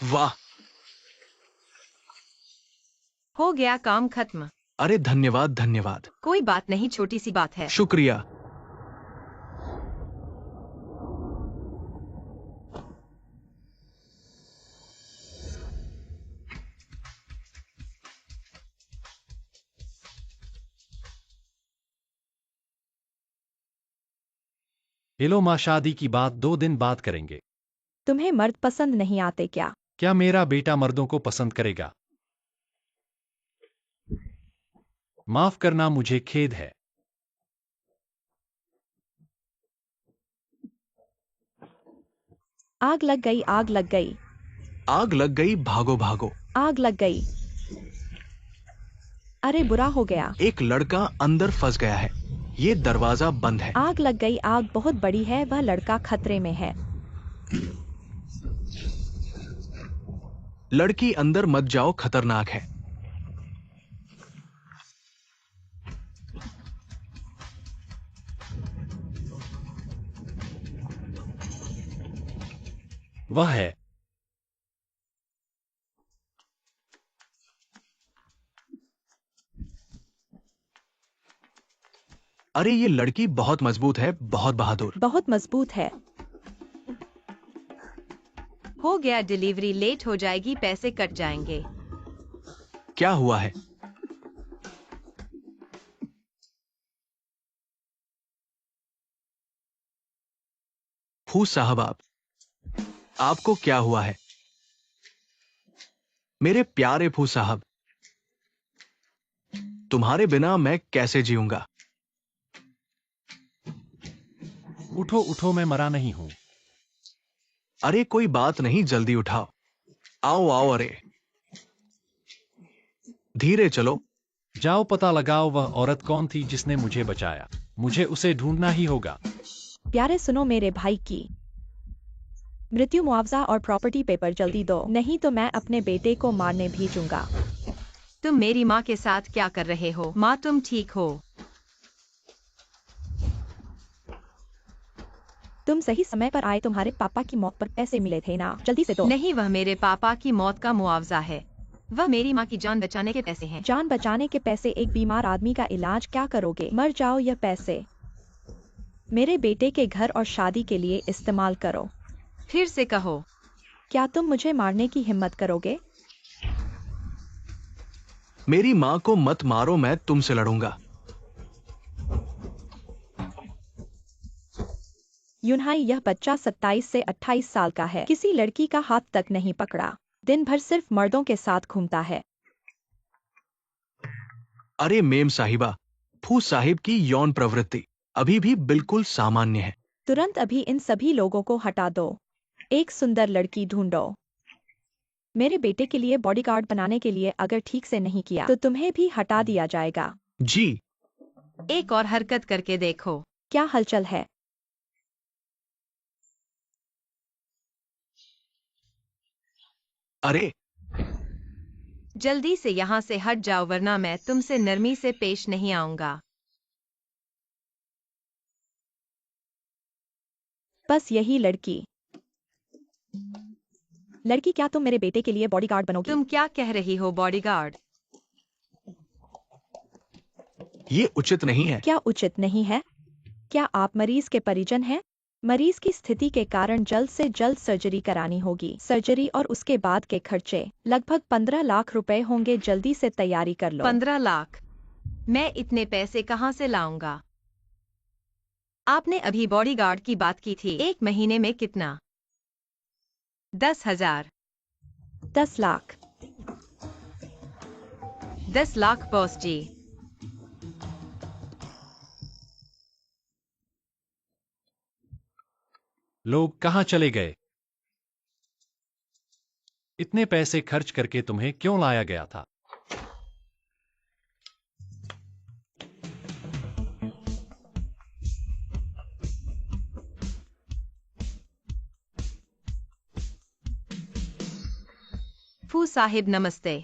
वाह। हो गया काम खत्म। अरे धन्यवाद धन्यवाद। कोई बात नहीं, छोटी सी बात है। शुक्रिया। हेलो माँ, शादी की बात 2 दिन बाद करेंगे। तुम्हें मर्द पसंद नहीं आते क्या? क्या मेरा बेटा मर्दों को पसंद करेगा? माफ करना, मुझे खेद है। आग लग गई, आग लग गई। आग लग गई, भागो भागो। आग लग गई। अरे बुरा हो गया। एक लड़का अंदर फंस गया है। ये दरवाजा बंद है। आग लग गई, आग बहुत बड़ी है, वह लड़का खतरे में है। लड़की अंदर मत जाओ, खतरनाक है। वह है। अरे ये लड़की बहुत मजबूत है, बहुत बहादुर। बहुत मजबूत है। हो गया, डिलीवरी लेट हो जाएगी, पैसे कट जाएंगे। क्या हुआ है? फू साहब, आपको क्या हुआ है? मेरे प्यारे फू साहब, तुम्हारे बिना मैं कैसे जीऊंगा? उठो उठो, मैं मरा नहीं हूं। अरे कोई बात नहीं, जल्दी उठाओ। आओ आओ, अरे धीरे चलो। जाओ पता लगाओ वह औरत कौन थी जिसने मुझे बचाया। मुझे उसे ढूंढना ही होगा। प्यारे सुनो, मेरे भाई की मृत्यु मुआवजा और प्रॉपर्टी पेपर जल्दी दो, नहीं तो मैं अपने बेटे को मारने भेजूंगा। तुम मेरी माँ के साथ क्या कर रहे हो? माँ तुम ठीक हो? तुम सही समय पर आए, तुम्हारे पापा की मौत पर पैसे मिले थे ना, जल्दी से दो। नहीं, वह मेरे पापा की मौत का मुआवजा है। वह मेरी माँ की जान बचाने के पैसे हैं। जान बचाने के पैसे? एक बीमार आदमी का इलाज क्या करोगे? मर जाओ, यह पैसे मेरे बेटे के घर और शादी के लिए इस्तेमाल करो। फिर से कहो। क्या तुम मुझे मारने की हिम्मत करोगे? मेरी माँ को मत मारो, मैं तुमसे लड़ूंगा। यूनहाई, यह बच्चा 27 से 28 साल का है, किसी लड़की का हाथ तक नहीं पकड़ा, दिन भर सिर्फ मर्दों के साथ घूमता है। अरे मेम साहिबा, फू साहिब की यौन प्रवृत्ति अभी भी बिल्कुल सामान्य है। तुरंत अभी इन सभी लोगों को हटा दो। एक सुंदर लड़की ढूंढो। मेरे बेटे के लिए बॉडीगार्ड बनाने के लिए अगर ठीक से नहीं किया तो तुम्हें भी हटा दिया जाएगा। जी। एक और हरकत करके देखो। क्या हलचल है? अरे जल्दी से यहाँ से हट जाओ, वरना मैं तुमसे नरमी से पेश नहीं आऊंगा। बस यही लड़की। लड़की, क्या तुम मेरे बेटे के लिए बॉडीगार्ड बनोगी? तुम क्या कह रही हो? बॉडीगार्ड? ये उचित नहीं है। क्या उचित नहीं है? क्या आप मरीज के परिजन हैं? मरीज की स्थिति के कारण जल्द से जल्द सर्जरी करानी होगी। सर्जरी और उसके बाद के खर्चे लगभग 15 लाख रुपए होंगे, जल्दी से तैयारी कर लो। 15 लाख? मैं इतने पैसे कहाँ से लाऊंगा? आपने अभी बॉडीगार्ड की बात की थी। 1 महीने में कितना? 10,000? 10 लाख। 10 लाख बॉस जी। लोग कहाँ चले गए? इतने पैसे खर्च करके तुम्हें क्यों लाया गया था? फू साहिब नमस्ते।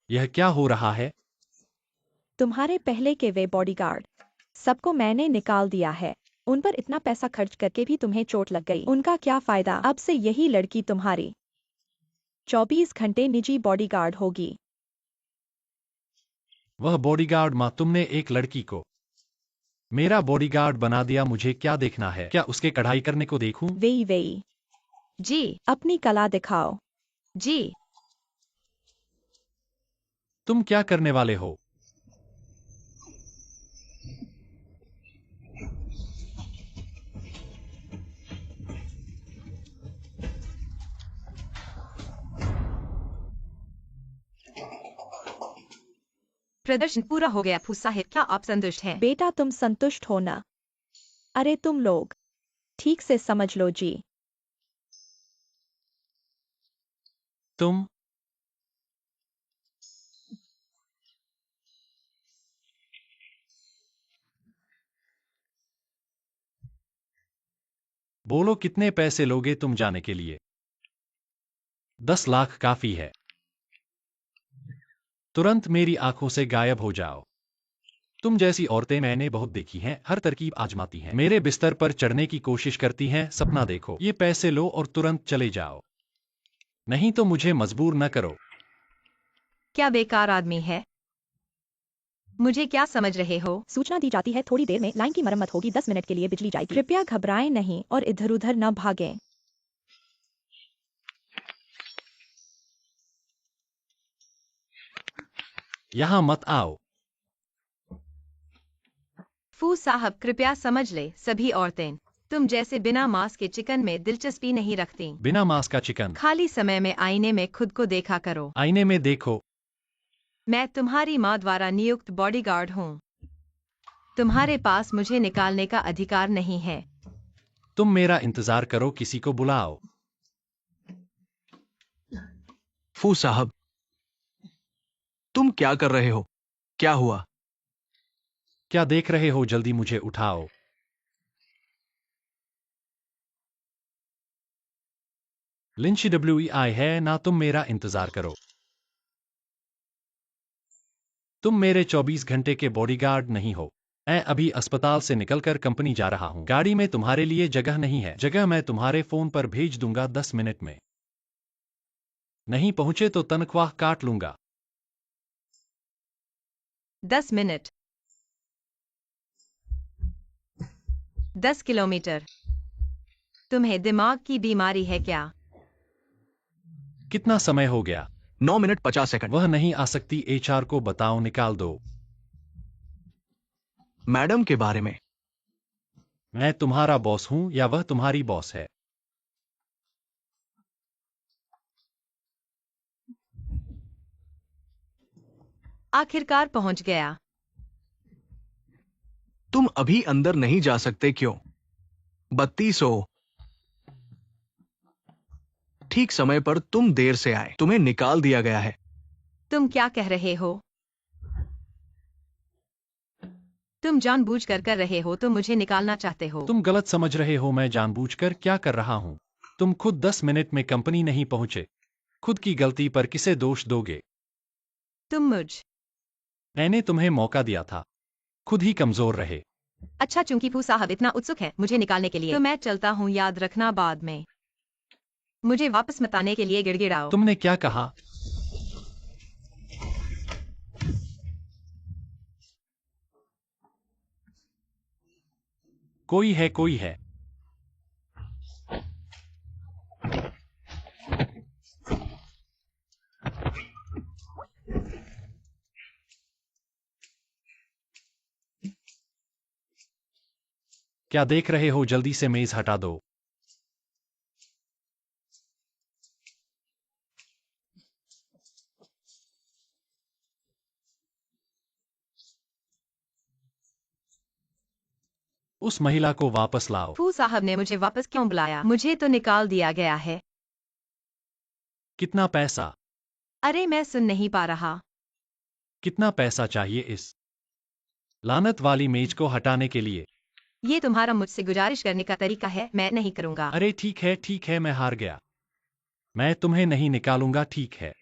यह क्या हो रहा है? तुम्हारे पहले के वे बॉडीगार्ड सबको मैंने निकाल दिया है। उन पर इतना पैसा खर्च करके भी तुम्हें चोट लग गई, उनका क्या फायदा? अब से यही लड़की तुम्हारी। 24 घंटे निजी बॉडीगार्ड होगी। वह बॉडीगार्ड माँ, तुमने एक लड़की को मेरा बॉडीगार्ड बना दिया। मुझे क्या देखना है? क्या उसके कढ़ाई करने को देखूं? वेई जी अपनी कला दिखाओ। जी। तुम क्या करने वाले हो? प्रदर्शन पूरा हो गया। फू साहिब, क्या आप संतुष्ट हैं? बेटा तुम संतुष्ट हो ना? अरे तुम लोग ठीक से समझ लो जी। तुम बोलो, कितने पैसे लोगे तुम जाने के लिए? 10 लाख काफी है। तुरंत मेरी आंखों से गायब हो जाओ। तुम जैसी औरतें मैंने बहुत देखी हैं, हर तरकीब आजमाती हैं, मेरे बिस्तर पर चढ़ने की कोशिश करती हैं। सपना देखो, ये पैसे लो और तुरंत चले जाओ, नहीं तो मुझे मजबूर न करो। क्या बेकार आदमी है? मुझे क्या समझ रहे हो? सूचना दी जाती है थोड़ी देर में लाइन की मरम्मत होगी, 10 मिनट के लिए बिजली जाएगी। कृपया घबराएं नहीं और इधर उधर न भागें। यहां मत आओ। फू साहब, कृपया समझ ले, सभी औरतें तुम जैसे बिना मांस के चिकन में दिलचस्पी नहीं रखती। बिना मांस का चिकन? खाली समय में आईने में खुद को देखा करो। आईने में देखो। मैं तुम्हारी माँ द्वारा नियुक्त बॉडीगार्ड हूँ। तुम्हारे पास मुझे निकालने का अधिकार नहीं है। तुम मेरा इंतजार करो, किसी को बुलाओ। फू साहब, तुम क्या कर रहे हो? क्या हुआ? क्या देख रहे हो? जल्दी मुझे उठाओ। लिंच WEI है ना? तुम मेरा इंतजार करो। तुम मेरे 24 घंटे के बॉडीगार्ड नहीं हो। मैं अभी अस्पताल से निकलकर कंपनी जा रहा हूं। गाड़ी में तुम्हारे लिए जगह नहीं है। जगह मैं तुम्हारे फोन पर भेज दूंगा 10 मिनट में। नहीं पहुंचे तो तनख्वाह काट लूंगा। 10 मिनट? 10 किलोमीटर? तुम्हें दिमाग की बीमारी है क्या? कितना समय हो गया? 9 मिनट 50 सेकंड। वह नहीं आ सकती। HR को बताओ, निकाल दो। मैडम के बारे में। मैं तुम्हारा बॉस हूं या वह तुम्हारी बॉस है? आखिरकार पहुंच गया। तुम अभी अंदर नहीं जा सकते क्यों? 3200। ठीक समय पर तुम देर से आए, तुम्हें निकाल दिया गया है। तुम क्या कह रहे हो? तुम जानबूझकर कर रहे हो तो मुझे निकालना चाहते हो? तुम गलत समझ रहे हो। मैं जानबूझकर क्या कर रहा हूं? तुम खुद 10 मिनट में कंपनी नहीं पहुंचे। खुद की गलती पर किसे दोष दोगे? तुम मैंने तुम्हें मौका दिया था, खुद ही कमजोर रहे। अच्छा, चूंकि फू साहब इतना उत्सुक है मुझे निकालने के लिए, तो मैं चलता हूँ। याद रखना, बाद में मुझे वापस मत आने के लिए गिड़गिड़ाओ। तुमने क्या कहा? कोई है, कोई है। क्या देख रहे हो? जल्दी से मेज हटा दो। उस महिला को वापस लाओ। फू साहब ने मुझे वापस क्यों बुलाया? मुझे तो निकाल दिया गया है। कितना पैसा? अरे मैं सुन नहीं पा रहा। कितना पैसा चाहिए इस लानत वाली मेज को हटाने के लिए? ये तुम्हारा मुझसे गुजारिश करने का तरीका है? मैं नहीं करूंगा। अरे ठीक है, ठीक है, मैं हार गया। मैं तुम्हें नहीं निकालूंगा, ठीक है।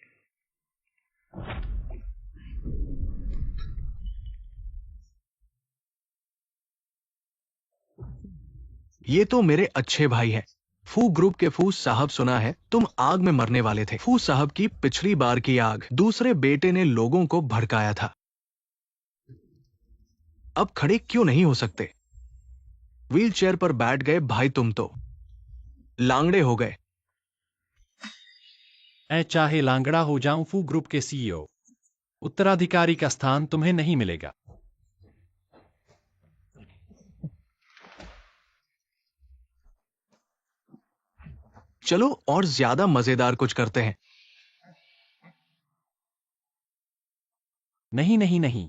ये तो मेरे अच्छे भाई हैं। फू ग्रुप के फू साहब, सुना है तुम आग में मरने वाले थे। फू साहब की पिछली बार की आग दूसरे बेटे ने लोगों को भड़काया था। अब खड़े क्यों नहीं हो सकते? व्हील चेयर पर बैठ गए भाई, तुम तो लांगड़े हो गए। मैं चाहे लांगड़ा हो जाऊं फू ग्रुप के सीईओ, उत्तराधिकारी का स्थान तुम्हें नहीं मिलेगा। चलो और ज्यादा मजेदार कुछ करते हैं। नहीं नहीं नहीं,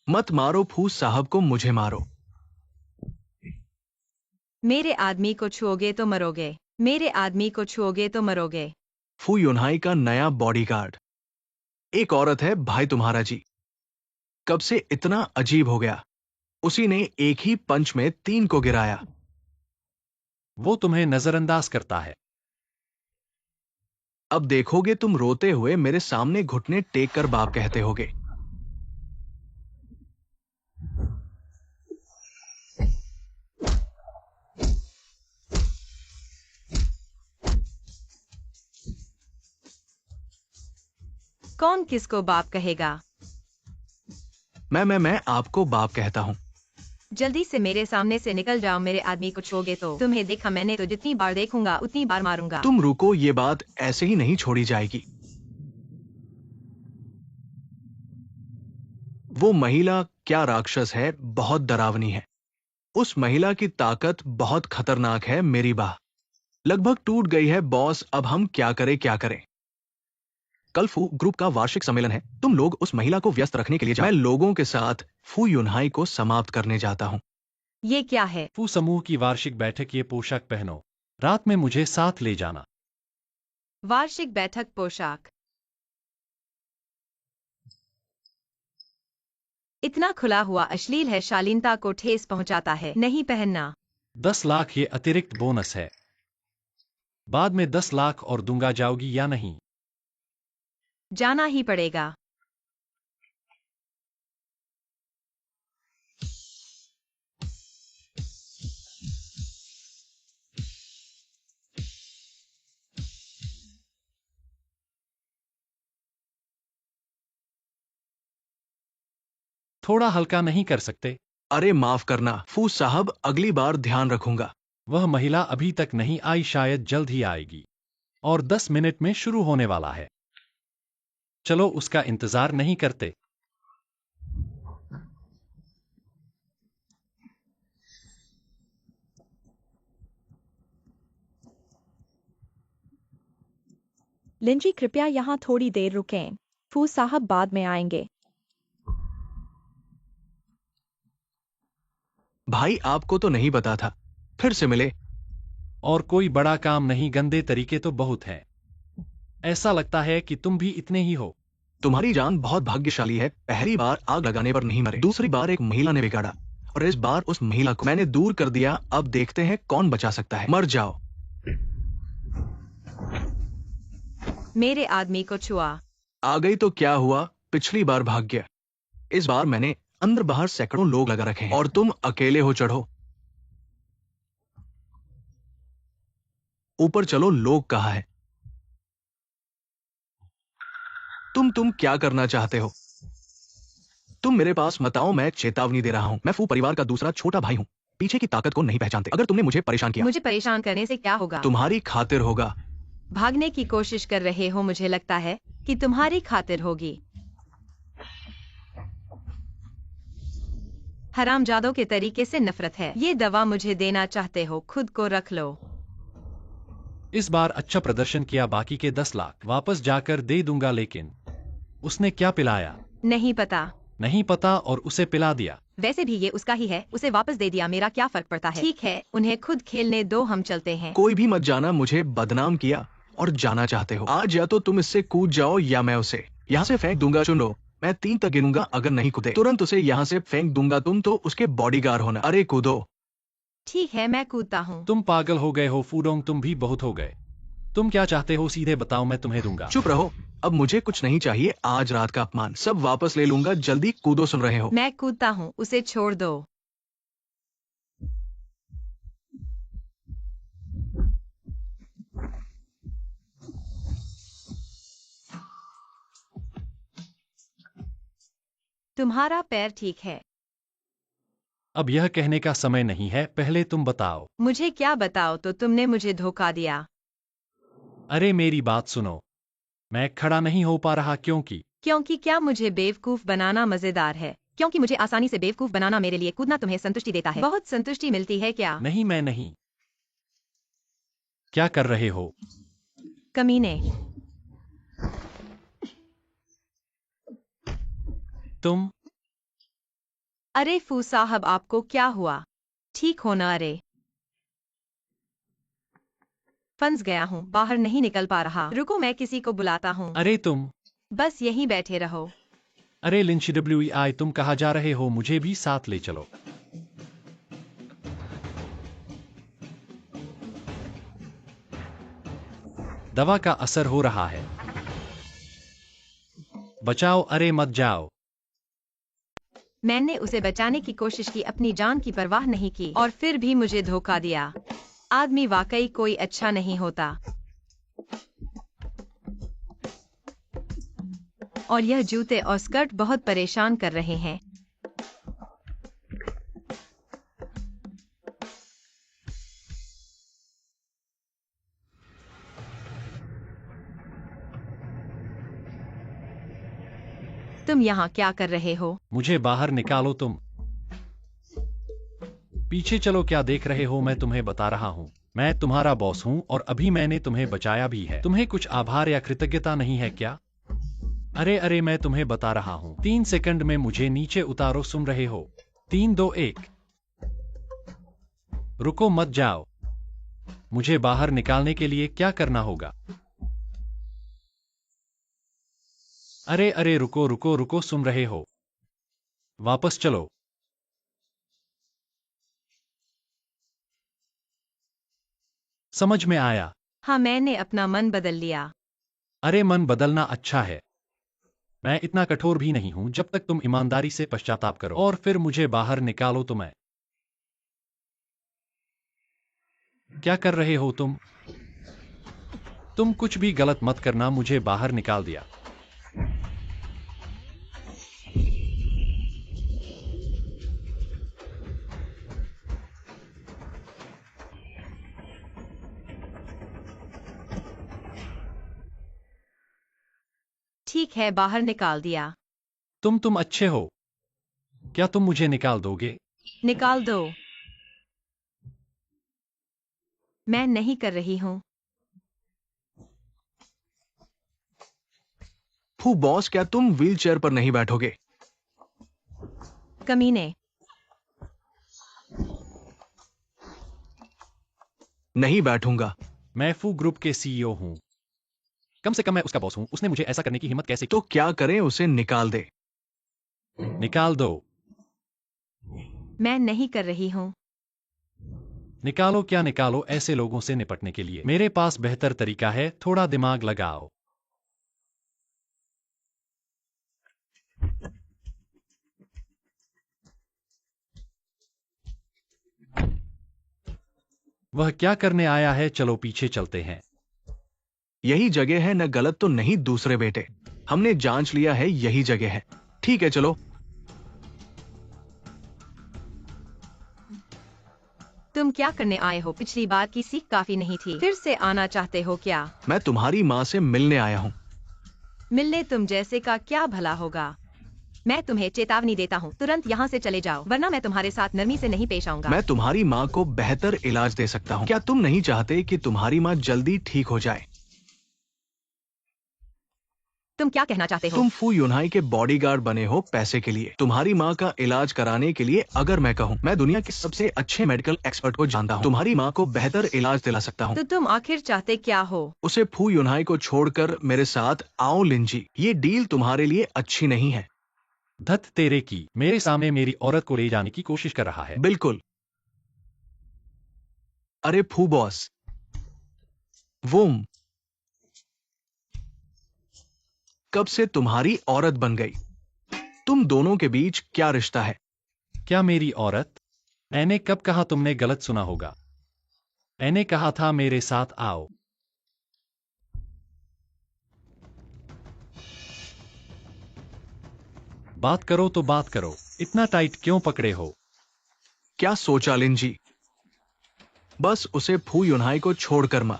मत मारो फू साहब को, मुझे मारो। मेरे आदमी को छुओगे तो मरोगे, मेरे आदमी को छुओगे तो मरोगे। फू यूनहाई का नया बॉडीगार्ड एक औरत है भाई तुम्हारा जी। कब से इतना अजीब हो गया? उसी ने एक ही पंच में 3 को गिराया। वो तुम्हें नजरअंदाज करता है। अब देखोगे तुम रोते हुए मेरे सामने घुटने टेक कर बाप कहते होगे। कौन किसको बाप कहेगा? मैं आपको बाप कहता हूं। जल्दी से मेरे सामने से निकल जाओ। मेरे आदमी को छुओगे तो तुम्हें देखा मैंने, तो जितनी बार देखूंगा उतनी बार मारूंगा। तुम रुको, ये बात ऐसे ही नहीं छोड़ी जाएगी। वो महिला क्या राक्षस है, बहुत डरावनी है। उस महिला की ताकत बहुत खतरनाक है। मेरी बाह लगभग टूट गई है बॉस, अब हम क्या करें क्या करें? कल फू ग्रुप का वार्षिक सम्मेलन है, तुम लोग उस महिला को व्यस्त रखने के लिए जाओ। मैं लोगों के साथ फू यूनहाई को समाप्त करने जाता हूं। ये क्या है? फू समूह की वार्षिक बैठक, ये पोशाक पहनो, रात में मुझे साथ ले जाना। वार्षिक बैठक पोशाक? इतना खुला हुआ अश्लील है, शालीनता को ठेस पहुंचाता है। नहीं पहनना। 10 लाख ये अतिरिक्त बोनस है। बाद में 10 लाख और दूंगा, जाओगी या नहीं? जाना ही पड़ेगा। थोड़ा हल्का नहीं कर सकते? अरे माफ करना फू साहब, अगली बार ध्यान रखूंगा। वह महिला अभी तक नहीं आई, शायद जल्द ही आएगी और 10 मिनट में शुरू होने वाला है। चलो उसका इंतजार नहीं करते। लिंजी कृपया यहाँ थोड़ी देर रुकें, फू साहब बाद में आएंगे। भाई आपको तो नहीं पता था, फिर से मिले। और कोई बड़ा काम नहीं, गंदे तरीके तो बहुत हैं। ऐसा लगता है कि तुम भी इतने ही हो। तुम्हारी जान बहुत भाग्यशाली है, पहली बार आग लगाने पर नहीं मरे, दूसरी बार एक महिला ने बिगाड़ा और इस बार उस महिला को मैंने दूर कर दिया। अब देखते हैं कौन बचा सकता है। मर जाओ। मेरे आदमी को छुआ। आ गई तो क्या हुआ, पिछली बार भाग्य, इस बार मैंने अंदर बाहर सैकड़ों लोग लगा रखे हैं और तुम अकेले हो। चढ़ो ऊपर, चलो। लोग कहाँ है? तुम क्या करना चाहते हो? तुम मेरे पास मत आओ, मैं चेतावनी दे रहा हूं। मैं फू परिवार का दूसरा छोटा भाई हूं, पीछे की ताकत को नहीं पहचानते। अगर तुमने मुझे परेशान किया, मुझे परेशान करने से क्या होगा? तुम्हारी खातिर होगा। भागने की कोशिश कर रहे हो, मुझे लगता है कि तुम्हारी खातिर होगी। हरामजादों के तरीके से नफरत है। ये दवा मुझे देना चाहते हो, खुद को रख लो। इस बार अच्छा प्रदर्शन किया, बाकी के 10 लाख वापस जाकर दे दूंगा। लेकिन उसने क्या पिलाया? नहीं पता। नहीं पता और उसे पिला दिया। वैसे भी ये उसका ही है, उसे वापस दे दिया, मेरा क्या फर्क पड़ता है? ठीक है, उन्हें खुद खेलने दो, हम चलते हैं। कोई भी मत जाना, मुझे बदनाम किया और जाना चाहते हो। आज या तो तुम इससे कूद जाओ या मैं उसे यहाँ से फेंक दूंगा। चुन लो, मैं 3 तक गिनूंगा, अगर नहीं कूदे तुरंत उसे यहाँ से फेंक दूंगा। तुम तो उसके बॉडीगार्ड होना। अरे कूदो। ठीक है, मैं कूदता हूँ। तुम पागल हो गए हो फूडोंग, तुम भी बहुत हो गए। तुम क्या चाहते हो सीधे बताओ, मैं तुम्हें दूंगा। चुप रहो, अब मुझे कुछ नहीं चाहिए। आज रात का अपमान सब वापस ले लूंगा। जल्दी कूदो, सुन रहे हो? मैं कूदता हूँ, उसे छोड़ दो। तुम्हारा पैर ठीक है? अब यह कहने का समय नहीं है, पहले तुम बताओ। मुझे क्या बताओ, तो तुमने मुझे धोखा दिया। अरे मेरी बात सुनो, मैं खड़ा नहीं हो पा रहा क्योंकि क्या मुझे बेवकूफ बनाना मजेदार है? क्योंकि मुझे आसानी से बेवकूफ बनाना मेरे लिए कूदना तुम्हें संतुष्टि देता है। बहुत संतुष्टि मिलती है क्या? नहीं, मैं नहीं। क्या कर रहे हो? कमीने। तुम अरे फू साहब, आपको क्या हुआ? ठीक हो ना? अरे फंस गया हूँ, बाहर नहीं निकल पा रहा। रुको, मैं किसी को बुलाता हूँ। अरे तुम बस यहीं बैठे रहो। अरे लिंची WEI, तुम कहाँ जा रहे हो? मुझे भी साथ ले चलो। दवा का असर हो रहा है। बचाओ, अरे मत जाओ। मैंने उसे बचाने की कोशिश की, अपनी जान की परवाह नहीं की, और फिर भी मुझे धोखा दिया। आदमी वाकई कोई अच्छा नहीं होता। और यह जूते और स्कर्ट बहुत परेशान कर रहे हैं। तुम यहाँ क्या कर रहे हो? मुझे बाहर निकालो तुम। पीछे चलो, क्या देख रहे हो? मैं तुम्हें बता रहा हूँ, मैं तुम्हारा बॉस हूँ और अभी मैंने तुम्हें बचाया भी है। तुम्हें कुछ आभार या कृतज्ञता नहीं है क्या? अरे अरे, मैं तुम्हें बता रहा हूँ, 3 सेकंड में मुझे नीचे उतारो। सुन रहे हो? 3 2 1। रुको, मत जाओ। मुझे बाहर निकालने के लिए क्या करना होगा? अरे अरे, रुको रुको रुको, सुन रहे हो? वापस चलो। समझ में आया? हाँ, मैंने अपना मन बदल लिया। अरे मन बदलना अच्छा है। मैं इतना कठोर भी नहीं हूं। जब तक तुम ईमानदारी से पश्चाताप करो और फिर मुझे बाहर निकालो तो मैं। क्या कर रहे हो तुम? तुम कुछ भी गलत मत करना। मुझे बाहर निकाल दिया। ठीक है, बाहर निकाल दिया। तुम अच्छे हो। क्या तुम मुझे निकाल दोगे? निकाल दो। मैं नहीं कर रही हूँ। फू बॉस, क्या तुम व्हीलचेयर पर नहीं बैठोगे? कमीने। नहीं बैठूंगा। मैं फू ग्रुप के CEO हूं। कम से कम मैं उसका बॉस हूं। उसने मुझे ऐसा करने की हिम्मत कैसे की? तो क्या करें, उसे निकाल दे। निकाल दो। मैं नहीं कर रही हूँ। निकालो। क्या निकालो? ऐसे लोगों से निपटने के लिए मेरे पास बेहतर तरीका है। थोड़ा दिमाग लगाओ। वह क्या करने आया है? चलो पीछे चलते हैं। यही जगह है, न गलत तो नहीं दूसरे बेटे। हमने जांच लिया है, यही जगह है। ठीक है, चलो। तुम क्या करने आए हो? पिछली बार की सीख काफी नहीं थी, फिर से आना चाहते हो क्या? मैं तुम्हारी माँ से मिलने आया हूँ। मिलने तुम जैसे का क्या भला होगा? मैं तुम्हें चेतावनी देता हूँ, तुरंत यहाँ से चले जाओ, वरना मैं तुम्हारे साथ नरमी से नहीं पेश आऊंगा। मैं तुम्हारी माँ को बेहतर इलाज दे सकता हूँ। क्या तुम नहीं चाहते कि तुम्हारी माँ जल्दी ठीक हो जाए? तुम क्या कहना चाहते हो? तुम फू यूनहाई के बॉडीगार्ड बने हो पैसे के लिए। तुम्हारी माँ का इलाज कराने के लिए अगर मैं कहूँ, मैं दुनिया के सबसे अच्छे मेडिकल एक्सपर्ट को जानता हूँ। तुम्हारी माँ को बेहतर इलाज दिला सकता हूँ। तो तुम आखिर चाहते क्या हो? उसे फू यूनहाई को छोड़कर मेरे साथ आओ लिंजी। ये डील तुम्हारे लिए अच्छी नहीं है। धत तेरे की, मेरे सामने मेरी औरत को ले जाने की कोशिश कर रहा है। बिल्कुल। अरे फू बॉस, वूम कब से तुम्हारी औरत बन गई? तुम दोनों के बीच क्या रिश्ता है? क्या मेरी औरत? मैंने कब कहा? तुमने गलत सुना होगा। मैंने कहा था मेरे साथ आओ। बात करो तो बात करो, इतना टाइट क्यों पकड़े हो? क्या सोचा लिन जी? बस उसे फू युनहाई को छोड़कर मां।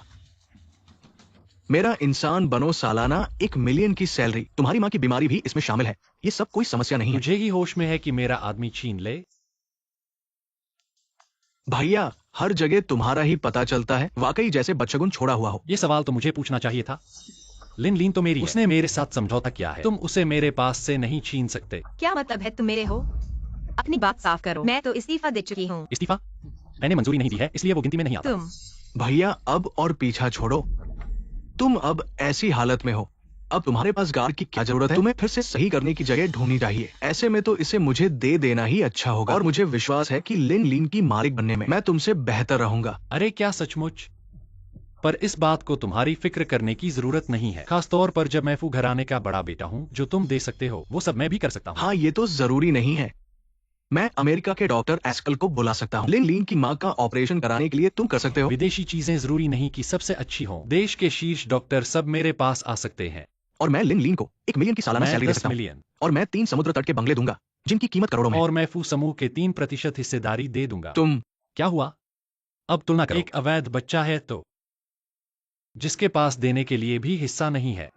मेरा इंसान बनो सालाना 1 मिलियन की सैलरी, तुम्हारी मां की बीमारी भी इसमें शामिल है। ये सब कोई समस्या नहीं है। तुझे ही होश में है कि मेरा आदमी छीन ले? भैया, हर जगह तुम्हारा ही पता चलता है, वाकई जैसे बच्चगुन छोड़ा हुआ हो। ये सवाल तो मुझे पूछना चाहिए था। लिन तो मेरी है। उसने मेरे साथ समझौता किया है, तुम उसे मेरे पास से नहीं छीन सकते। क्या मतलब है तुम मेरे हो? अपनी बात साफ करो। मैं तो इस्तीफा दे चुकी हूँ। इस्तीफा? मैंने मंजूरी नहीं दी है, इसलिए वो गिनती में नहीं आता। तुम भैया, अब और पीछा छोड़ो। तुम अब ऐसी हालत में हो, अब तुम्हारे पास गार्ड की क्या जरूरत है? तुम्हें फिर से सही करने की जगह ढूंढनी चाहिए। ऐसे में तो इसे मुझे दे देना ही अच्छा होगा, और मुझे विश्वास है कि लिन की मालिक बनने में मैं तुमसे बेहतर रहूंगा। अरे क्या सचमुच? पर इस बात को तुम्हारी फिक्र करने की जरूरत नहीं है, खास तौर पर जब मैं फू घराने का बड़ा बेटा हूँ। जो तुम दे सकते हो वो सब मैं भी कर सकता हूँ। हाँ, ये तो जरूरी नहीं है। मैं अमेरिका के डॉक्टर एस्कल को बुला सकता हूँ। लिन की माँ का ऑपरेशन कराने के लिए तुम कर सकते हो। विदेशी चीजें जरूरी नहीं कि सबसे अच्छी हों। देश के शीर्ष डॉक्टर सब मेरे पास आ सकते हैं। और मैं लिन को 1 मिलियन की सालाना मैं सैलरी दे 10 सकता हूँ। मिलियन और मैं 3 समुद्र तट के बंगले दूंगा, जिनकी कीमत करोड़ों में है। और मैं फू समूह के 3% हिस्सेदारी दे दूंगा। तुम क्या हुआ? अब तुलना करो। एक अवैध बच्चा है तो जिसके पास देने के लिए भी हिस्सा नहीं है।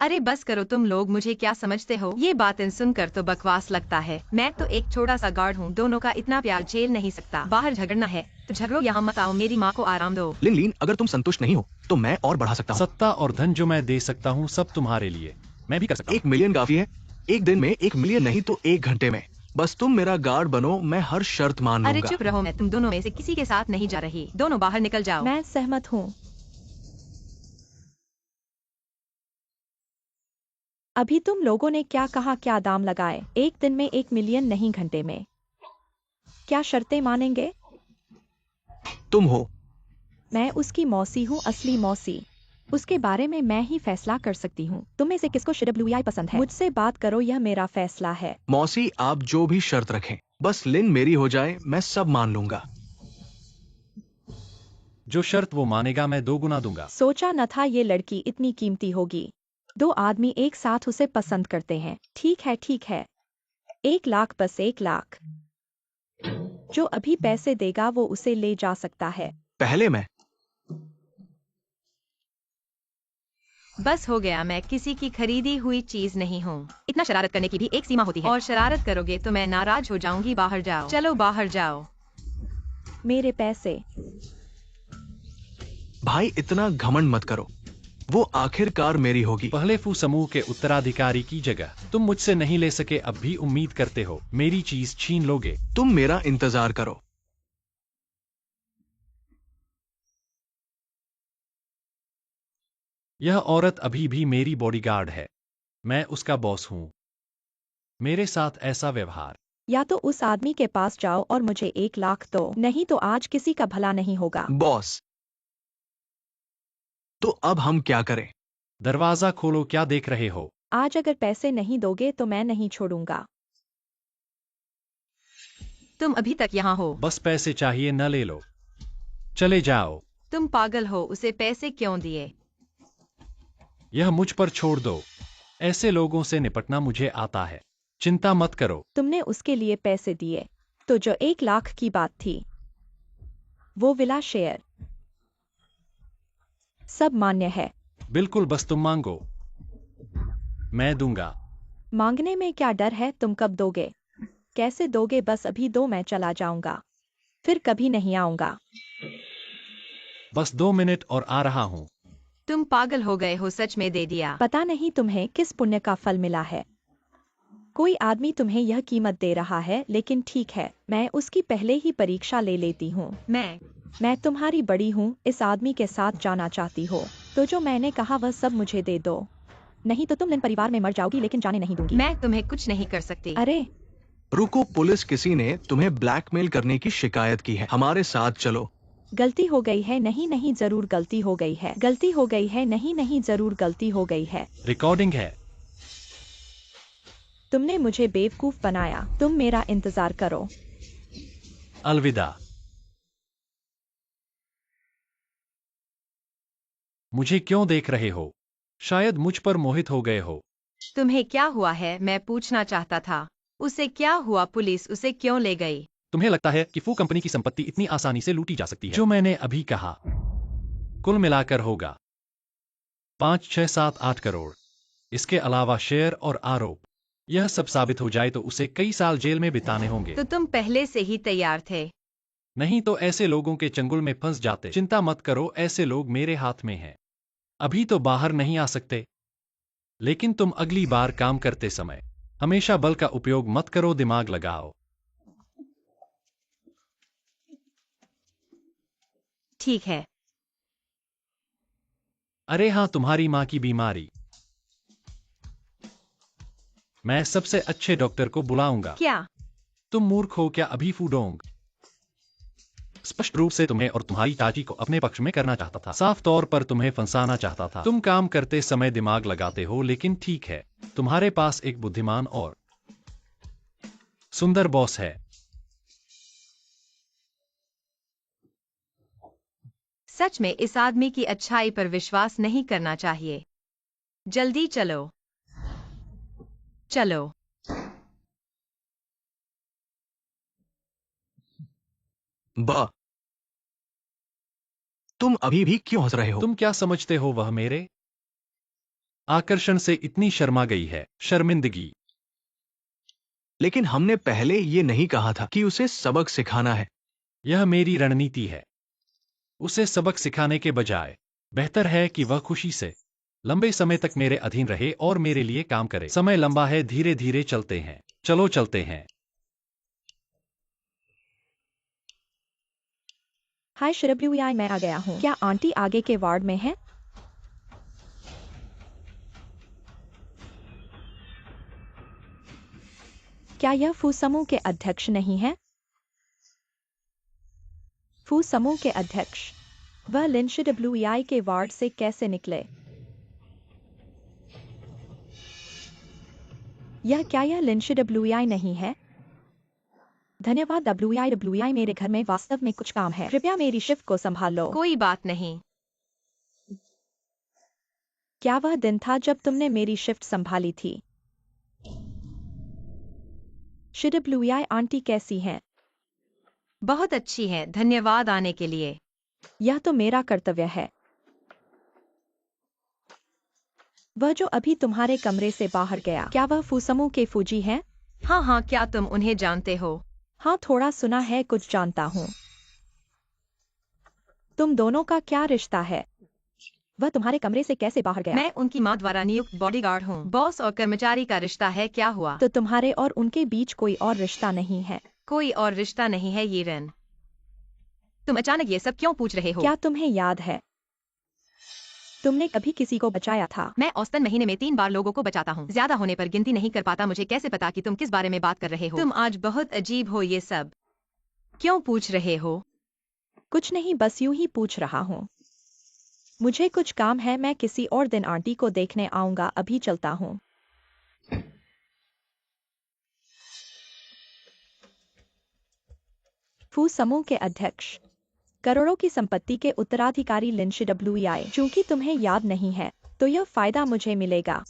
अरे बस करो, तुम लोग मुझे क्या समझते हो? ये बातें सुनकर तो बकवास लगता है। मैं तो एक छोटा सा गार्ड हूँ, दोनों का इतना प्यार झेल नहीं सकता। बाहर झगड़ना है तो झगड़ो, यहाँ मत आओ। मेरी माँ को आराम दो। लिन, अगर तुम संतुष्ट नहीं हो तो मैं और बढ़ा सकता हूँ। सत्ता और धन जो मैं दे सकता हूँ सब तुम्हारे लिए मैं भी कर सकता हूँ। 1 मिलियन काफी है। एक दिन में 1 मिलियन नहीं तो 1 घंटे में। बस तुम मेरा गार्ड बनो, मैं हर शर्त मान अरे लूंगा। चुप रहो, मैं तुम दोनों में से किसी के साथ नहीं जा रही। दोनों बाहर निकल जाओ। मैं सहमत हूँ। अभी तुम लोगों ने क्या कहा? क्या दाम लगाए? एक दिन में 1 मिलियन नहीं, घंटे में? क्या शर्तें मानेंगे? तुम हो। मैं उसकी मौसी हूँ, असली मौसी। उसके बारे में मैं ही फैसला कर सकती हूँ। तुम में से किसको शिडब्ल्यूआई पसंद है? मुझसे बात करो, यह मेरा फैसला है। मौसी, आप जो भी शर्त रखें, बस लिन मेरी हो जाए, मैं सब मान लूंगा। जो शर्त वो मानेगा मैं 2 गुना दूंगा। सोचा न था ये लड़की इतनी कीमती होगी। 2 आदमी एक साथ उसे पसंद करते हैं। ठीक है, ठीक है। 1 लाख, बस 1 लाख। जो अभी पैसे देगा वो उसे ले जा सकता है। पहले मैं। बस हो गया, मैं किसी की खरीदी हुई चीज नहीं हूँ। इतना शरारत करने की भी एक सीमा होती है, और शरारत करोगे तो मैं नाराज हो जाऊंगी। बाहर जाओ, चलो बाहर जाओ। मेरे पैसे। भाई, इतना घमंड मत करो, वो आखिरकार मेरी होगी। पहले फू समूह के उत्तराधिकारी की जगह तुम मुझसे नहीं ले सके, अब भी उम्मीद करते हो मेरी चीज छीन लोगे। तुम मेरा इंतजार करो। यह औरत अभी भी मेरी बॉडीगार्ड है, मैं उसका बॉस हूँ। मेरे साथ ऐसा व्यवहार। या तो उस आदमी के पास जाओ और मुझे 1 लाख दो, नहीं तो आज किसी का भला नहीं होगा। बॉस, तो अब हम क्या करें? दरवाजा खोलो, क्या देख रहे हो? आज अगर पैसे नहीं दोगे तो मैं नहीं छोड़ूंगा। तुम अभी तक यहाँ हो? बस पैसे चाहिए, न ले लो, चले जाओ। तुम पागल हो, उसे पैसे क्यों दिए? यह मुझ पर छोड़ दो, ऐसे लोगों से निपटना मुझे आता है, चिंता मत करो। तुमने उसके लिए पैसे दिए तो जो 1 लाख की बात थी, वो विला शेयर, सब मान्य है। बिल्कुल, बस तुम मांगो, मैं दूंगा। मांगने में क्या डर है? तुम कब दोगे? कैसे दोगे? बस अभी दो, मैं चला जाऊंगा, फिर कभी नहीं आऊंगा। बस 2 मिनट और आ रहा हूँ। तुम पागल हो गए हो, सच में दे दिया। पता नहीं तुम्हें किस पुण्य का फल मिला है। कोई आदमी तुम्हें यह कीमत दे रहा है, लेकिन ठीक है, मैं उसकी पहले ही परीक्षा ले लेती हूँ। मैं तुम्हारी बड़ी हूँ, इस आदमी के साथ जाना चाहती हो तो जो मैंने कहा वह सब मुझे दे दो, नहीं तो तुम लिन परिवार में मर जाओगी, लेकिन जाने नहीं दूंगी। मैं तुम्हें कुछ नहीं कर सकती। अरे रुको, पुलिस किसी ने तुम्हें ब्लैकमेल करने की शिकायत की है, हमारे साथ चलो। गलती हो गई है। नहीं नहीं, जरूर गलती हो गई है। गलती हो गई है। नहीं नहीं, जरूर गलती हो गई है। रिकॉर्डिंग है। तुमने मुझे बेवकूफ बनाया। तुम मेरा इंतजार करो। अलविदा। मुझे क्यों देख रहे हो? शायद मुझ पर मोहित हो गए हो। तुम्हें क्या हुआ है, मैं पूछना चाहता था। उसे क्या हुआ, पुलिस उसे क्यों ले गई? तुम्हें लगता है कि फू कंपनी की संपत्ति इतनी आसानी से लूटी जा सकती है? जो मैंने अभी कहा कुल मिलाकर होगा 5, 6, 7, 8 करोड़। इसके अलावा शेयर और आरोप। यह सब साबित हो जाए तो उसे कई साल जेल में बिताने होंगे। तो तुम पहले से ही तैयार थे। नहीं तो ऐसे लोगों के चंगुल में फंस जाते। चिंता मत करो, ऐसे लोग मेरे हाथ में हैं। अभी तो बाहर नहीं आ सकते, लेकिन तुम अगली बार काम करते समय हमेशा बल का उपयोग मत करो, दिमाग लगाओ। ठीक है। अरे हाँ, तुम्हारी माँ की बीमारी। मैं सबसे अच्छे डॉक्टर को बुलाऊंगा। क्या? तुम मूर्ख हो क्या अभी फूडोंग? स्पष्ट रूप से तुम्हें और तुम्हारी चाची को अपने पक्ष में करना चाहता था। साफ तौर पर तुम्हें फंसाना चाहता था। तुम काम करते समय दिमाग लगाते हो, लेकिन ठीक है, तुम्हारे पास एक बुद्धिमान और सुंदर बॉस है। सच में इस आदमी की अच्छाई पर विश्वास नहीं करना चाहिए। जल्दी चलो। चलो। बा, तुम अभी भी क्यों हंस रहे हो? तुम क्या समझते हो वह मेरे आकर्षण से इतनी शर्मा गई है? शर्मिंदगी। लेकिन हमने पहले ये नहीं कहा था कि उसे सबक सिखाना है। यह मेरी रणनीति है। उसे सबक सिखाने के बजाय बेहतर है कि वह खुशी से लंबे समय तक मेरे अधीन रहे और मेरे लिए काम करे। समय लंबा है, धीरे धीरे चलते हैं। चलो चलते हैं। हाय श्रब्ल्यूआई, मैं आ गया हूँ। क्या आंटी आगे के वार्ड में है? क्या यह फू समूह के अध्यक्ष नहीं है? फू समूह के अध्यक्ष वह लिंच डब्ल्यूआई के वार्ड से कैसे निकले? क्या यह लिंच डब्ल्यूआई नहीं है? धन्यवाद डब्ल्यूआई, मेरे घर में वास्तव में कुछ काम है। कृपया मेरी शिफ्ट को संभाल लो। कोई बात नहीं। क्या वह दिन था जब तुमने मेरी शिफ्ट संभाली थी? डब्ल्यूआई आंटी कैसी हैं? बहुत अच्छी है, धन्यवाद आने के लिए। यह तो मेरा कर्तव्य है। वह जो अभी तुम्हारे कमरे से बाहर गया, क्या वह फू समूह के फूजी हैं? हाँ हाँ, क्या तुम उन्हें जानते हो? हाँ, थोड़ा सुना है, कुछ जानता हूँ। तुम दोनों का क्या रिश्ता है? वह तुम्हारे कमरे से कैसे बाहर गया? मैं उनकी माँ द्वारा नियुक्त बॉडीगार्ड हूँ। बॉस और कर्मचारी का रिश्ता है, क्या हुआ? तो तुम्हारे और उनके बीच कोई और रिश्ता नहीं है? कोई और रिश्ता नहीं है येरन। तुम अचानक ये सब क्यों पूछ रहे हो? क्या तुम्हें याद है तुमने कभी किसी को बचाया था? मैं औसतन महीने में 3 बार लोगों को बचाता हूँ। ज्यादा होने पर गिनती नहीं कर पाता। मुझे कैसे पता कि तुम किस बारे में बात कर रहे हो? तुम आज बहुत अजीब हो। ये सब क्यों पूछ रहे हो? कुछ नहीं, बस यूं ही पूछ रहा हूँ। मुझे कुछ काम है, मैं किसी और दिन आंटी को देखने आऊंगा। अभी चलता हूँ। फू समूह के अध्यक्ष करोड़ों की संपत्ति के उत्तराधिकारी लिंच डब्ल्यूआई। चूंकि तुम्हें याद नहीं है, तो यह फायदा मुझे मिलेगा।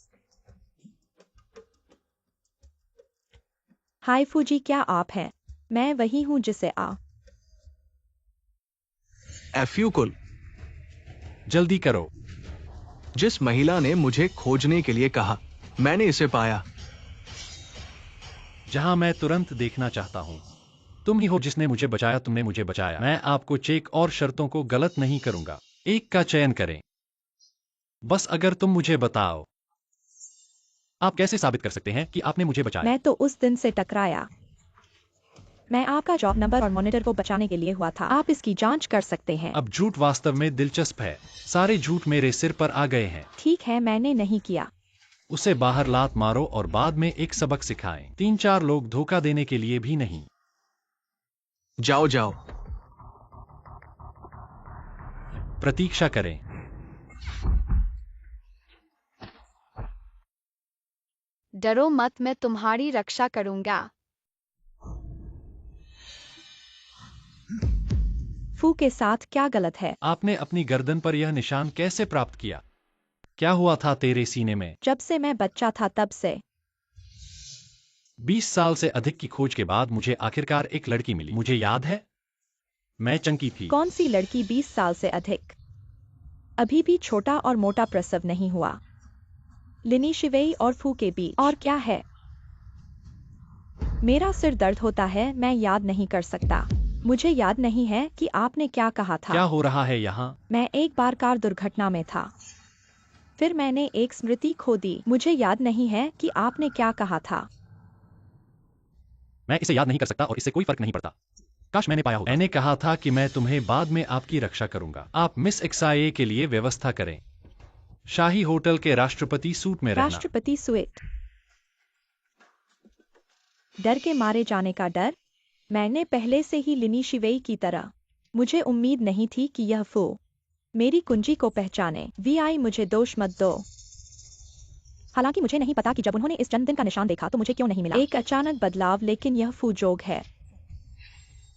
हाय फूजी, क्या आप हैं? मैं वही हूँ जिसे एफयू कुल। जल्दी करो। जिस महिला ने मुझे खोजने के लिए कहा, मैंने इसे पाया। जहां मैं तुरंत देखना चाहता हूं। तुम ही हो जिसने मुझे बचाया, तुमने मुझे बचाया। मैं आपको चेक और शर्तों को गलत नहीं करूंगा। एक का चयन करें। बस अगर तुम मुझे बताओ, आप कैसे साबित कर सकते हैं कि आपने मुझे बचाया? मैं तो उस दिन से टकराया। मैं आपका जॉब नंबर और मॉनिटर को बचाने के लिए हुआ था। आप इसकी जांच कर सकते हैं। अब झूठ वास्तव में दिलचस्प है। सारे झूठ मेरे सिर पर आ गए हैं। ठीक है, मैंने नहीं किया। उसे बाहर लात मारो और बाद में एक सबक सिखाएं। 3-4 लोग धोखा देने के लिए भी नहीं। जाओ जाओ। प्रतीक्षा करें। डरो मत, मैं तुम्हारी रक्षा करूंगा। फू के साथ क्या गलत है? आपने अपनी गर्दन पर यह निशान कैसे प्राप्त किया? क्या हुआ था तेरे सीने में? जब से मैं बच्चा था तब से। 20 साल से अधिक की खोज के बाद मुझे आखिरकार एक लड़की मिली। मुझे याद है, मैं चंकी थी। कौन सी लड़की 20 साल से अधिक? अभी भी छोटा और मोटा प्रसव नहीं हुआ। लिनी शिवेई और फू के बीच और क्या है? मेरा सिर दर्द होता है, मैं याद नहीं कर सकता। मुझे याद नहीं है कि आपने क्या कहा था। क्या हो रहा है यहाँ? मैं एक बार कार दुर्घटना में था। फिर मैंने एक स्मृति खो दी। मुझे याद नहीं है कि आपने क्या कहा था। मैं इसे याद नहीं कर सकता और इससे कोई फर्क नहीं पड़ता। काश मैंने पाया होगा। मैंने कहा था कि मैं तुम्हें बाद में आपकी रक्षा करूंगा। आप मिस एक्साए के लिए व्यवस्था करें। शाही होटल के राष्ट्रपति सूट में रहना। राष्ट्रपति स्वीट। डर के मारे जाने का डर? मैंने पहले से ही लिनी शिवेई की तरह। मुझे उम्मीद नहीं थी कि यह फू मेरी कुंजी को पहचाने। वीआई मुझे दोष मत दो। हालांकि मुझे नहीं पता कि जब उन्होंने इस जन्मदिन का निशान देखा तो मुझे क्यों नहीं मिला। एक अचानक बदलाव, लेकिन यह फू जोग है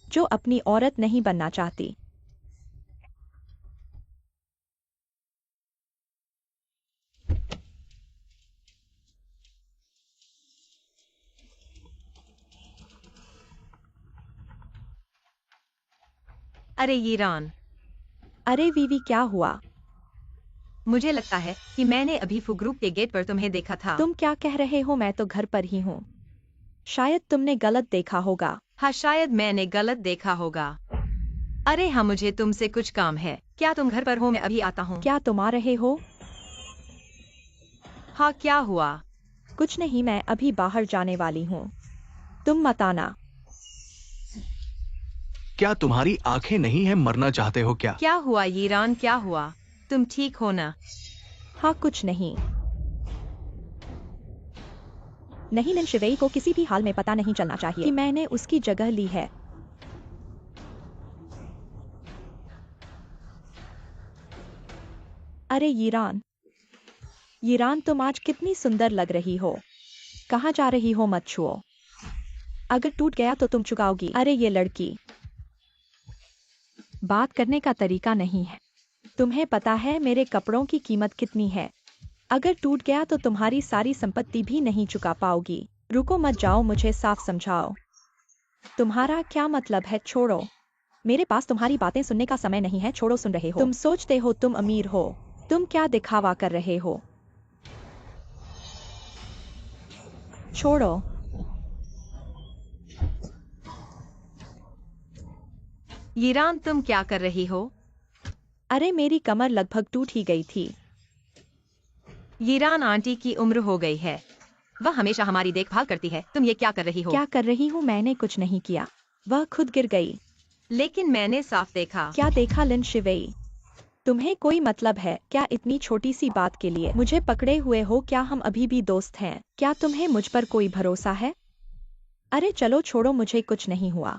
जो अपनी औरत नहीं बनना चाहती। अरे यीरान, अरे वीवी, क्या हुआ? मुझे लगता है कि मैंने अभी फू ग्रुप के गेट पर तुम्हें देखा था। तुम क्या कह रहे हो? मैं तो घर पर ही हूँ। शायद तुमने गलत देखा होगा। हाँ, शायद मैंने गलत देखा होगा। अरे हाँ, मुझे तुमसे कुछ काम है। क्या तुम घर पर हो? मैं अभी आता हूँ। क्या तुम आ रहे हो? हाँ, क्या हुआ? कुछ नहीं, मैं अभी बाहर जाने वाली हूँ। तुम मत आना। क्या तुम्हारी आंखें नहीं है? मरना चाहते हो क्या? क्या हुआ यीरान, क्या हुआ? तुम ठीक हो ना? हाँ, कुछ नहीं। नहीं, लिन शिवेई को किसी भी हाल में पता नहीं चलना चाहिए कि मैंने उसकी जगह ली है। अरे यीरान, यीरान, तुम आज कितनी सुंदर लग रही हो। कहाँ जा रही हो? मत छुओ। अगर टूट गया तो तुम चुकाओगी। अरे ये लड़की, बात करने का तरीका नहीं है। तुम्हें पता है मेरे कपड़ों की कीमत कितनी है? अगर टूट गया तो तुम्हारी सारी संपत्ति भी नहीं चुका पाओगी। रुको, मत जाओ, मुझे साफ समझाओ। तुम्हारा क्या मतलब है? छोड़ो। मेरे पास तुम्हारी बातें सुनने का समय नहीं है। छोड़ो। सुन रहे हो? तुम सोचते हो तुम अमीर हो। तुम क्या दिखावा कर रहे हो? छोड़ो। यीरान, तुम क्या कर रही हो? अरे मेरी कमर लगभग टूट ही गई थी। यीरान आंटी की उम्र हो गई है। वह हमेशा हमारी देखभाल करती है। तुम ये क्या कर रही हो? क्या कर रही हूँ? मैंने कुछ नहीं किया। वह खुद गिर गई। लेकिन मैंने साफ देखा। क्या देखा लिन शिवेई? तुम्हें कोई मतलब है क्या इतनी छोटी सी बात के लिए मुझे पकड़े हुए हो? क्या हम अभी भी दोस्त हैं? क्या तुम्हें मुझ पर कोई भरोसा है? अरे चलो छोड़ो, मुझे कुछ नहीं हुआ।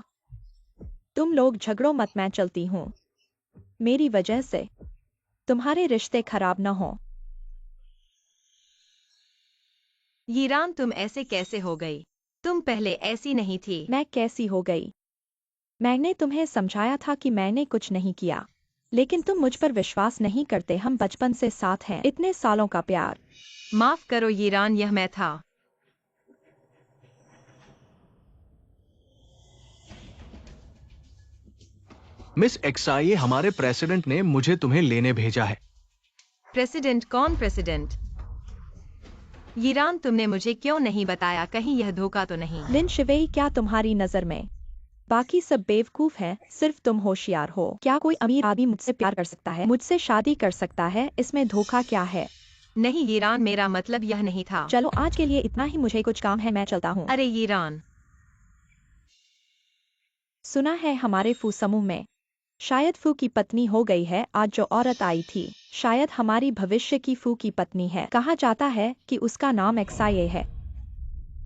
तुम लोग झगड़ो मत, मैं चलती हूँ। मेरी वजह से तुम्हारे रिश्ते खराब न हो। यीरान, तुम ऐसे कैसे हो गई? तुम पहले ऐसी नहीं थी। मैं कैसी हो गई? मैंने तुम्हें समझाया था कि मैंने कुछ नहीं किया, लेकिन तुम मुझ पर विश्वास नहीं करते। हम बचपन से साथ हैं, इतने सालों का प्यार। माफ करो यीरान, यह मैं था। मिस एक्साइए, हमारे प्रेसिडेंट ने मुझे तुम्हें लेने भेजा है। प्रेसिडेंट? कौन प्रेसिडेंट? यीरान, तुमने मुझे क्यों नहीं बताया? कहीं यह धोखा तो नहीं? लिन शिवेई, क्या तुम्हारी नजर में बाकी सब बेवकूफ हैं? सिर्फ तुम होशियार हो। क्या कोई अमीर आदमी मुझसे प्यार कर सकता है, मुझसे शादी कर सकता है? इसमें धोखा क्या है? नहीं यीरान, मेरा मतलब यह नहीं था। चलो आज के लिए इतना ही, मुझे कुछ काम है, मैं चलता हूँ। अरे यीरान, सुना है हमारे फू समूह में शायद फू की पत्नी हो गई है। आज जो औरत आई थी शायद हमारी भविष्य की फू की पत्नी है। कहा जाता है कि उसका नाम एक्साये है।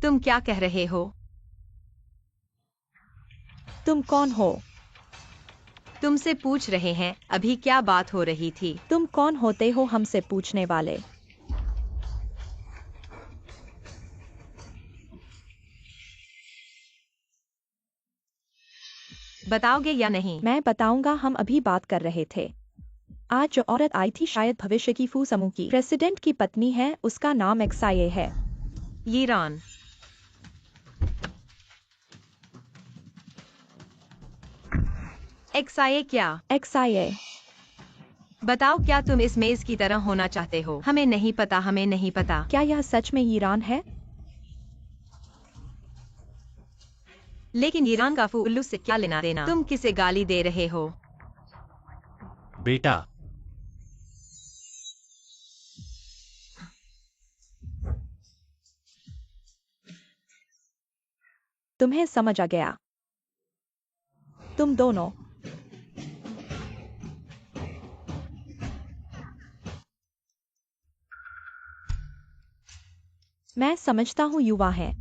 तुम क्या कह रहे हो? तुम कौन हो? तुमसे पूछ रहे हैं। अभी क्या बात हो रही थी? तुम कौन होते हो हमसे पूछने वाले? बताओगे या नहीं? मैं बताऊंगा, हम अभी बात कर रहे थे। आज जो औरत आई थी शायद भविष्य की फू समूह की प्रेसिडेंट की पत्नी है, उसका नाम XIA है। ईरान। XIA क्या? XIA। बताओ, क्या तुम इस मेज की तरह होना चाहते हो? हमें नहीं पता, हमें नहीं पता। क्या यह सच में ईरान है? लेकिन ईरान का फू उल्लू से क्या लेना देना? तुम किसे गाली दे रहे हो? बेटा, तुम्हें समझ आ गया? तुम दोनों। मैं समझता हूँ युवा हैं।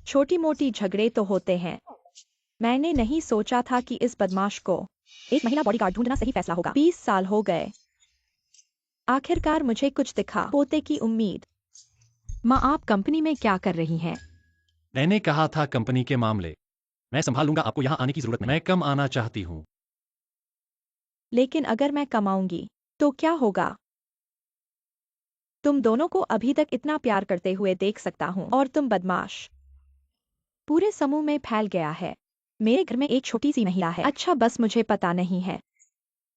छोटी मोटी झगड़े तो होते हैं। मैंने नहीं सोचा था कि इस बदमाश को एक महिला बॉडीगार्ड ढूंढना सही फैसला होगा। 20 साल हो गए। आखिरकार मुझे कुछ दिखा। पोते की उम्मीद। माँ, आप कंपनी में क्या कर रही हैं? मैंने कहा था कंपनी के मामले मैं संभाल लूंगा, आपको यहाँ आने की जरूरत नहीं। मैं कम आना चाहती हूँ। लेकिन अगर मैं कमाऊंगी तो क्या होगा? तुम दोनों को अभी तक इतना प्यार करते हुए देख सकता हूँ और तुम बदमाश पूरे समूह में फैल गया है। मेरे घर में एक छोटी सी महिला है। अच्छा, बस मुझे पता नहीं है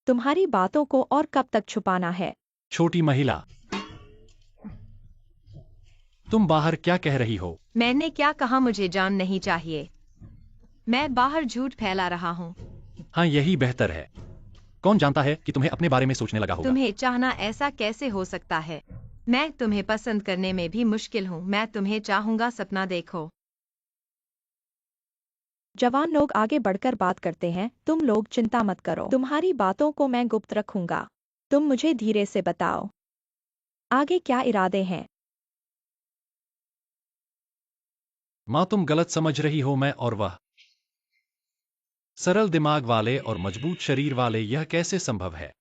तुम्हारी बातों को और कब तक छुपाना है। छोटी महिला, तुम बाहर क्या कह रही हो? मैंने क्या कहा? मुझे जान नहीं चाहिए। मैं बाहर झूठ फैला रहा हूँ। हाँ, यही बेहतर है। कौन जानता है कि तुम्हें अपने बारे में सोचने लगा होगा। तुम्हें चाहना ऐसा कैसे हो सकता है? मैं तुम्हें पसंद करने में भी मुश्किल हूँ। मैं तुम्हें चाहूंगा, सपना देखो। जवान लोग आगे बढ़कर बात करते हैं। तुम लोग चिंता मत करो, तुम्हारी बातों को मैं गुप्त रखूंगा। तुम मुझे धीरे से बताओ आगे क्या इरादे हैं। माँ, तुम गलत समझ रही हो। मैं और वह सरल दिमाग वाले और मजबूत शरीर वाले, यह कैसे संभव है?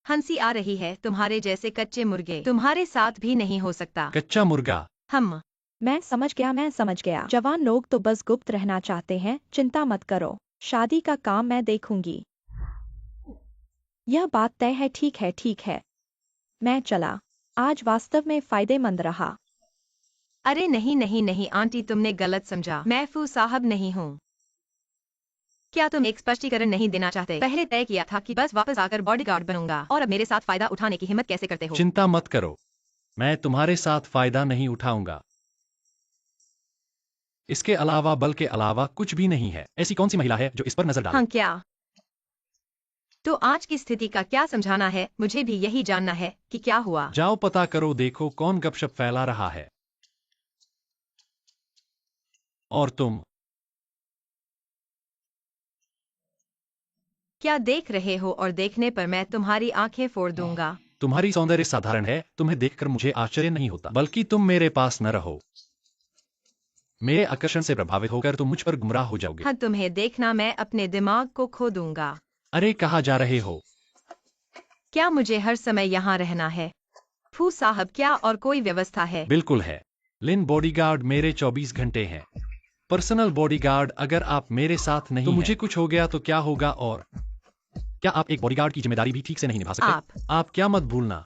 हंसी आ रही है? तुम्हारे जैसे कच्चे मुर्गे तुम्हारे साथ भी नहीं हो सकता। कच्चा मुर्गा? हम मैं समझ गया, मैं समझ गया। जवान लोग तो बस गुप्त रहना चाहते हैं। चिंता मत करो, शादी का काम मैं देखूंगी। यह बात तय है। ठीक है, ठीक है। मैं चला। आज वास्तव में फायदेमंद रहा। अरे नहीं नहीं नहीं आंटी, तुमने गलत समझा। मैं फू साहब नहीं हूँ। क्या तुम एक स्पष्टीकरण नहीं देना चाहते? पहले तय किया था कि बस वापस आकर बॉडीगार्ड बनूंगा, और अब मेरे साथ फायदा उठाने की हिम्मत कैसे करते हो? चिंता मत करो, मैं तुम्हारे साथ फायदा नहीं उठाऊंगा। इसके अलावा, बल के अलावा कुछ भी नहीं है। ऐसी कौन सी महिला है जो इस पर नजर डाले? हाँ, क्या? तो आज की स्थिति का क्या समझाना है? मुझे भी यही जानना है कि क्या हुआ। जाओ पता करो, देखो कौन गपशप फैला रहा है। और तुम क्या देख रहे हो? और देखने पर मैं तुम्हारी आंखें फोड़ दूंगा। तुम्हारी सौंदर्य साधारण है। तुम्हें देखकर मुझे आश्चर्य नहीं होता, बल्कि तुम मेरे पास न रहो। मेरे आकर्षण से प्रभावित होकर तुम मुझ पर गुमराह हो जाओगे। हाँ, तुम्हें देखना, मैं अपने दिमाग को खो दूंगा। अरे, कहाँ जा रहे हो? क्या मुझे हर समय यहाँ रहना है? फू साहब, क्या और कोई व्यवस्था है? बिल्कुल है। लिन बॉडीगार्ड मेरे 24 घंटे हैं। Personal bodyguard. अगर आप मेरे साथ नहीं तो मुझे कुछ हो गया तो क्या होगा? और क्या आप एक बॉडीगार्ड की जिम्मेदारी भी ठीक से नहीं निभा सकते? आप क्या मत भूलना,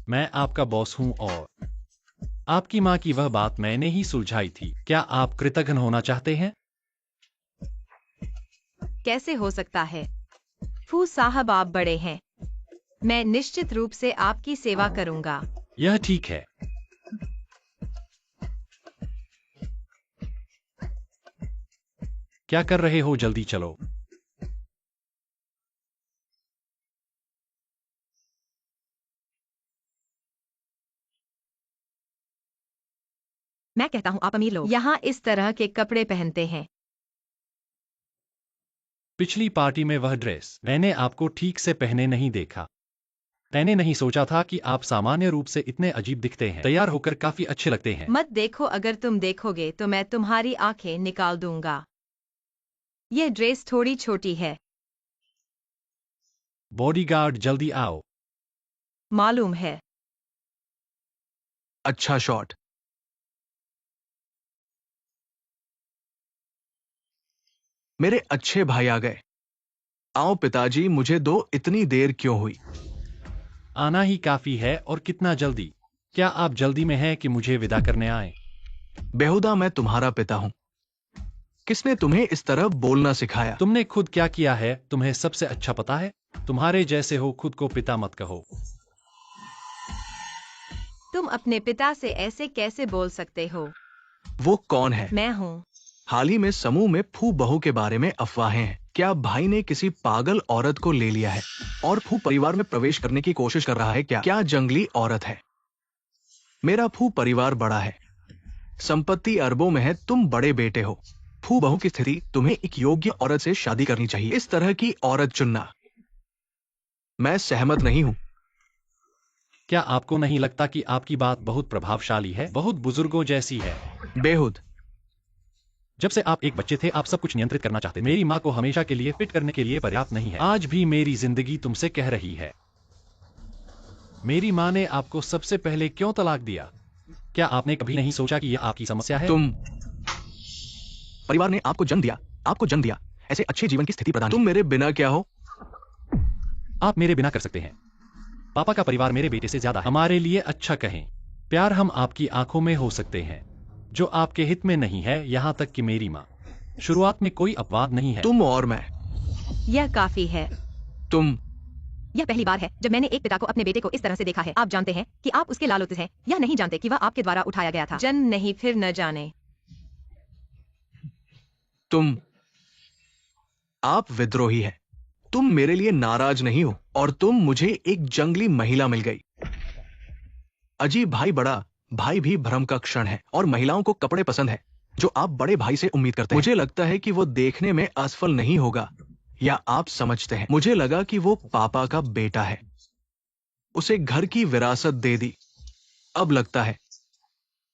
मैं आपका बॉस हूं, और आपकी माँ की वह बात मैंने ही सुलझाई थी। क्या आप कृतघ्न होना चाहते हैं? कैसे हो सकता है? फू साहब, आप बड़े हैं। मैं निश्चित रूप से आपकी सेवा करूंगा। यह ठीक है। क्या कर रहे हो? जल्दी चलो। मैं कहता हूँ, आप अमीर लोग यहाँ इस तरह के कपड़े पहनते हैं। पिछली पार्टी में वह ड्रेस मैंने आपको ठीक से पहने नहीं देखा। मैंने नहीं सोचा था कि आप सामान्य रूप से इतने अजीब दिखते हैं। तैयार होकर काफी अच्छे लगते हैं। मत देखो, अगर तुम देखोगे तो मैं तुम्हारी आंखें निकाल दूंगा। ये ड्रेस थोड़ी छोटी है। बॉडीगार्ड, जल्दी आओ। मालूम है। अच्छा शॉट। मेरे अच्छे भाई आ गए। आओ पिताजी, मुझे दो, इतनी देर क्यों हुई? आना ही काफी है, और कितना जल्दी? क्या आप जल्दी में हैं कि मुझे विदा करने आए? बेहुदा, मैं तुम्हारा पिता हूं। किसने तुम्हें इस तरह बोलना सिखाया? तुमने खुद क्या किया है, तुम्हें सबसे अच्छा पता है। तुम्हारे जैसे हो, खुद को पिता मत कहो। तुम अपने पिता से ऐसे कैसे बोल सकते हो? वो कौन है? मैं हूँ। हाल ही में समूह में फू बहू के बारे में अफवाहें हैं। क्या भाई ने किसी पागल औरत को ले लिया है और फू परिवार में प्रवेश करने की कोशिश कर रहा है? क्या जंगली औरत है? मेरा फू परिवार बड़ा है, संपत्ति अरबों में है, तुम बड़े बेटे हो। फू बहू की स्थिति, तुम्हें एक योग्य औरत से शादी करनी चाहिए। इस तरह की औरत चुनना मैं सहमत नहीं हूँ। क्या आपको नहीं लगता कि आपकी बात बहुत प्रभावशाली है, बहुत बुजुर्गों जैसी है? बेहुद। जब से आप एक बच्चे थे, आप सब कुछ नियंत्रित करना चाहते। मेरी माँ को हमेशा के लिए फिट करने के लिए पर्याप्त नहीं है। आज भी मेरी जिंदगी तुमसे कह रही है। मेरी माँ ने आपको सबसे पहले क्यों तलाक दिया? क्या आपने कभी नहीं सोचा कि यह आपकी समस्या है? परिवार ने आपको जन्म दिया, ऐसे अच्छे जीवन की स्थिति प्रदान की। तुम मेरे बिना क्या हो? आप मेरे बिना कर सकते हैं। पापा का परिवार मेरे बेटे से ज्यादा है। हमारे लिए अच्छा कहें, प्यार हम आपकी आंखों में हो सकते हैं, जो आपके हित में नहीं है। यहाँ तक कि मेरी माँ। शुरुआत में कोई अपवाद नहीं है। तुम और मैं। यह काफी है। यह पहली बार है जब मैंने एक पिता को अपने बेटे को इस तरह से देखा है। आप जानते हैं कि आप उसके लालूत हैं, या नहीं जानते कि वह आपके द्वारा उठाया गया था? जन्म नहीं, फिर न जाने। आप विद्रोही हैं। तुम मेरे लिए नाराज नहीं हो, और तुम मुझे एक जंगली महिला मिल गई। अजीब भाई भी भ्रम का क्षण है, और महिलाओं को कपड़े पसंद है जो आप बड़े भाई से उम्मीद करते हैं। मुझे लगता है कि वो देखने में असफल नहीं होगा, या आप समझते हैं। मुझे लगा कि वो पापा का बेटा है, उसे घर की विरासत दे दी। अब लगता है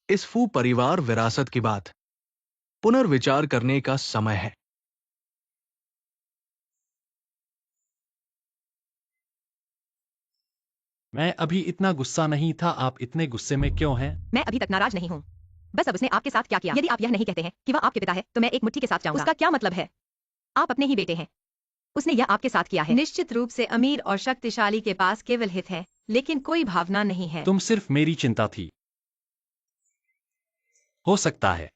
इस फू परिवार विरासत की बात पुनर्विचार करने का समय है। मैं अभी इतना गुस्सा नहीं था। आप इतने गुस्से में क्यों हैं? मैं अभी तक नाराज नहीं हूँ। बस अब उसने आपके साथ क्या किया। यदि आप यह नहीं कहते हैं कि वह आपके पिता है, तो मैं एक मुट्ठी के साथ जाऊंगा। उसका क्या मतलब है? आप अपने ही बेटे हैं। उसने यह आपके साथ किया है। निश्चित रूप से अमीर और शक्तिशाली के पास केवल हित है, लेकिन कोई भावना नहीं है। तुम सिर्फ मेरी चिंता थी। हो सकता है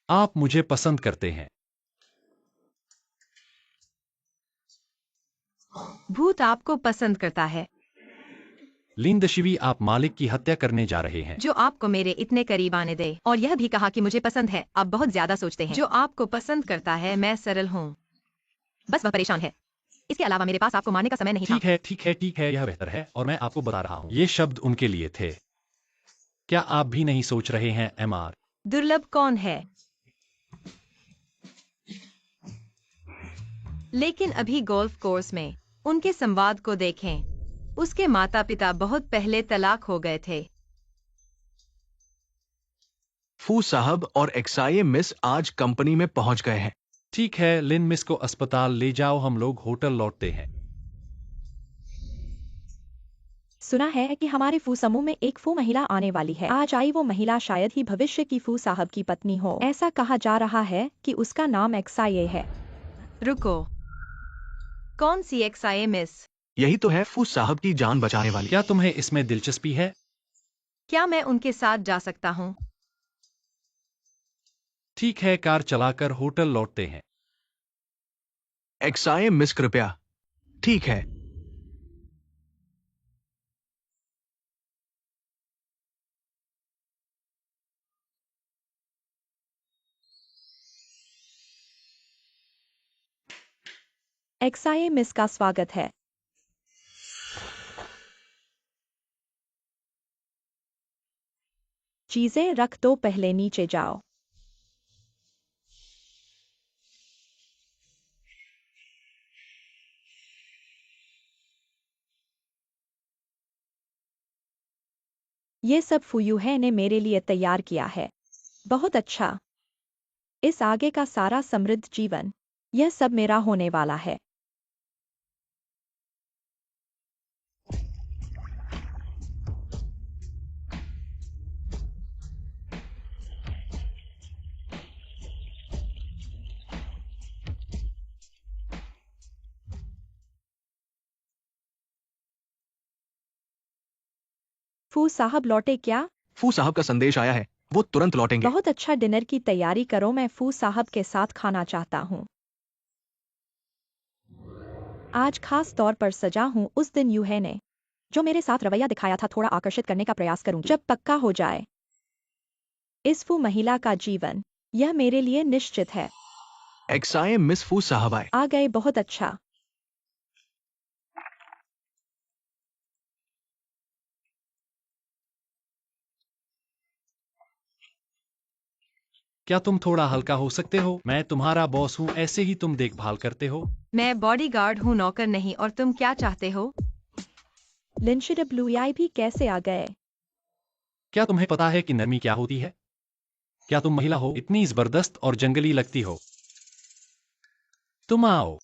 आप मुझे पसंद करते हैं। भूत आपको पसंद करता है। लिंदशिवी, आप मालिक की हत्या करने जा रहे हैं। जो आपको मेरे इतने करीब आने दे। और यह भी कहा कि मुझे पसंद है। आप बहुत ज्यादा सोचते हैं। जो आपको पसंद करता है, मैं सरल हूँ, बस वह परेशान है। इसके अलावा मेरे पास आपको मारने का समय नहीं था। ठीक है, यह बेहतर है, और मैं आपको बता रहा हूँ, ये शब्द उनके लिए थे। क्या आप भी नहीं सोच रहे हैं? एमआर दुर्लभ कौन है? लेकिन अभी गोल्फ कोर्स में उनके संवाद को देखें। उसके माता पिता बहुत पहले तलाक हो गए थे। फू साहब और एक्साए मिस आज कंपनी में पहुंच गए हैं। ठीक है, लिन मिस को अस्पताल ले जाओ, हम लोग होटल लौटते हैं। सुना है कि हमारे फू समूह में एक फू महिला आने वाली है। आज आई वो महिला शायद ही भविष्य की फू साहब की पत्नी हो। ऐसा कहा जा रहा है कि उसका नाम एक्साए है। रुको, कौन सी एक्साए मिस? यही तो है फू साहब की जान बचाने वाली। क्या तुम्हें इसमें दिलचस्पी है? क्या मैं उनके साथ जा सकता हूँ? ठीक है, कार चलाकर होटल लौटते हैं। एक्साए मिस, कृपया। ठीक है। एक्साए मिस का स्वागत है। चीजें रख दो, पहले नीचे जाओ। ये सब फुयूहे ने मेरे लिए तैयार किया है। बहुत अच्छा। इस आगे का सारा समृद्ध जीवन, यह सब मेरा होने वाला है। फू साहब लौटे क्या? फू साहब का संदेश आया है, वो तुरंत लौटेंगे। बहुत अच्छा, डिनर की तैयारी करो, मैं फू साहब के साथ खाना चाहता हूँ। आज खास तौर पर सजा हूँ। उस दिन यूहे ने जो मेरे साथ रवैया दिखाया था, थोड़ा आकर्षित करने का प्रयास करूंगी। जब पक्का हो जाए इस फू महिला का जीवन, यह मेरे लिए निश्चित है। एक्साए मिस फू साहब आए। आ गए, बहुत अच्छा। क्या तुम थोड़ा हल्का हो सकते हो? मैं तुम्हारा बॉस हूँ, ऐसे ही तुम देखभाल करते हो। मैं बॉडीगार्ड हूँ, नौकर नहीं। और तुम क्या चाहते हो? लिंशिड ब्लूआई भी कैसे आ गए? क्या तुम्हें पता है कि नरमी क्या होती है? क्या तुम महिला हो? इतनी जबरदस्त और जंगली लगती हो। तुम आओ।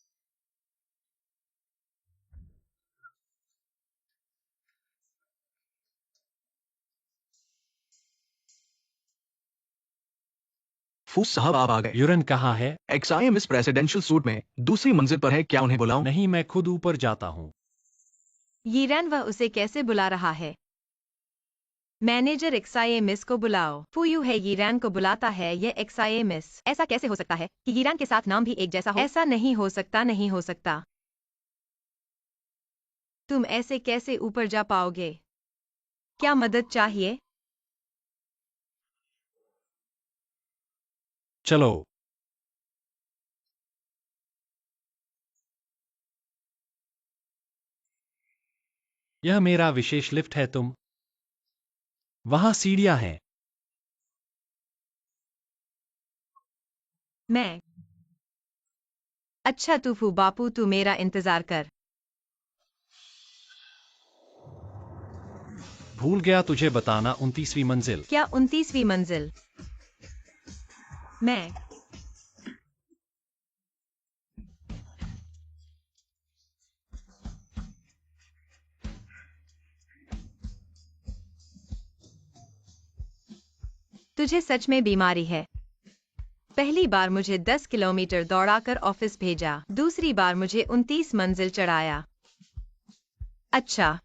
फू साहब आप आ गए। यूरन कहाँ है? एक्साए मिस प्रेसिडेंशियल सूट में दूसरी मंजिल पर है, क्या उन्हें बुलाऊं? नहीं, मैं खुद ऊपर जाता हूँ। यीरन, वह उसे कैसे बुला रहा है? मैनेजर एक्साए मिस को बुलाओ। फूयू है यीरन को बुलाता है, यह एक्साए मिस। ऐसा कैसे हो सकता है कि यीरन के साथ नाम भी एक जैसा हो? ऐसा नहीं हो सकता, नहीं हो सकता। तुम ऐसे कैसे ऊपर जा पाओगे? क्या मदद चाहिए? चलो। यह मेरा विशेष लिफ्ट है। तुम वहां सीढ़ियां हैं। मैं। अच्छा तूफू बापू, तू मेरा इंतजार कर। भूल गया तुझे बताना, 29वीं मंजिल। क्या 29वीं मंजिल? मैं। तुझे सच में बीमारी है। पहली बार मुझे 10 किलोमीटर दौड़ाकर ऑफिस भेजा, दूसरी बार मुझे 29 मंजिल चढ़ाया। अच्छा,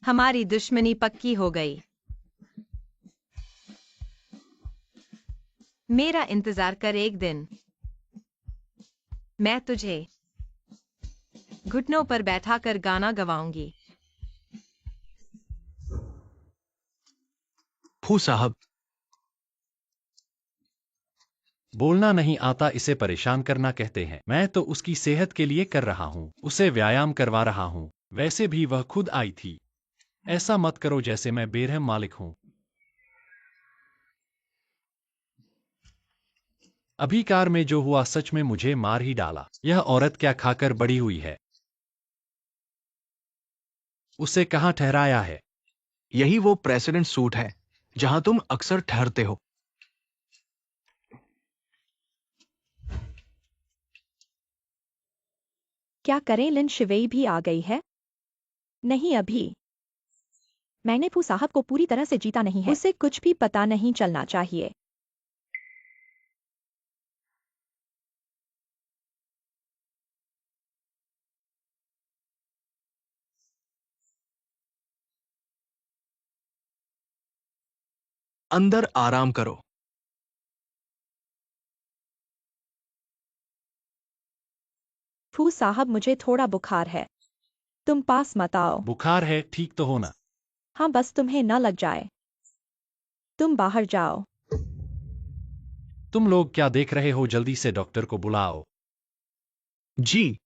हमारी दुश्मनी पक्की हो गई। मेरा इंतजार कर, एक दिन मैं तुझे घुटनों पर बैठाकर गाना गवाऊंगी। फू साहब, बोलना नहीं आता, इसे परेशान करना कहते हैं। मैं तो उसकी सेहत के लिए कर रहा हूँ, उसे व्यायाम करवा रहा हूँ। वैसे भी वह खुद आई थी। ऐसा मत करो जैसे मैं बेरहम मालिक हूँ। अभी कार में जो हुआ, सच में मुझे मार ही डाला। यह औरत क्या खाकर बड़ी हुई है? उसे कहाँ ठहराया है? यही वो प्रेसिडेंट सूट है जहां तुम अक्सर ठहरते हो। क्या करें, लिन शिवेई भी आ गई है? नहीं अभी। मैंने फू साहब को पूरी तरह से जीता नहीं है, उसे कुछ भी पता नहीं चलना चाहिए। अंदर आराम करो। फू साहब, मुझे थोड़ा बुखार है, तुम पास मत आओ। बुखार है? ठीक तो हो ना? हाँ, बस तुम्हें न लग जाए। तुम बाहर जाओ। तुम लोग क्या देख रहे हो? जल्दी से डॉक्टर को बुलाओ। जी।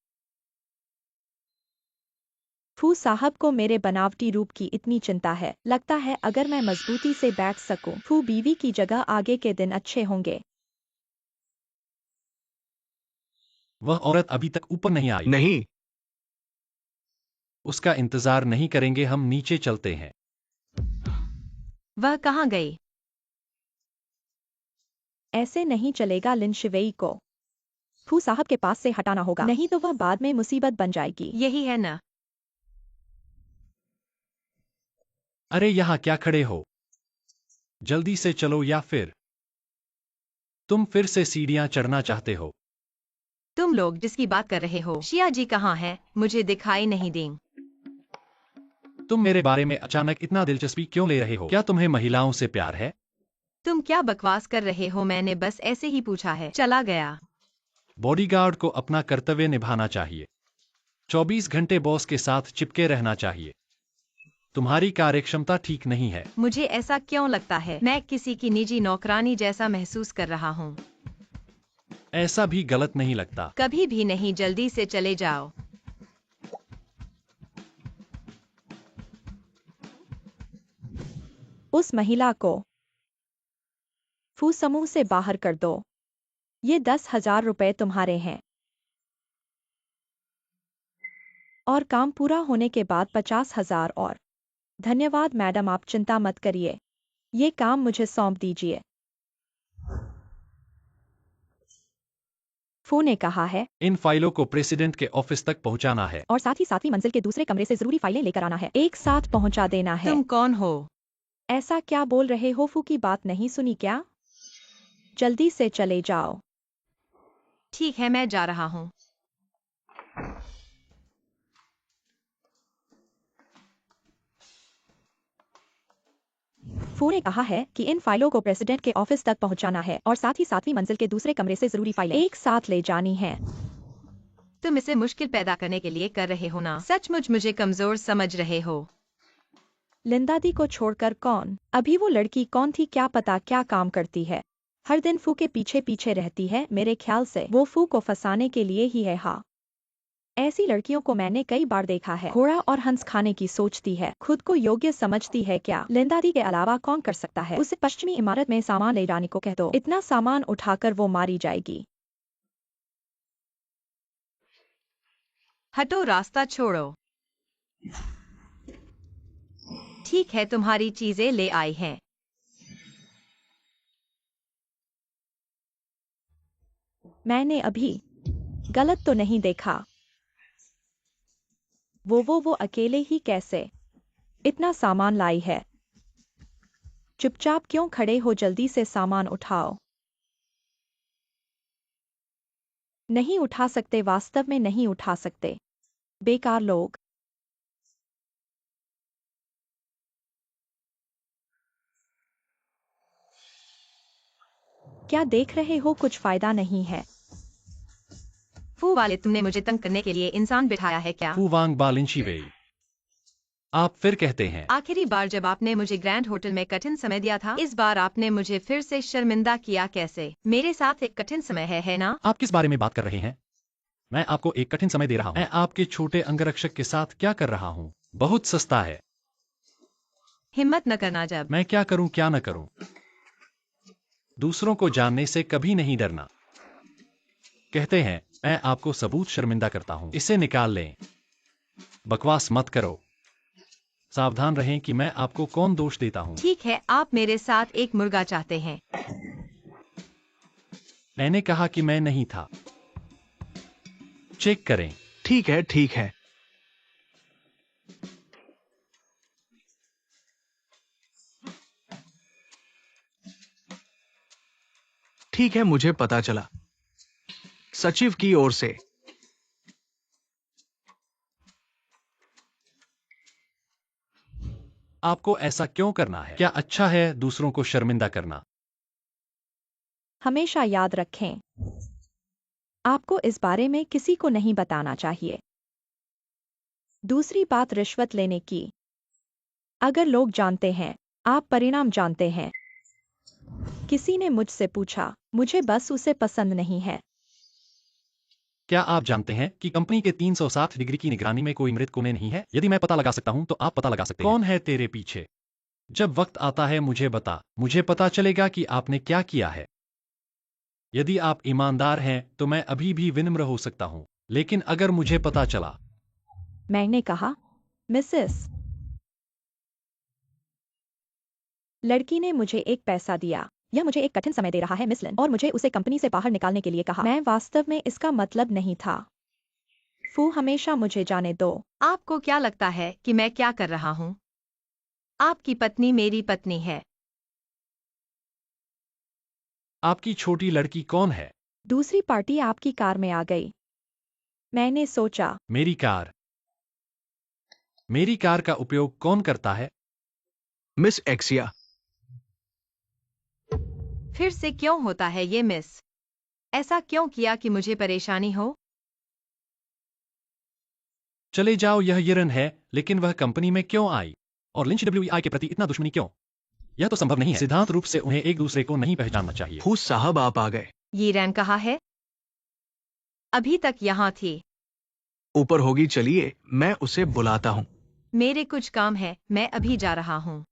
फू साहब को मेरे बनावटी रूप की इतनी चिंता है। लगता है अगर मैं मजबूती से बैठ सकूं, फू बीवी की जगह आगे के दिन अच्छे होंगे। वह औरत अभी तक ऊपर नहीं आई। नहीं, उसका इंतजार नहीं करेंगे, हम नीचे चलते हैं। वह कहाँ गई? ऐसे नहीं चलेगा, लिन शिवेई को फू साहब के पास से हटाना होगा, नहीं तो वह बाद में मुसीबत बन जाएगी। यही है ना? अरे यहाँ क्या खड़े हो? जल्दी से चलो, या फिर तुम फिर से सीढ़ियां चढ़ना चाहते हो? तुम लोग जिसकी बात कर रहे हो, शिया जी कहाँ है? मुझे दिखाई नहीं दें। तुम मेरे बारे में अचानक इतना दिलचस्पी क्यों ले रहे हो? क्या तुम्हें महिलाओं से प्यार है? तुम क्या बकवास कर रहे हो? मैंने बस ऐसे ही पूछा है। चला गया। बॉडीगार्ड को अपना कर्तव्य निभाना चाहिए। 24 घंटे बॉस के साथ चिपके रहना चाहिए। तुम्हारी कार्यक्षमता ठीक नहीं है। मुझे ऐसा क्यों लगता है? मैं किसी की निजी नौकरानी जैसा महसूस कर रहा हूँ। ऐसा भी गलत नहीं लगता। कभी भी नहीं। जल्दी से चले जाओ। उस महिला को फू समूह से बाहर कर दो। ये 10,000 रुपए तुम्हारे हैं। और काम पूरा होने के बाद 50,000 और। धन्यवाद मैडम, आप चिंता मत करिए। ये काम मुझे सौंप दीजिए। फू ने कहा है। इन फाइलों को प्रेसिडेंट के ऑफिस तक पहुंचाना है। और साथ ही 7वीं मंजिल के दूसरे कमरे से जरूरी फाइलें लेकर आना है। एक साथ पहुंचा देना है। तुम कौन हो? ऐसा क्या बोल रहे हो? फू की बात नहीं सुनी क्या? जल्दी से चले जाओ। ठीक है, मैं जा रहा हूँ। फू ने कहा है कि इन फाइलों को प्रेसिडेंट के ऑफिस तक पहुंचाना है और साथ ही 7वीं मंजिल के दूसरे कमरे से जरूरी फाइलें एक साथ ले जानी है। तुम इसे मुश्किल पैदा करने के लिए कर रहे हो ना? सचमुच मुझे कमजोर समझ रहे हो? लिंदा दी को छोड़कर कौन? अभी वो लड़की कौन थी? क्या पता क्या काम करती है। हर दिन फू के पीछे पीछे रहती है। मेरे ख्याल से वो फू को फंसाने के लिए ही है। हाँ, ऐसी लड़कियों को मैंने कई बार देखा है। घोड़ा और हंस खाने की सोचती है, खुद को योग्य समझती है। क्या लिंदा दी के अलावा कौन कर सकता है? उसे पश्चिमी इमारत में सामान ले जाने को कह दो। इतना सामान उठाकर वो मारी जाएगी। हटो, रास्ता छोड़ो। ठीक है, तुम्हारी चीजें ले आई हैं। मैंने अभी गलत तो नहीं देखा? वो अकेले ही कैसे इतना सामान लाई है? चुपचाप क्यों खड़े हो? जल्दी से सामान उठाओ। नहीं उठा सकते, वास्तव में नहीं उठा सकते। बेकार लोग। क्या देख रहे हो? कुछ फायदा नहीं है। फू वाले, तुमने मुझे तंग करने के लिए इंसान बिठाया है क्या? फूवांग बालिंशीवेई, आप फिर कहते हैं। आखिरी बार जब आपने मुझे ग्रैंड होटल में कठिन समय दिया था, इस बार आपने मुझे फिर से शर्मिंदा किया। कैसे? मेरे साथ एक कठिन समय है ना? आप किस बारे में बात कर रहे हैं? मैं आपको एक कठिन समय दे रहा हूं। मैं आपके छोटे अंगरक्षक के साथ क्या कर रहा हूं? बहुत सस्ता है। हिम्मत न करना। जब मैं क्या करूं क्या न करूं? दूसरों को जानने से कभी नहीं डरना। कहते हैं, मैं आपको सबूत शर्मिंदा करता हूं। इसे निकाल लें। बकवास मत करो। सावधान रहें कि मैं आपको कौन दोष देता हूं। ठीक है, आप मेरे साथ एक मुर्गा चाहते हैं। मैंने कहा कि मैं नहीं था। चेक करें। ठीक है, ठीक है। ठीक है, मुझे पता चला। सचिव की ओर से। आपको ऐसा क्यों करना है? क्या अच्छा है दूसरों को शर्मिंदा करना? हमेशा याद रखें, आपको इस बारे में किसी को नहीं बताना चाहिए। दूसरी बात, रिश्वत लेने की। अगर लोग जानते हैं, आप परिणाम जानते हैं। किसी ने मुझसे पूछा, मुझे बस उसे पसंद नहीं है। क्या आप जानते हैं कि कंपनी के 360 डिग्री की निगरानी में कोई मृत कोने नहीं है? यदि मैं पता लगा सकता हूं तो आप पता लगा सकते हैं। कौन है तेरे पीछे? जब वक्त आता है मुझे बता। मुझे पता चलेगा कि आपने क्या किया है। यदि आप ईमानदार हैं तो मैं अभी भी विनम्र हो सकता हूं, लेकिन अगर मुझे पता चला। मैंने कहा, मिसेस। लड़की ने मुझे एक पैसा दिया। यह मुझे एक कठिन समय दे रहा है मिस लिन, और मुझे उसे कंपनी से बाहर निकालने के लिए कहा। मैं वास्तव में इसका मतलब नहीं था। फू, हमेशा मुझे जाने दो। आपको क्या लगता है कि मैं क्या कर रहा हूँ? आपकी पत्नी मेरी पत्नी है। आपकी छोटी लड़की कौन है? दूसरी पार्टी आपकी कार में आ गई। मैंने सोचा, मेरी कार। मेरी कार का उपयोग कौन करता है? मिस एक्सिया। फिर से क्यों होता है ये मिस? ऐसा क्यों किया कि मुझे परेशानी हो? चले जाओ, यह यिरन है, लेकिन वह कंपनी में क्यों आई? और लिंच डब्ल्यूई के प्रति इतना दुश्मनी क्यों? यह तो संभव नहीं है। सिद्धांत रूप से उन्हें एक दूसरे को नहीं पहचानना चाहिए। फूस साहब आप आ गए। ये रैन कहाँ है? अभी तक यहाँ थी। ऊपर होगी, चलिए मैं उसे बुलाता हूँ। मेरे कुछ काम है, मैं अभी जा रहा हूँ।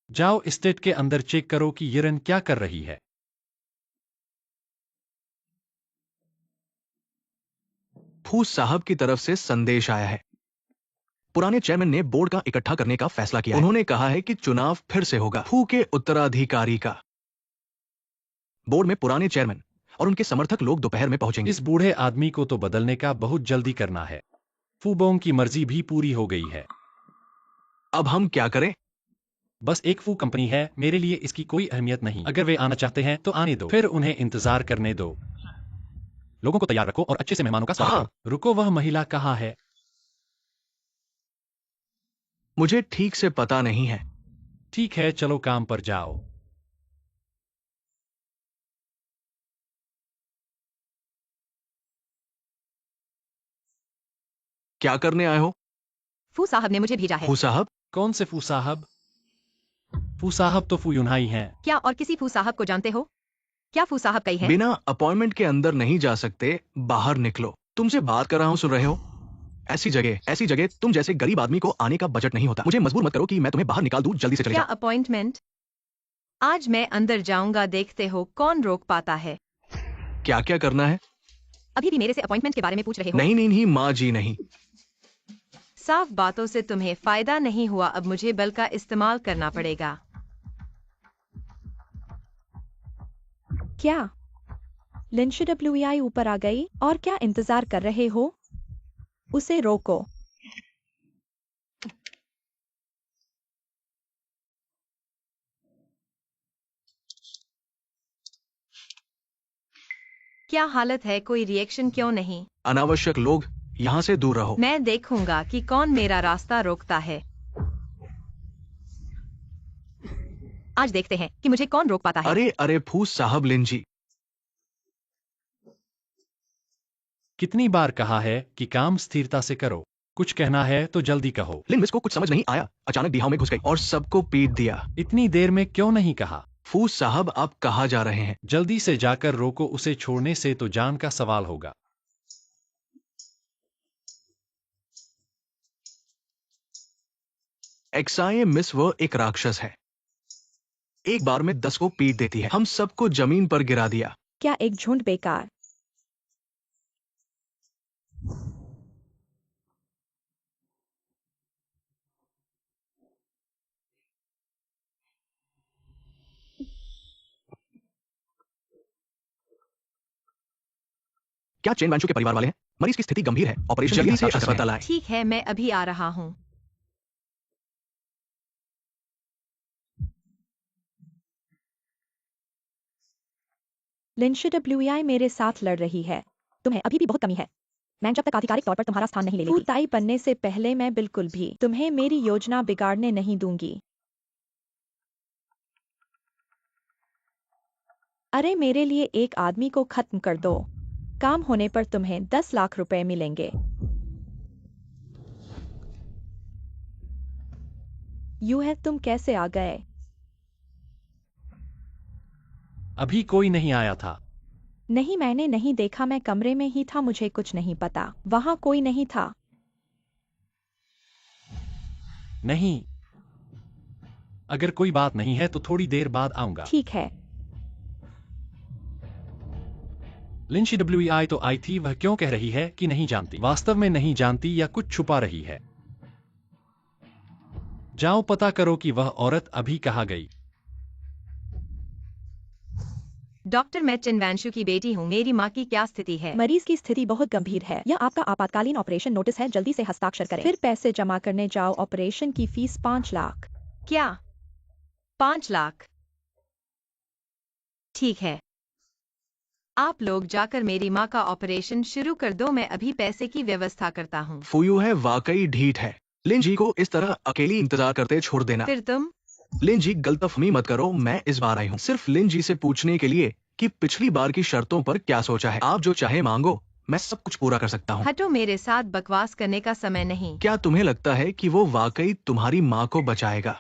जाओ स्टेट के अंदर चेक करो कि यिरन क्या कर रही है। फूस साहब की तरफ से संदेश आया है। पुराने चेयरमैन ने बोर्ड का इकट्ठा करने का फैसला किया है। उन्होंने कहा है कि चुनाव फिर से होगा। फू के उत्तराधिकारी का। बोर्ड में पुराने चेयरमैन और उनके समर्थक लोग दोपहर में पहुंचेंगे। इस बूढ़े आदमी को तो बदलने का बहुत जल्दी करना है। फूबोंग की मर्जी भी पूरी हो गई है। अब हम क्या करें? बस एक फू कंपनी है, मेरे लिए इसकी कोई अहमियत नहीं। अगर वे आना चाहते हैं तो आने दो, फिर उन्हें इंतजार करने दो। लोगों को तैयार रखो और अच्छे से मेहमानों का स्वागत हाँ। करो। रुको, वह महिला कहाँ है? मुझे ठीक से पता नहीं है। ठीक है, चलो काम पर जाओ। क्या करने आए हो? फू साहब ने मुझे भेजा है। फू साहब? कौन से फू साहब? फू साहब तो फू यूनहाई हैं। क्या और किसी फू साहब को जानते हो? क्या फू साहब कई है? बिना अपॉइंटमेंट के अंदर नहीं जा सकते, बाहर निकलो। तुमसे बात कर रहा हूँ, सुन रहे हो? ऐसी जगह तुम जैसे गरीब आदमी को आने का बजट नहीं होता। मुझे मजबूर मत करो कि मैं तुम्हें बाहर निकाल दूं। जल्दी से चले क्या जाओ। अपॉइंटमेंट? आज मैं अंदर जाऊंगा, देखते हो कौन रोक पाता है। क्या क्या करना है? अभी भी मेरे से अपॉइंटमेंट के बारे में पूछ रहे हो? नहीं नहीं नहीं माँ जी, नहीं। साफ बातों से तुम्हें फायदा नहीं हुआ, अब मुझे बल का इस्तेमाल करना पड़ेगा। क्या लिंच डब्ल्यूई ऊपर आ गई और क्या इंतजार कर रहे हो? उसे रोको। क्या हालत है? कोई रिएक्शन क्यों नहीं? अनावश्यक लोग, यहाँ से दूर रहो। मैं देखूंगा कि कौन मेरा रास्ता रोकता है। आज देखते हैं कि मुझे कौन रोक पाता है। अरे अरे फूस साहब, लिंजी। कितनी बार कहा है कि काम स्थिरता से करो। कुछ कहना है तो जल्दी कहो। लिन मिस को कुछ समझ नहीं आया, अचानक बिहाव में घुस गई और सबको पीट दिया। इतनी देर में क्यों नहीं कहा? फूस साहब, आप कहाँ जा रहे हैं? जल्दी से जाकर रोको, उसे छोड़ने से तो जान का सवाल होगा। एक्साए मिस वो एक राक्षस है। एक बार में 10 को पीट देती है। हम सबको जमीन पर गिरा दिया। क्या एक झुंड बेकार। क्या चेन वैंशु के परिवार वाले हैं? मरीज की स्थिति गंभीर है, ऑपरेशन जल्दी से अस्पताल आए। ठीक है, मैं अभी आ रहा हूँ। लिंच डब्ल्यूई मेरे साथ लड़ रही है। तुम्हें अभी भी बहुत कमी है। मैं जब तक आधिकारिक तौर पर तुम्हारा स्थान नहीं ले लेती, ताई बनने से पहले मैं बिल्कुल भी तुम्हें मेरी योजना बिगाड़ने नहीं दूंगी। अरे मेरे लिए एक आदमी को खत्म कर दो। काम होने पर तुम्हें 10 लाख रुपए मिलेंगे। यूं है, तुम कैसे आ गए? अभी कोई नहीं आया था। नहीं, मैंने नहीं देखा, मैं कमरे में ही था, मुझे कुछ नहीं पता। वहां कोई नहीं था। नहीं, अगर कोई बात नहीं है तो थोड़ी देर बाद आऊंगा। ठीक है। लिंची डब्ल्यूई तो आई थी, वह क्यों कह रही है कि नहीं जानती? वास्तव में नहीं जानती या कुछ छुपा रही है? जाओ पता करो कि वह औरत अभी कहाँ गई। डॉक्टर, मैं चिनवैंशु की बेटी हूँ। मेरी माँ की क्या स्थिति है? मरीज की स्थिति बहुत गंभीर है। यह आपका आपातकालीन ऑपरेशन नोटिस है, जल्दी से हस्ताक्षर करें। फिर पैसे जमा करने जाओ। ऑपरेशन की फीस 5 लाख। क्या 5 लाख? ठीक है, आप लोग जाकर मेरी माँ का ऑपरेशन शुरू कर दो, मैं अभी पैसे की व्यवस्था करता हूँ। फुयू है वाकई ढीठ है। लिन जी को इस तरह अकेली इंतजार करते छोड़ देना। फिर तुम? लिन जी गलतफहमी मत करो, मैं इस बार आई हूँ सिर्फ लिन जी से पूछने के लिए कि पिछली बार की शर्तों पर क्या सोचा है। आप जो चाहे मांगो, मैं सब कुछ पूरा कर सकता हूँ। हटो, मेरे साथ बकवास करने का समय नहीं। क्या तुम्हें लगता है कि वो वाकई तुम्हारी माँ को बचाएगा?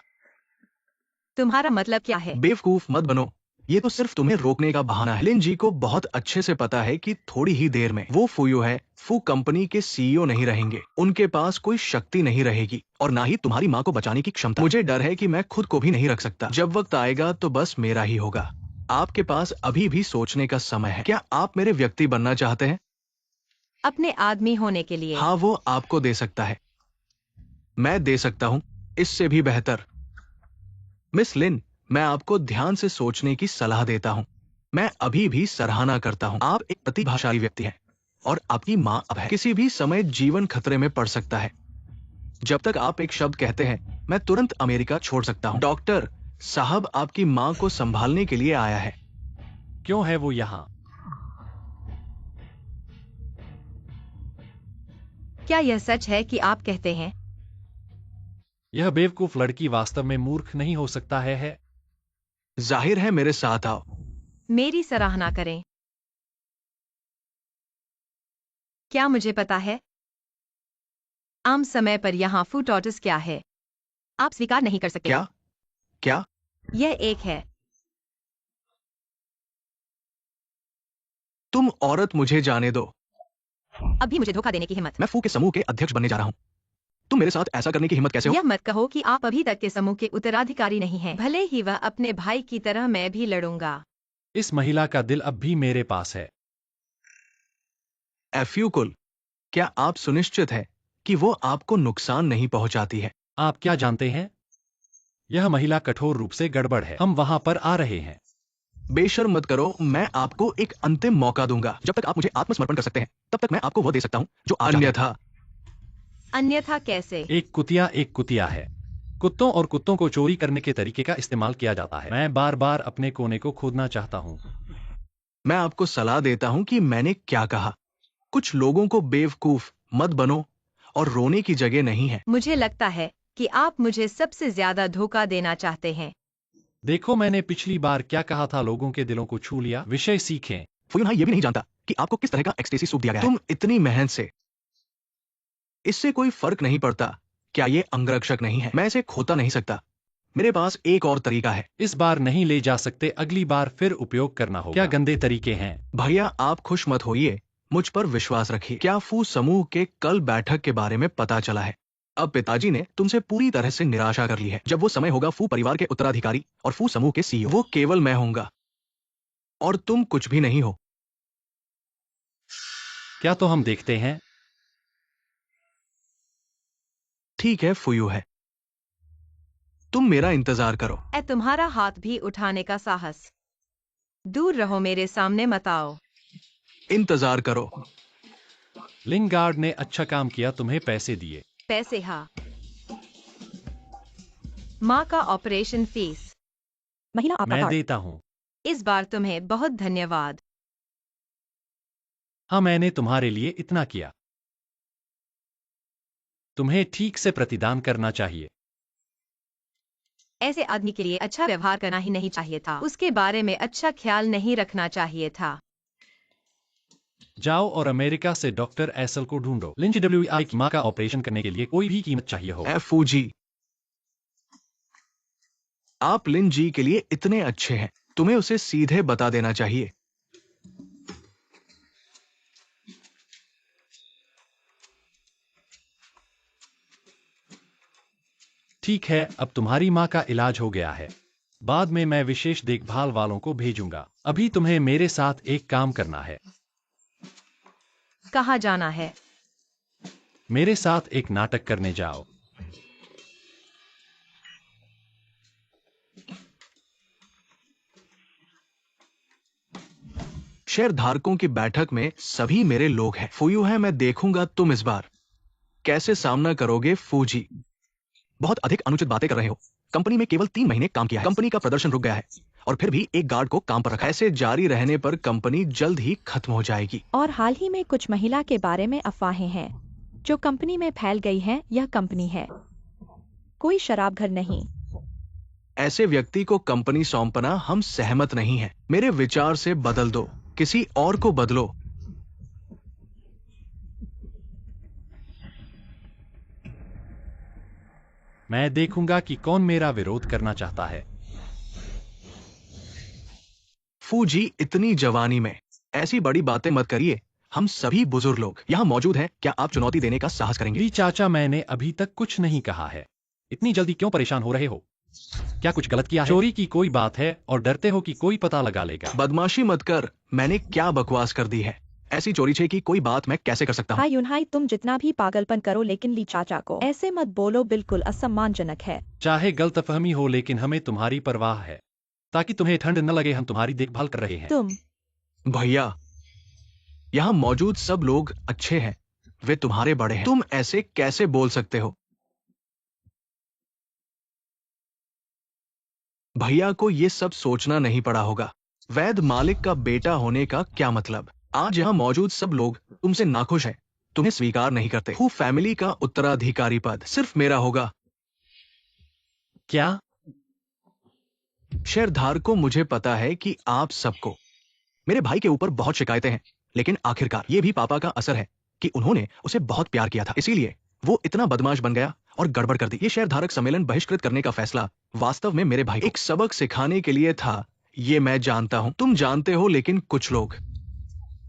तुम्हारा मतलब क्या है? बेवकूफ मत बनो, ये तो सिर्फ तुम्हें रोकने का बहाना है। लिन जी को बहुत अच्छे से पता है कि थोड़ी ही देर में वो फुयू है, फू कंपनी के सीईओ नहीं रहेंगे। उनके पास कोई शक्ति नहीं रहेगी और ना ही तुम्हारी माँ को बचाने की क्षमता। मुझे डर है कि मैं खुद को भी नहीं रख सकता। जब वक्त आएगा तो बस मेरा ही होगा। आपके पास अभी भी सोचने का समय है। क्या आप मेरे व्यक्ति बनना चाहते हैं? अपने आदमी होने के लिए? हाँ, वो आपको दे सकता है। मैं दे सकता हूँ, इससे भी बेहतर। मिस लिन, मैं आपको ध्यान से सोचने की सलाह देता हूँ। मैं अभी भी सराहना करता हूँ। आप एक प्रतिभाशाली व्यक्ति हैं और आपकी माँ अब है। किसी भी समय जीवन खतरे में पड़ सकता है। जब तक आप एक शब्द कहते हैं, मैं तुरंत अमेरिका छोड़ सकता हूँ। डॉक्टर साहब आपकी माँ को संभालने के लिए आया है। क्यों है वो यहाँ? क्या यह सच है कि आप कहते हैं? यह बेवकूफ लड़की वास्तव में मूर्ख नहीं हो सकता है? जाहिर है, मेरे साथ आओ। मेरी सराहना करें। क्या मुझे पता है? आम समय पर यहाँ फू टॉर्टस क्या है? आप स्वीकार नहीं कर सकते। क्या? क्या? यह एक है। तुम औरत, मुझे जाने दो। अभी मुझे धोखा देने की हिम्मत? मैं फू के समूह के अध्यक्ष बनने जा रहा हूँ। तुम मेरे साथ ऐसा करने की हिम्मत कैसे हो? यह मत कहो कि आप अभी तक के समूह के उत्तराधिकारी नहीं हैं। भले ही वह अपने भाई की तरह, मैं भी लड़ूंगा। इस महिला का दिल अब भी मेरे पास है। एफ्यू कुल, क्या आप सुनिश्चित है कि वो आपको नुकसान नहीं पहुंचाती है? आप क्या जानते हैं? यह महिला कठोर रूप से गड़बड़ है। हम वहां पर आ रहे हैं। बेशर्म मत करो, मैं आपको एक अंतिम मौका दूंगा। जब तक आप मुझे आत्मसमर्पण कर सकते हैं, तब तक मैं आपको वो दे सकता हूं जो आप चाहते हैं। अन्यथा कैसे? एक कुतिया है। कुत्तों और कुत्तों को चोरी करने के तरीके का इस्तेमाल किया जाता है। मैं बार बार अपने कोने को खोदना चाहता हूँ। मैं आपको सलाह देता हूं कि मैंने क्या कहा। कुछ लोगों को बेवकूफ मत बनो और रोने की जगह नहीं है। मुझे लगता है कि आप मुझे सबसे ज्यादा धोखा देना चाहते हैं। देखो, मैंने पिछली बार क्या कहा था, लोगों के दिलों को छू लिया। विषय सीखें। फुयुन ये भी नहीं जानता कि आपको किस तरह का एक्सटेसी सूप दिया गया है। तुम इतनी मेहनत से, इससे कोई फर्क नहीं पड़ता। क्या ये अंगरक्षक नहीं है? मैं इसे खोता नहीं सकता। मेरे पास एक और तरीका है। इस बार नहीं ले जा सकते, अगली बार फिर उपयोग करना होगा। क्या गंदे तरीके हैं? भैया, आप खुश मत होइए, मुझ पर विश्वास रखिए। क्या फू समूह के कल बैठक के बारे में पता चला है? अब पिताजी ने तुमसे पूरी तरह से निराशा कर ली है। जब वो समय होगा फू परिवार के उत्तराधिकारी और फू समूह के सीईओ, वो केवल मैं होऊंगा और तुम कुछ भी नहीं हो। क्या तो हम देखते हैं। ठीक है, फुयू है। तुम मेरा इंतजार करो। तुम्हारा हाथ भी उठाने का साहस? दूर रहो, मेरे सामने मत आओ। इंतजार करो। लिंगार्ड ने अच्छा काम किया, तुम्हें पैसे दिए। पैसे? हाँ। माँ का ऑपरेशन फीस महिला आपका मैं कार्ड। देता हूँ। इस बार तुम्हें बहुत धन्यवाद। हाँ, मैंने तुम्हारे लिए इतना किया। तुम्हें ठीक से प्रतिदान करना चाहिए। ऐसे आदमी के लिए अच्छा व्यवहार करना ही नहीं चाहिए था। उसके बारे में अच्छा ख्याल नहीं रखना चाहिए था। जाओ और अमेरिका से डॉक्टर एसल को ढूंढो। लिंच डब्ल्यूआई की माँ का ऑपरेशन करने के लिए कोई भी कीमत चाहिए हो। फू जी, आप लिन जी के लिए इतने अच्छे हैं, तुम्हें उसे सीधे बता देना चाहिए। ठीक है, अब तुम्हारी माँ का इलाज हो गया है। बाद में मैं विशेष देखभाल वालों को भेजूंगा। अभी तुम्हें मेरे साथ एक काम करना है। कहाँ जाना है? मेरे साथ एक नाटक करने जाओ। शेयर धारकों की बैठक में सभी मेरे लोग हैं। फुयू है, मैं देखूंगा तुम इस बार कैसे सामना करोगे। फू जी, बहुत अधिक अनुचित बातें कर रहे हो। कंपनी में केवल 3 महीने काम किया है, कंपनी का प्रदर्शन रुक गया है और फिर भी एक गार्ड को काम पर रखा है। ऐसे जारी रहने पर कंपनी जल्द ही खत्म हो जाएगी। और हाल ही में कुछ महिला के बारे में अफवाहें हैं जो कंपनी में फैल गई है यह कंपनी है, कोई शराब घर नहीं। ऐसे व्यक्ति को कंपनी सौंपना हम सहमत नहीं हैं। मेरे विचार से बदल दो, किसी और को बदलो। मैं देखूंगा कि कौन मेरा विरोध करना चाहता है। फूजी, इतनी जवानी में ऐसी बड़ी बातें मत करिए। हम सभी बुजुर्ग लोग यहाँ मौजूद हैं। क्या आप चुनौती देने का साहस करेंगे? ली चाचा, मैंने अभी तक कुछ नहीं कहा है। इतनी जल्दी क्यों परेशान हो रहे हो? क्या कुछ गलत किया है? चोरी की कोई बात है और डरते हो कि कोई पता लगा लेगा? बदमाशी मत कर। मैंने क्या बकवास कर दी है? ऐसी चोरी छे की कोई बात मैं कैसे कर सकता हूँ? हाय यूनहाई, तुम जितना भी पागलपन करो लेकिन ली चाचा को ऐसे मत बोलो, बिल्कुल असम्मानजनक है। चाहे गलतफहमी हो, लेकिन हमें तुम्हारी परवाह है। ताकि तुम्हें ठंड न लगे, हम तुम्हारी देखभाल कर रहे हैं। तुम भैया, यहाँ मौजूद सब लोग अच्छे हैं। वे तुम्हारे बड़े हैं। तुम ऐसे कैसे बोल सकते हो? भैया को ये सब सोचना नहीं पड़ा होगा। वैद मालिक का बेटा होने का क्या मतलब? आज यहाँ मौजूद सब लोग तुमसे नाखुश हैं, तुम्हें स्वीकार नहीं करते। हूँ फैमिली का उत्तराधिकारी पद सिर्फ मेरा होगा। क्या? शेयरधारकों, मुझे पता है कि आप सबको मेरे भाई के ऊपर बहुत शिकायतें हैं, लेकिन आखिरकार ये भी पापा का असर है कि उन्होंने उसे बहुत प्यार किया था, इसीलिए वो इतना बदमाश बन गया और गड़बड़ कर दी। ये शेयरधारक सम्मेलन बहिष्कृत करने का फैसला वास्तव में मेरे भाई को एक सबक सिखाने के लिए था। ये मैं जानता हूं, तुम जानते हो, लेकिन कुछ लोग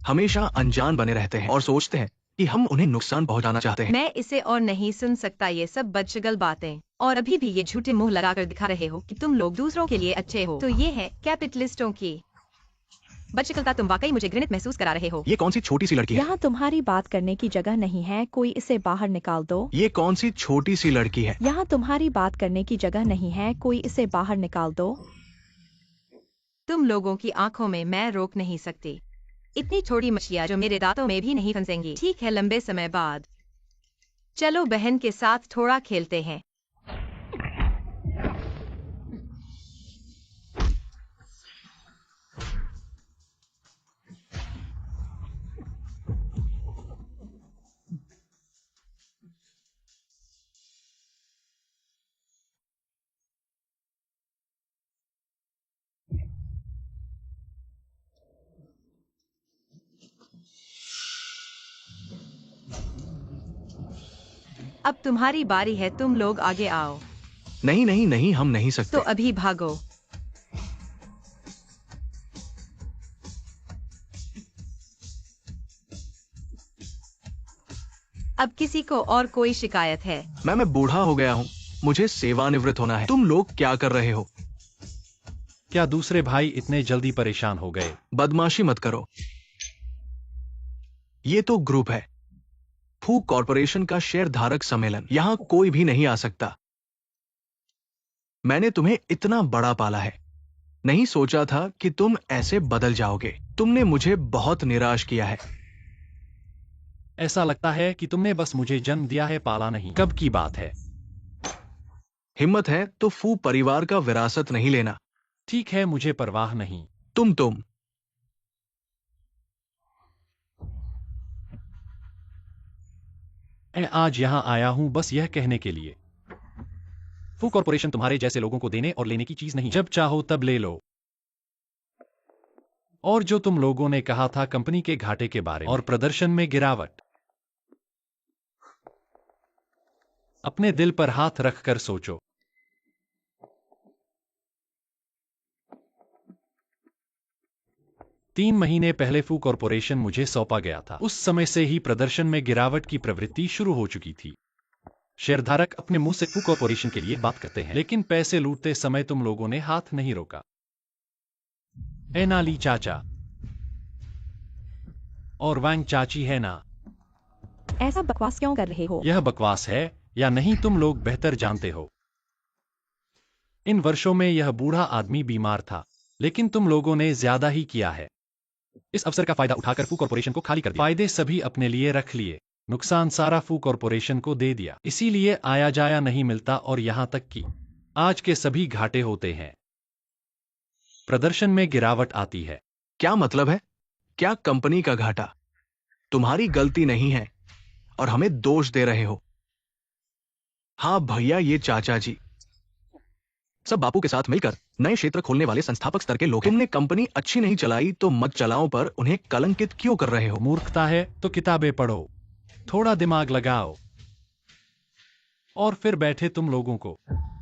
हमेशा अनजान बने रहते हैं और सोचते हैं कि हम उन्हें नुकसान पहुंचाना चाहते हैं। मैं इसे और नहीं सुन सकता, ये सब बदशगल बातें। और अभी भी ये झूठे मुंह लगाकर दिखा रहे हो कि तुम लोग दूसरों के लिए अच्छे हो। तो ये है कैपिटलिस्टों की बदशकलता। तुम वाकई मुझे घृणित महसूस करा रहे हो। ये कौन सी छोटी सी लड़की है? यहाँ तुम्हारी बात करने की जगह नहीं है, कोई इसे बाहर निकाल दो। ये कौन सी छोटी सी लड़की है? यहाँ तुम्हारी बात करने की जगह नहीं है, कोई इसे बाहर निकाल दो। तुम लोगों की आंखों में मैं रोक नहीं सकती। इतनी छोटी मछलियां जो मेरे दांतों में भी नहीं फंसेंगी। ठीक है, लंबे समय बाद चलो बहन के साथ थोड़ा खेलते हैं। अब तुम्हारी बारी है, तुम लोग आगे आओ। नहीं नहीं नहीं, हम नहीं सकते। तो अभी भागो। अब किसी को और कोई शिकायत है? मैं बूढ़ा हो गया हूँ, मुझे सेवानिवृत्त होना है। तुम लोग क्या कर रहे हो? क्या दूसरे भाई इतने जल्दी परेशान हो गए? बदमाशी मत करो। ये तो ग्रुप है, फू कॉरपोरेशन का शेयरधारक सम्मेलन। यहां कोई भी नहीं आ सकता। मैंने तुम्हें इतना बड़ा पाला है, नहीं सोचा था कि तुम ऐसे बदल जाओगे। तुमने मुझे बहुत निराश किया है। ऐसा लगता है कि तुमने बस मुझे जन्म दिया है, पाला नहीं। कब की बात है? हिम्मत है तो फू परिवार का विरासत नहीं लेना। ठीक है, मुझे परवाह नहीं। तुम मैं आज यहाँ आया हूँ बस यह कहने के लिए, फू कॉरपोरेशन तुम्हारे जैसे लोगों को देने और लेने की चीज नहीं। जब चाहो तब ले लो। और जो तुम लोगों ने कहा था कंपनी के घाटे के बारे में और प्रदर्शन में गिरावट, अपने दिल पर हाथ रखकर सोचो। तीन महीने पहले फू कॉरपोरेशन मुझे सौंपा गया था। उस समय से ही प्रदर्शन में गिरावट की प्रवृत्ति शुरू हो चुकी थी। शेयरधारक अपने मुंह से फू कॉरपोरेशन के लिए बात करते हैं, लेकिन पैसे लूटते समय तुम लोगों ने हाथ नहीं रोका। ए नाली चाचा और वांग चाची है ना? ऐसा बकवास क्यों कर रहे हो? यह बकवास है या नहीं तुम लोग बेहतर जानते हो। इन वर्षों में यह बूढ़ा आदमी बीमार था, लेकिन तुम लोगों ने ज्यादा ही किया है। इस अवसर का फायदा उठाकर फू कॉरपोरेशन को खाली कर दिया। फायदे सभी अपने लिए रख लिए, नुकसान सारा फू कॉरपोरेशन को दे दिया। इसीलिए आया जाया नहीं मिलता और यहां तक कि आज के सभी घाटे होते हैं। प्रदर्शन में गिरावट आती है। क्या मतलब है? क्या कंपनी का घाटा? तुम्हारी गलती नहीं है। और हमें दोष दे रहे हो। हाँ भैया, ये चाचा जी सब बापू के साथ मिलकर नए क्षेत्र खोलने वाले संस्थापक स्तर के लोग हैं। तुमने कंपनी अच्छी नहीं चलाई तो मत चलाओ, पर उन्हें कलंकित क्यों कर रहे हो? मूर्खता है तो किताबें पढ़ो, थोड़ा दिमाग लगाओ। और फिर बैठे तुम लोगों को।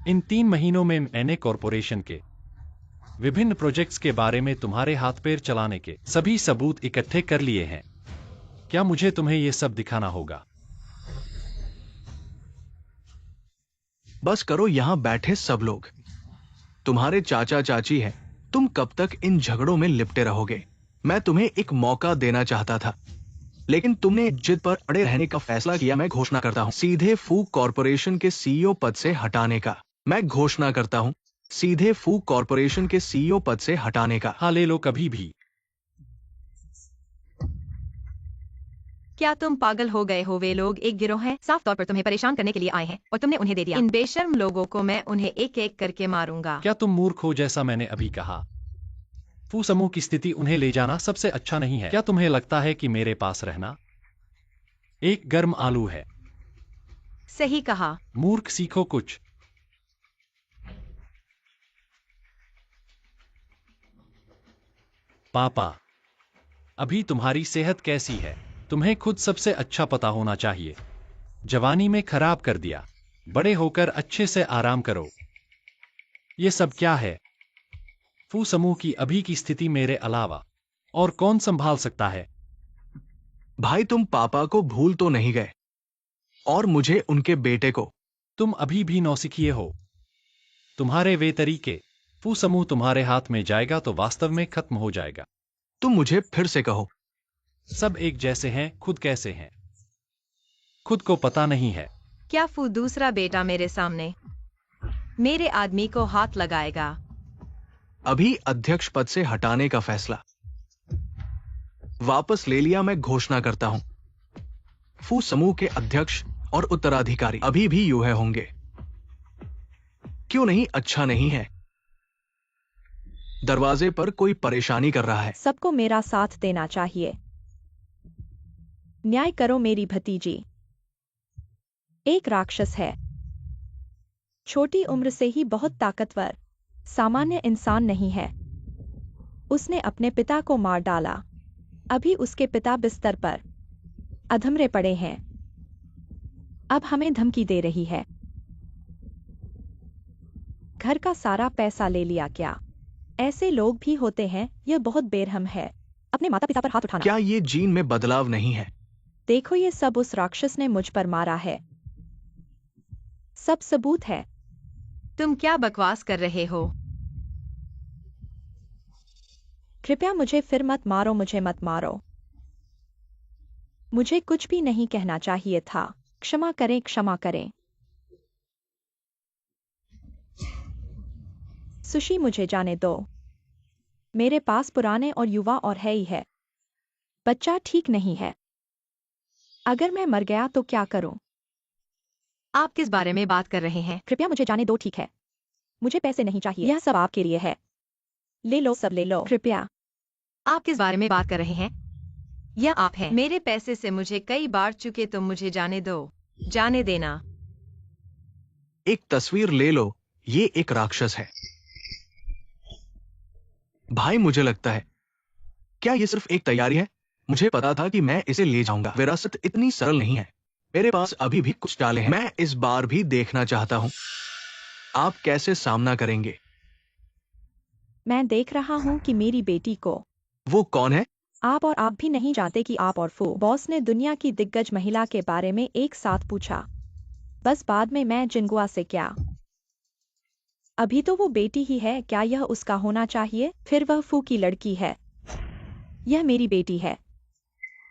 इन 3 महीनों में मैंने कॉरपोरेशन के विभिन्न प्रोजेक्ट्स के बारे में तुम्हारे हाथ पैर चलाने के सभी सबूत इकट्ठे कर लिए हैं। क्या मुझे तुम्हें ये सब दिखाना होगा? बस करो, यहां बैठे सब लोग तुम्हारे चाचा चाची हैं। तुम कब तक इन झगड़ों में लिपटे रहोगे? मैं तुम्हें एक मौका देना चाहता था, लेकिन तुमने जिद पर अड़े रहने का फैसला किया। मैं घोषणा करता हूं सीधे फू कॉरपोरेशन के सीईओ पद से हटाने का। मैं घोषणा करता हूं सीधे फू कॉरपोरेशन के सीईओ पद से हटाने का। हाँ, ले लो कभी भी। क्या तुम पागल हो गए हो? वे लोग एक गिरोह है, साफ तौर पर तुम्हें परेशान करने के लिए आए हैं और तुमने उन्हें दे दिया। इन बेशर्म लोगों को मैं उन्हें एक एक करके मारूंगा। क्या तुम मूर्ख हो? जैसा मैंने अभी कहा, फू समूह की स्थिति उन्हें ले जाना सबसे अच्छा नहीं है। क्या तुम्हें लगता है कि मेरे पास रहना एक गर्म आलू है? सही कहा। मूर्ख, सीखो कुछ। पापा, अभी तुम्हारी सेहत कैसी है? तुम्हें खुद सबसे अच्छा पता होना चाहिए। जवानी में खराब कर दिया, बड़े होकर अच्छे से आराम करो। ये सब क्या है? फू समूह की अभी की स्थिति मेरे अलावा और कौन संभाल सकता है? भाई, तुम पापा को भूल तो नहीं गए? और मुझे उनके बेटे को? तुम अभी भी नौसिखिए हो। तुम्हारे वे तरीके, फू समूह तुम्हारे हाथ में जाएगा तो वास्तव में खत्म हो जाएगा। तुम मुझे फिर से कहो। सब एक जैसे हैं, खुद कैसे हैं? खुद को पता नहीं है। क्या फू दूसरा बेटा मेरे सामने मेरे आदमी को हाथ लगाएगा? अभी अध्यक्ष पद से हटाने का फैसला वापस ले लिया। मैं घोषणा करता हूं फू समूह के अध्यक्ष और उत्तराधिकारी अभी भी यूहे होंगे। क्यों नहीं? अच्छा नहीं है? दरवाजे पर कोई परेशानी कर रहा है। सबको मेरा साथ देना चाहिए। न्याय करो मेरी भतीजी। एक राक्षस है, छोटी उम्र से ही बहुत ताकतवर, सामान्य इंसान नहीं है। उसने अपने पिता को मार डाला। अभी उसके पिता बिस्तर पर अधमरे पड़े हैं। अब हमें धमकी दे रही है। घर का सारा पैसा ले लिया क्या? ऐसे लोग भी होते हैं, यह बहुत बेरहम है। अपने माता पिता पर हाथ उठाना। क्या ये जीन में बदलाव नहीं है? देखो, ये सब उस राक्षस ने मुझ पर मारा है। सब सबूत है। तुम क्या बकवास कर रहे हो? कृपया मुझे फिर मत मारो, मुझे मत मारो। मुझे कुछ भी नहीं कहना चाहिए था। क्षमा करें, क्षमा करें। सुशी, मुझे जाने दो। मेरे पास पुराने और युवा और है ही है। बच्चा ठीक नहीं है। अगर मैं मर गया तो क्या करूं? आप किस बारे में बात कर रहे हैं? कृपया मुझे जाने दो, ठीक है? मुझे पैसे नहीं चाहिए, यह सब आपके लिए है। ले लो, सब ले लो, कृपया। आप किस बारे में बात कर रहे हैं? यह आप हैं। मेरे पैसे से मुझे कई बार चुके, तुम मुझे जाने दो। जाने देना। एक तस्वीर ले लो, ये एक राक्षस है। भाई, मुझे लगता है क्या ये सिर्फ एक तैयारी है? मुझे पता था कि मैं इसे ले जाऊंगा। विरासत इतनी सरल नहीं है। मेरे पास अभी भी कुछ चालें हैं। मैं इस बार भी देखना चाहता हूं आप कैसे सामना करेंगे। मैं देख रहा हूं कि मेरी बेटी को। वो कौन है? आप और आप भी नहीं जानते कि आप और फू। बॉस ने दुनिया की दिग्गज महिला के बारे में एक साथ पूछा। बस बाद में मैं जिनगुआ से क्या? अभी तो वो बेटी ही है, क्या यह उसका होना चाहिए? फिर वह फू की लड़की है। यह मेरी बेटी है।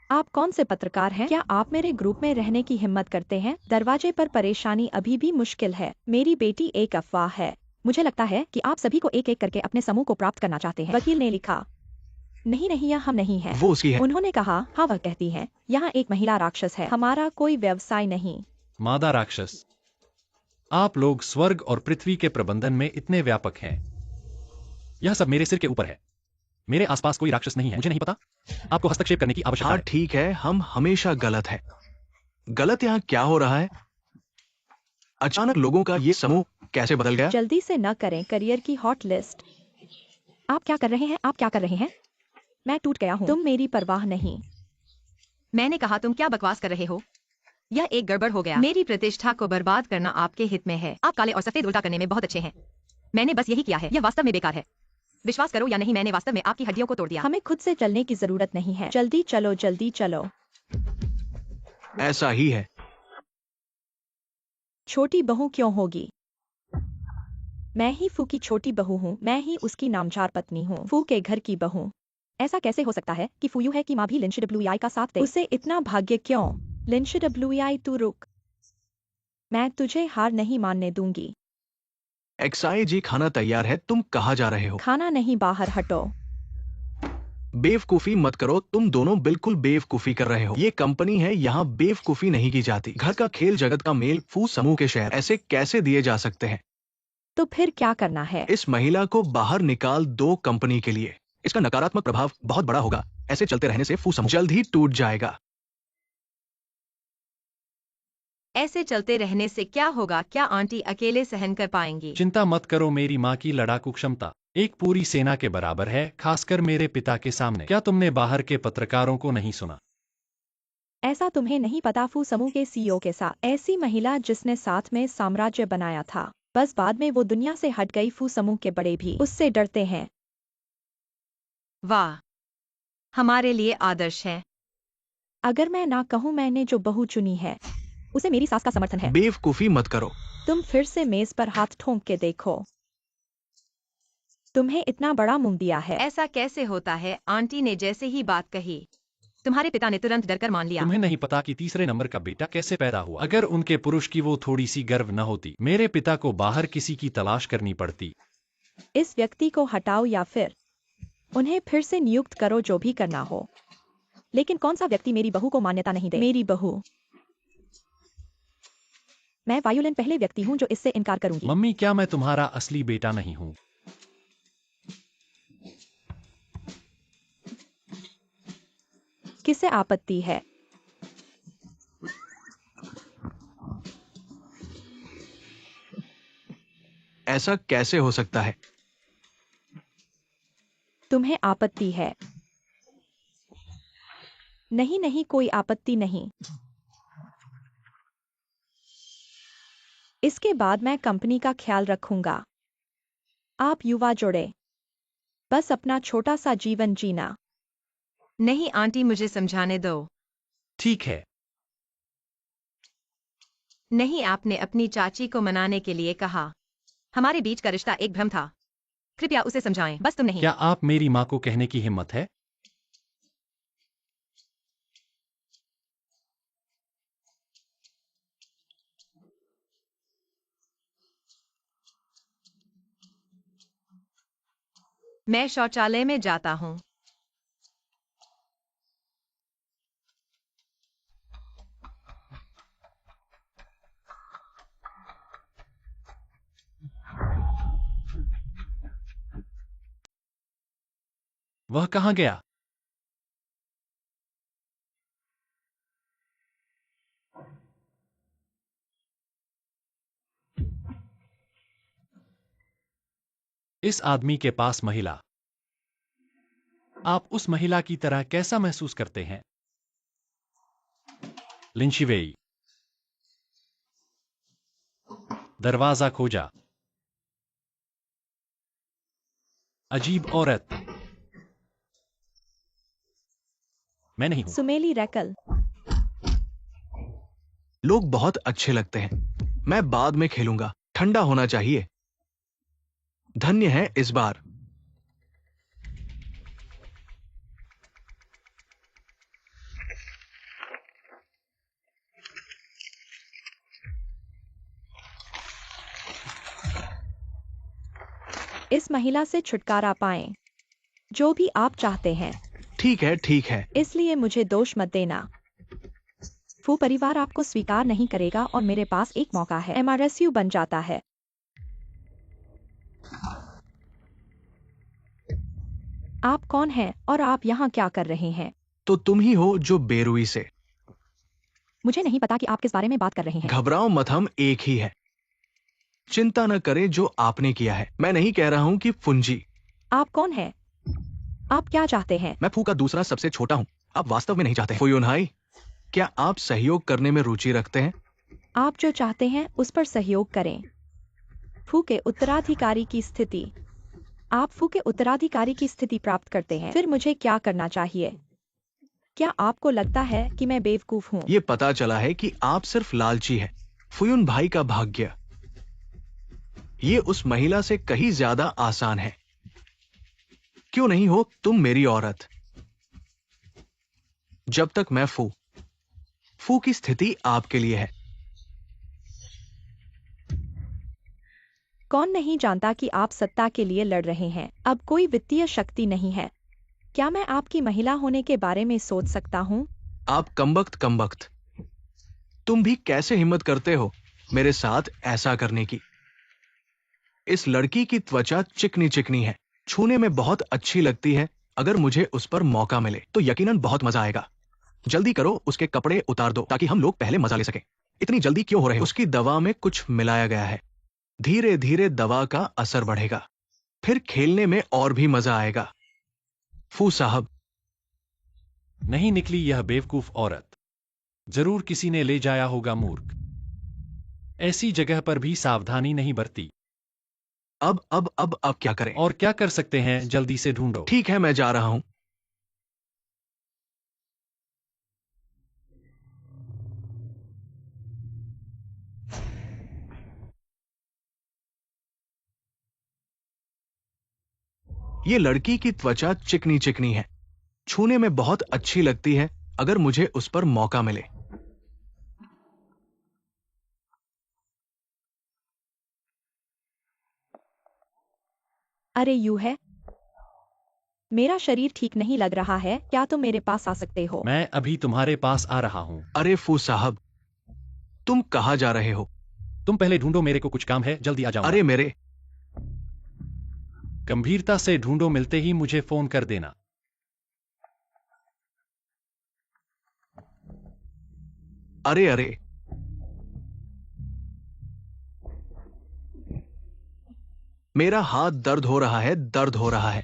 आप कौन से पत्रकार हैं? क्या आप मेरे ग्रुप में रहने की हिम्मत करते हैं? दरवाजे पर परेशानी अभी भी मुश्किल है। मेरी बेटी एक अफवाह है। मुझे लगता है कि आप सभी को एक एक करके अपने समूह को प्राप्त करना चाहते हैं। वकील ने लिखा। नहीं नहीं, यह हम नहीं है। वो उसकी है। उन्होंने कहा, हाँ वह कहती है, यहाँ एक महिला राक्षस है। हमारा कोई व्यवसाय नहीं। मादा राक्षस। आप लोग स्वर्ग और पृथ्वी के प्रबंधन में इतने व्यापक हैं। यह सब मेरे सिर के ऊपर है। मेरे आसपास कोई राक्षस नहीं है। मुझे नहीं पता। आपको हस्तक्षेप करने की आवश्यकता हाँ है। ठीक है, हम हमेशा गलत है। गलत यहाँ क्या हो रहा है? अचानक लोगों का ये समूह कैसे बदल गया? जल्दी से न करें करियर की हॉट लिस्ट। आप क्या कर रहे हैं? आप क्या कर रहे हैं? मैं टूट गया हूँ। तुम मेरी परवाह नहीं। मैंने कहा तुम क्या बकवास कर रहे हो? यह एक गड़बड़ हो गया। मेरी प्रतिष्ठा को बर्बाद करना आपके हित में है। आप काले और सफेद उल्टा करने में बहुत अच्छे हैं। मैंने बस यही किया है। यह वास्तव में बेकार है। विश्वास करो या नहीं, मैंने वास्तव में आपकी हड्डियों को तोड़ दिया। हमें खुद से चलने की जरूरत नहीं है। जल्दी चलो, जल्दी चलो। ऐसा ही है। छोटी बहू क्यों होगी? मैं ही फू की छोटी बहू हूँ। मैं ही उसकी नामचार पत्नी हूँ। फू के घर की बहू। ऐसा कैसे हो सकता है कि फूयू है कि माँ भी लिंच डब्ल्यूआई का साथ दे? उसे इतना भाग्य क्यों? लिंच डब्ल्यूआई तू रुक। मैं तुझे हार नहीं मानने दूंगी। एक्साई जी, खाना तैयार है। तुम कहाँ जा रहे हो? खाना नहीं, बाहर हटो। बेवकूफी मत करो। तुम दोनों बिल्कुल बेवकूफी कर रहे हो। ये कंपनी है, यहाँ बेवकूफी नहीं की जाती। घर का खेल, जगत का मेल, फू समूह के शेयर ऐसे कैसे दिए जा सकते हैं? तो फिर क्या करना है? इस महिला को बाहर निकाल दो कंपनी के लिए। इसका नकारात्मक प्रभाव बहुत बड़ा होगा। ऐसे चलते रहने से फू समूह जल्द ही टूट जाएगा। ऐसे चलते रहने से क्या होगा? क्या आंटी अकेले सहन कर पाएंगी? चिंता मत करो, मेरी माँ की लड़ाकू क्षमता एक पूरी सेना के बराबर है, खासकर मेरे पिता के सामने। क्या तुमने बाहर के पत्रकारों को नहीं सुना? ऐसा तुम्हें नहीं पता? फू समूह के सीईओ के साथ ऐसी महिला जिसने साथ में साम्राज्य बनाया था, बस बाद में वो दुनिया से हट गई। फू समूह के बड़े भी उससे डरते हैं। वाह, हमारे लिए आदर्श है। अगर मैं ना कहूँ, मैंने जो बहू चुनी है उसे मेरी सास का समर्थन है। बेवकूफी मत करो। तुम फिर से मेज पर हाथ ठोंक के देखो। तुम्हें इतना बड़ा मुंह दिया है। ऐसा कैसे होता है? आंटी ने जैसे ही बात कही, तुम्हारे पिता ने तुरंत डरकर मान लिया। तुम्हें नहीं पता कि तीसरे नंबर का बेटा कैसे पैदा हुआ? अगर उनके पुरुष की वो थोड़ी सी गर्व न होती, मेरे पिता को बाहर किसी की तलाश करनी पड़ती। इस व्यक्ति को हटाओ या फिर उन्हें फिर से नियुक्त करो, जो भी करना हो। लेकिन कौन सा व्यक्ति मेरी बहू को मान्यता नहीं दे? मेरी बहू। मैं वायुलिन पहले व्यक्ति हूँ जो इससे इनकार करूंगी। मम्मी, क्या मैं तुम्हारा असली बेटा नहीं हूँ? किसे आपत्ति है? ऐसा कैसे हो सकता है? तुम्हें आपत्ति है? नहीं नहीं, कोई आपत्ति नहीं। इसके बाद मैं कंपनी का ख्याल रखूंगा। आप युवा जोड़े, बस अपना छोटा सा जीवन जीना। नहीं आंटी, मुझे समझाने दो। ठीक है। नहीं, आपने अपनी चाची को मनाने के लिए कहा। हमारे बीच का रिश्ता एक भ्रम था। कृपया उसे समझाएं, बस तुम नहीं। क्या आप मेरी माँ को कहने की हिम्मत है? मैं शौचालय में जाता हूँ। वह कहाँ गया? इस आदमी के पास महिला। आप उस महिला की तरह कैसा महसूस करते हैं? लिंशिवेई। दरवाजा खोजा। अजीब औरत। मैं नहीं हूं। सुमेली रैकल। लोग बहुत अच्छे लगते हैं। मैं बाद में खेलूंगा। ठंडा होना चाहिए। धन्य है इस बार। इस महिला से छुटकारा पाएं, जो भी आप चाहते हैं। ठीक है, ठीक है। इसलिए मुझे दोष मत देना। फू परिवार आपको स्वीकार नहीं करेगा और मेरे पास एक मौका है। एमआरएसयू बन जाता है। आप कौन हैं और आप यहाँ क्या कर रहे हैं? तो तुम ही हो जो बेरुई से। मुझे नहीं पता कि आप किस बारे में बात कर रहे हैं। घबराओ मत, हम एक ही है। चिंता न करें जो आपने किया है। मैं नहीं कह रहा हूं कि फुंजी। आप कौन है? आप क्या चाहते हैं? मैं फू का दूसरा सबसे छोटा हूं। आप वास्तव में नहीं चाहते। फुयुनहाई, क्या आप सहयोग करने में रुचि रखते हैं? आप जो चाहते हैं उस पर सहयोग करें। फू के उत्तराधिकारी की स्थिति। आप फू के उत्तराधिकारी की स्थिति प्राप्त करते हैं, फिर मुझे क्या करना चाहिए? क्या आपको लगता है कि मैं बेवकूफ हूँ? ये पता चला है कि आप सिर्फ लालची हैं। फुयुन भाई का भाग्य, ये उस महिला से कहीं ज्यादा आसान है। क्यों नहीं हो तुम मेरी औरत? जब तक मैं फू की स्थिति आपके लिए है। कौन नहीं जानता कि आप सत्ता के लिए लड़ रहे हैं। अब कोई वित्तीय शक्ति नहीं है। क्या मैं आपकी महिला होने के बारे में सोच सकता हूँ? आप कमबख्त, तुम भी कैसे हिम्मत करते हो मेरे साथ ऐसा करने की? इस लड़की की त्वचा चिकनी चिकनी है, छूने में बहुत अच्छी लगती है। अगर मुझे उस पर मौका मिले तो यकीनन बहुत मजा आएगा। जल्दी करो, उसके कपड़े उतार दो ताकि हम लोग पहले मजा ले सकें। इतनी जल्दी क्यों हो रहे हो? उसकी दवा में कुछ मिलाया गया है। धीरे धीरे दवा का असर बढ़ेगा, फिर खेलने में और भी मजा आएगा। फू साहब, नहीं निकली यह बेवकूफ औरत। जरूर किसी ने ले जाया होगा, मूर्ख। ऐसी जगह पर भी सावधानी नहीं बरती। अब क्या करें? और क्या कर सकते हैं, जल्दी से ढूंढो। ठीक है, मैं जा रहा हूं। ये लड़की की त्वचा चिकनी चिकनी है, छूने में बहुत अच्छी लगती है। अगर मुझे उस पर मौका मिले। अरे यू है, मेरा शरीर ठीक नहीं लग रहा है। क्या तुम मेरे पास आ सकते हो? मैं अभी तुम्हारे पास आ रहा हूँ। अरे फू साहब, तुम कहाँ जा रहे हो? तुम पहले ढूंढो, मेरे को कुछ काम है, जल्दी आ जाऊंगा। अरे मेरे, गंभीरता से ढूंढो, मिलते ही मुझे फोन कर देना। अरे अरे, मेरा हाथ दर्द हो रहा है, दर्द हो रहा है।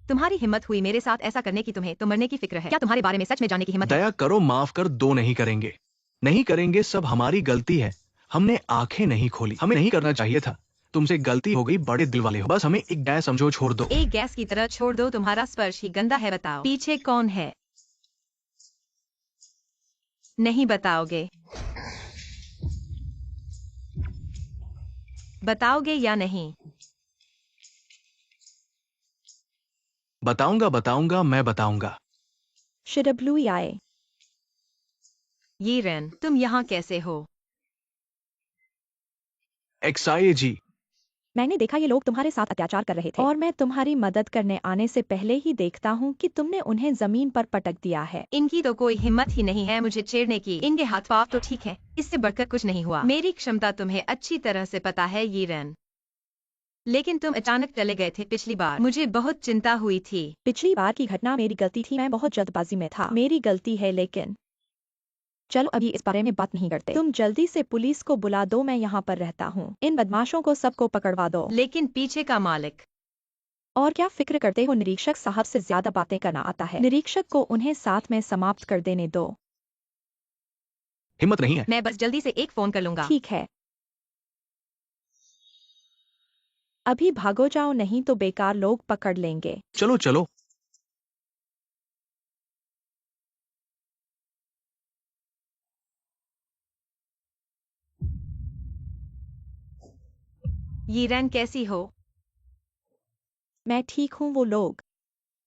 तुम्हारी हिम्मत हुई मेरे साथ ऐसा करने की। तुम्हें तो मरने की फिक्र है। क्या तुम्हारे बारे में सच में जानने की हिम्मत है? दया करो, माफ कर दो। नहीं करेंगे, नहीं करेंगे। सब हमारी गलती है। हमने आंखें नहीं खोली। हमें नहीं करना चाहिए था। तुमसे गलती हो गई, बड़े दिल वाले हो। बस हमें एक गैस समझो, छोड़ दो। एक गैस की तरह छोड़ दो। तुम्हारा स्पर्श ही गंदा है। बताओ, पीछे कौन है? नहीं बताओगे? बताओगे या नहीं? बताऊंगा, बताऊंगा, मैं बताऊंगा। शिडब्लू आए। ये रेन, तुम यहाँ कैसे हो? एक्साए जी, मैंने देखा ये लोग तुम्हारे साथ अत्याचार कर रहे थे और मैं तुम्हारी मदद करने आने से पहले ही देखता हूँ कि तुमने उन्हें जमीन पर पटक दिया है। इनकी तो कोई हिम्मत ही नहीं है मुझे छेड़ने की। इनके हाथ पांव तो ठीक है, इससे बढ़कर कुछ नहीं हुआ। मेरी क्षमता तुम्हें अच्छी तरह से पता है ये रेन। लेकिन तुम अचानक चले गए थे पिछली बार। मुझे बहुत चिंता हुई थी। पिछली बार की घटना मेरी गलती थी, मैं बहुत जल्दबाजी में था। मेरी गलती है, लेकिन चलो अभी इस बारे में बात नहीं करते। तुम जल्दी से पुलिस को बुला दो, मैं यहाँ पर रहता हूँ। इन बदमाशों को सबको पकड़वा दो। लेकिन पीछे का मालिक? और क्या फिक्र करते हो, निरीक्षक साहब से ज्यादा बातें करना आता है। निरीक्षक को उन्हें साथ में समाप्त कर देने दो। हिम्मत नहीं है। मैं बस जल्दी से एक फोन कर लूंगा। ठीक है, अभी भागो जाओ, नहीं तो बेकार लोग पकड़ लेंगे। चलो चलो। ये रेन कैसी हो? मैं ठीक हूँ। वो लोग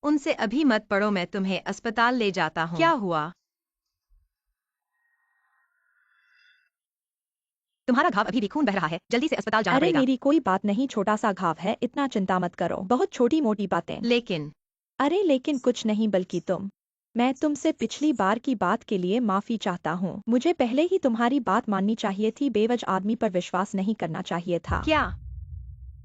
उनसे अभी मत पढ़ो, मैं तुम्हें अस्पताल ले जाता हूँ। क्या हुआ? तुम्हारा घाव अभी भी खून बह रहा है, जल्दी से अस्पताल जाना अरे पड़ेगा। मेरी कोई बात नहीं, छोटा सा घाव है, इतना चिंता मत करो। बहुत छोटी मोटी बातें। लेकिन अरे लेकिन कुछ नहीं, बल्कि मैं तुमसे पिछली बार की बात के लिए माफी चाहता हूँ। मुझे पहले ही तुम्हारी बात माननी चाहिए थी। बेवजह आदमी पर विश्वास नहीं करना चाहिए था। क्या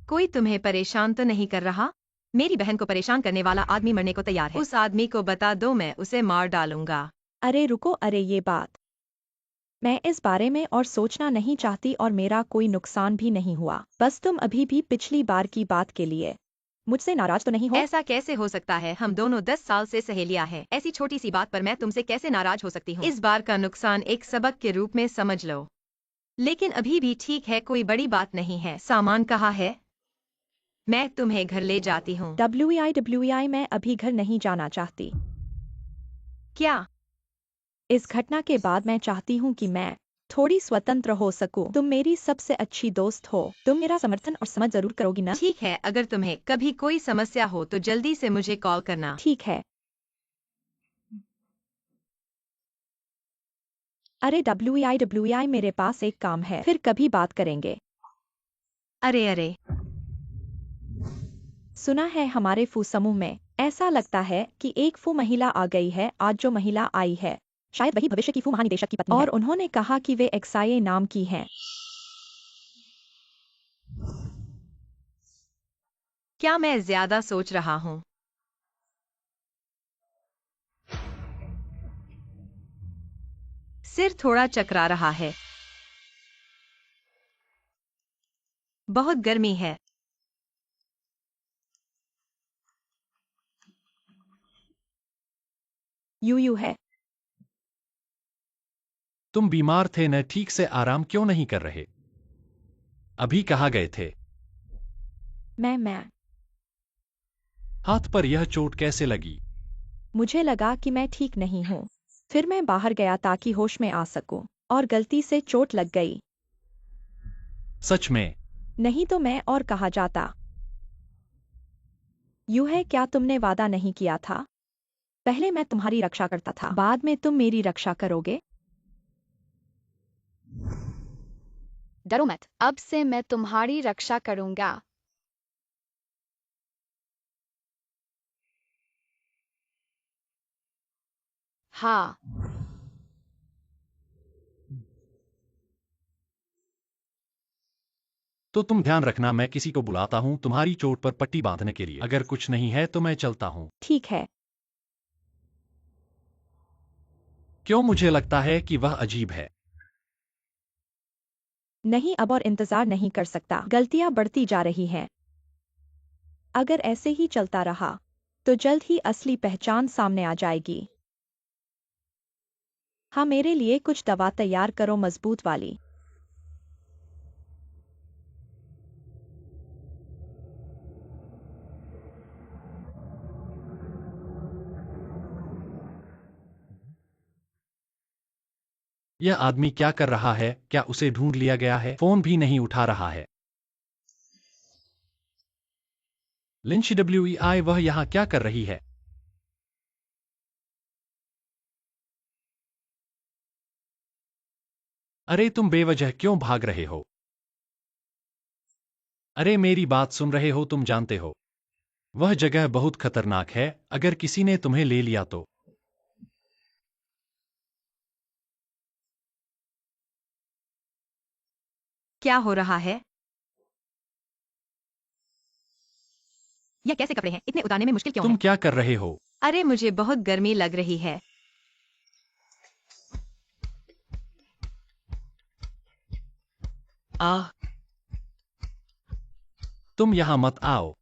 कोई तुम्हें परेशान तो नहीं कर रहा? मेरी बहन को परेशान करने वाला आदमी मरने को तैयार है। उस आदमी को बता दो, मैं उसे मार डालूंगा। अरे रुको, अरे ये बात, मैं इस बारे में और सोचना नहीं चाहती और मेरा कोई नुकसान भी नहीं हुआ। बस तुम अभी भी पिछली बार की बात के लिए मुझसे नाराज तो नहीं हो? ऐसा कैसे हो सकता है? हम दोनों 10 साल से सहेलियां हैं। ऐसी छोटी सी बात पर मैं तुमसे कैसे नाराज हो सकती हूँ? इस बार का नुकसान एक सबक के रूप में समझ लो। लेकिन अभी भी ठीक है, कोई बड़ी बात नहीं है। सामान कहाँ है? मैं तुम्हें घर ले जाती हूँ। WI मैं अभी घर नहीं जाना चाहती। क्या? इस घटना के बाद मैं चाहती हूँ कि मैं थोड़ी स्वतंत्र हो सकूं। तुम मेरी सबसे अच्छी दोस्त हो, तुम मेरा समर्थन और समझ जरूर करोगी ना? ठीक है, अगर तुम्हें कभी कोई समस्या हो तो जल्दी से मुझे कॉल करना। ठीक है। अरे WI मेरे पास एक काम है, फिर कभी बात करेंगे। अरे अरे, सुना है हमारे फू समूह में ऐसा लगता है कि एक फू महिला आ गई है। आज जो महिला आई है शायद वही भविष्य की फू महानिदेशक की पत्नी है, और उन्होंने कहा कि वे XIA नाम की हैं। क्या मैं ज्यादा सोच रहा हूँ? सिर थोड़ा चकरा रहा है। बहुत गर्मी है। यू है। तुम बीमार थे न? ठीक से आराम क्यों नहीं कर रहे? अभी कहाँ गए थे? मैं हाथ पर यह चोट कैसे लगी? मुझे लगा कि मैं ठीक नहीं हूँ, फिर मैं बाहर गया ताकि होश में आ सकूं, और गलती से चोट लग गई। सच में? नहीं तो मैं और कहा जाता। यूं है, क्या तुमने वादा नहीं किया था? पहले मैं तुम्हारी रक्षा करता था, बाद में तुम मेरी रक्षा करोगे। डरो मत, अब से मैं तुम्हारी रक्षा करूंगा। हाँ। तो तुम ध्यान रखना, मैं किसी को बुलाता हूँ तुम्हारी चोट पर पट्टी बांधने के लिए। अगर कुछ नहीं है तो मैं चलता हूँ। ठीक है। क्यों? मुझे लगता है कि वह अजीब है। नहीं, अब और इंतजार नहीं कर सकता, गलतियां बढ़ती जा रही हैं। अगर ऐसे ही चलता रहा तो जल्द ही असली पहचान सामने आ जाएगी। हाँ, मेरे लिए कुछ दवा तैयार करो, मजबूत वाली। यह आदमी क्या कर रहा है? क्या उसे ढूंढ लिया गया है? फोन भी नहीं उठा रहा है। लिंच WEI, वह यहाँ क्या कर रही है? अरे तुम बेवजह क्यों भाग रहे हो? अरे मेरी बात सुन रहे हो? तुम जानते हो वह जगह बहुत खतरनाक है, अगर किसी ने तुम्हें ले लिया तो। क्या हो रहा है? यह कैसे कपड़े हैं? इतने उतारने में मुश्किल क्यों तुम है? क्या कर रहे हो? अरे मुझे बहुत गर्मी लग रही है। आह, तुम यहाँ मत आओ।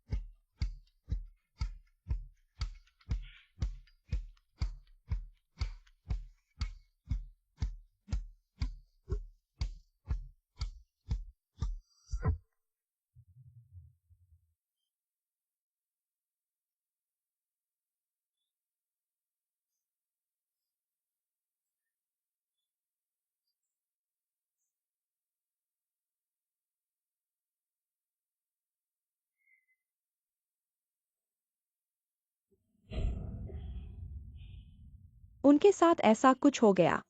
उनके साथ ऐसा कुछ हो गया।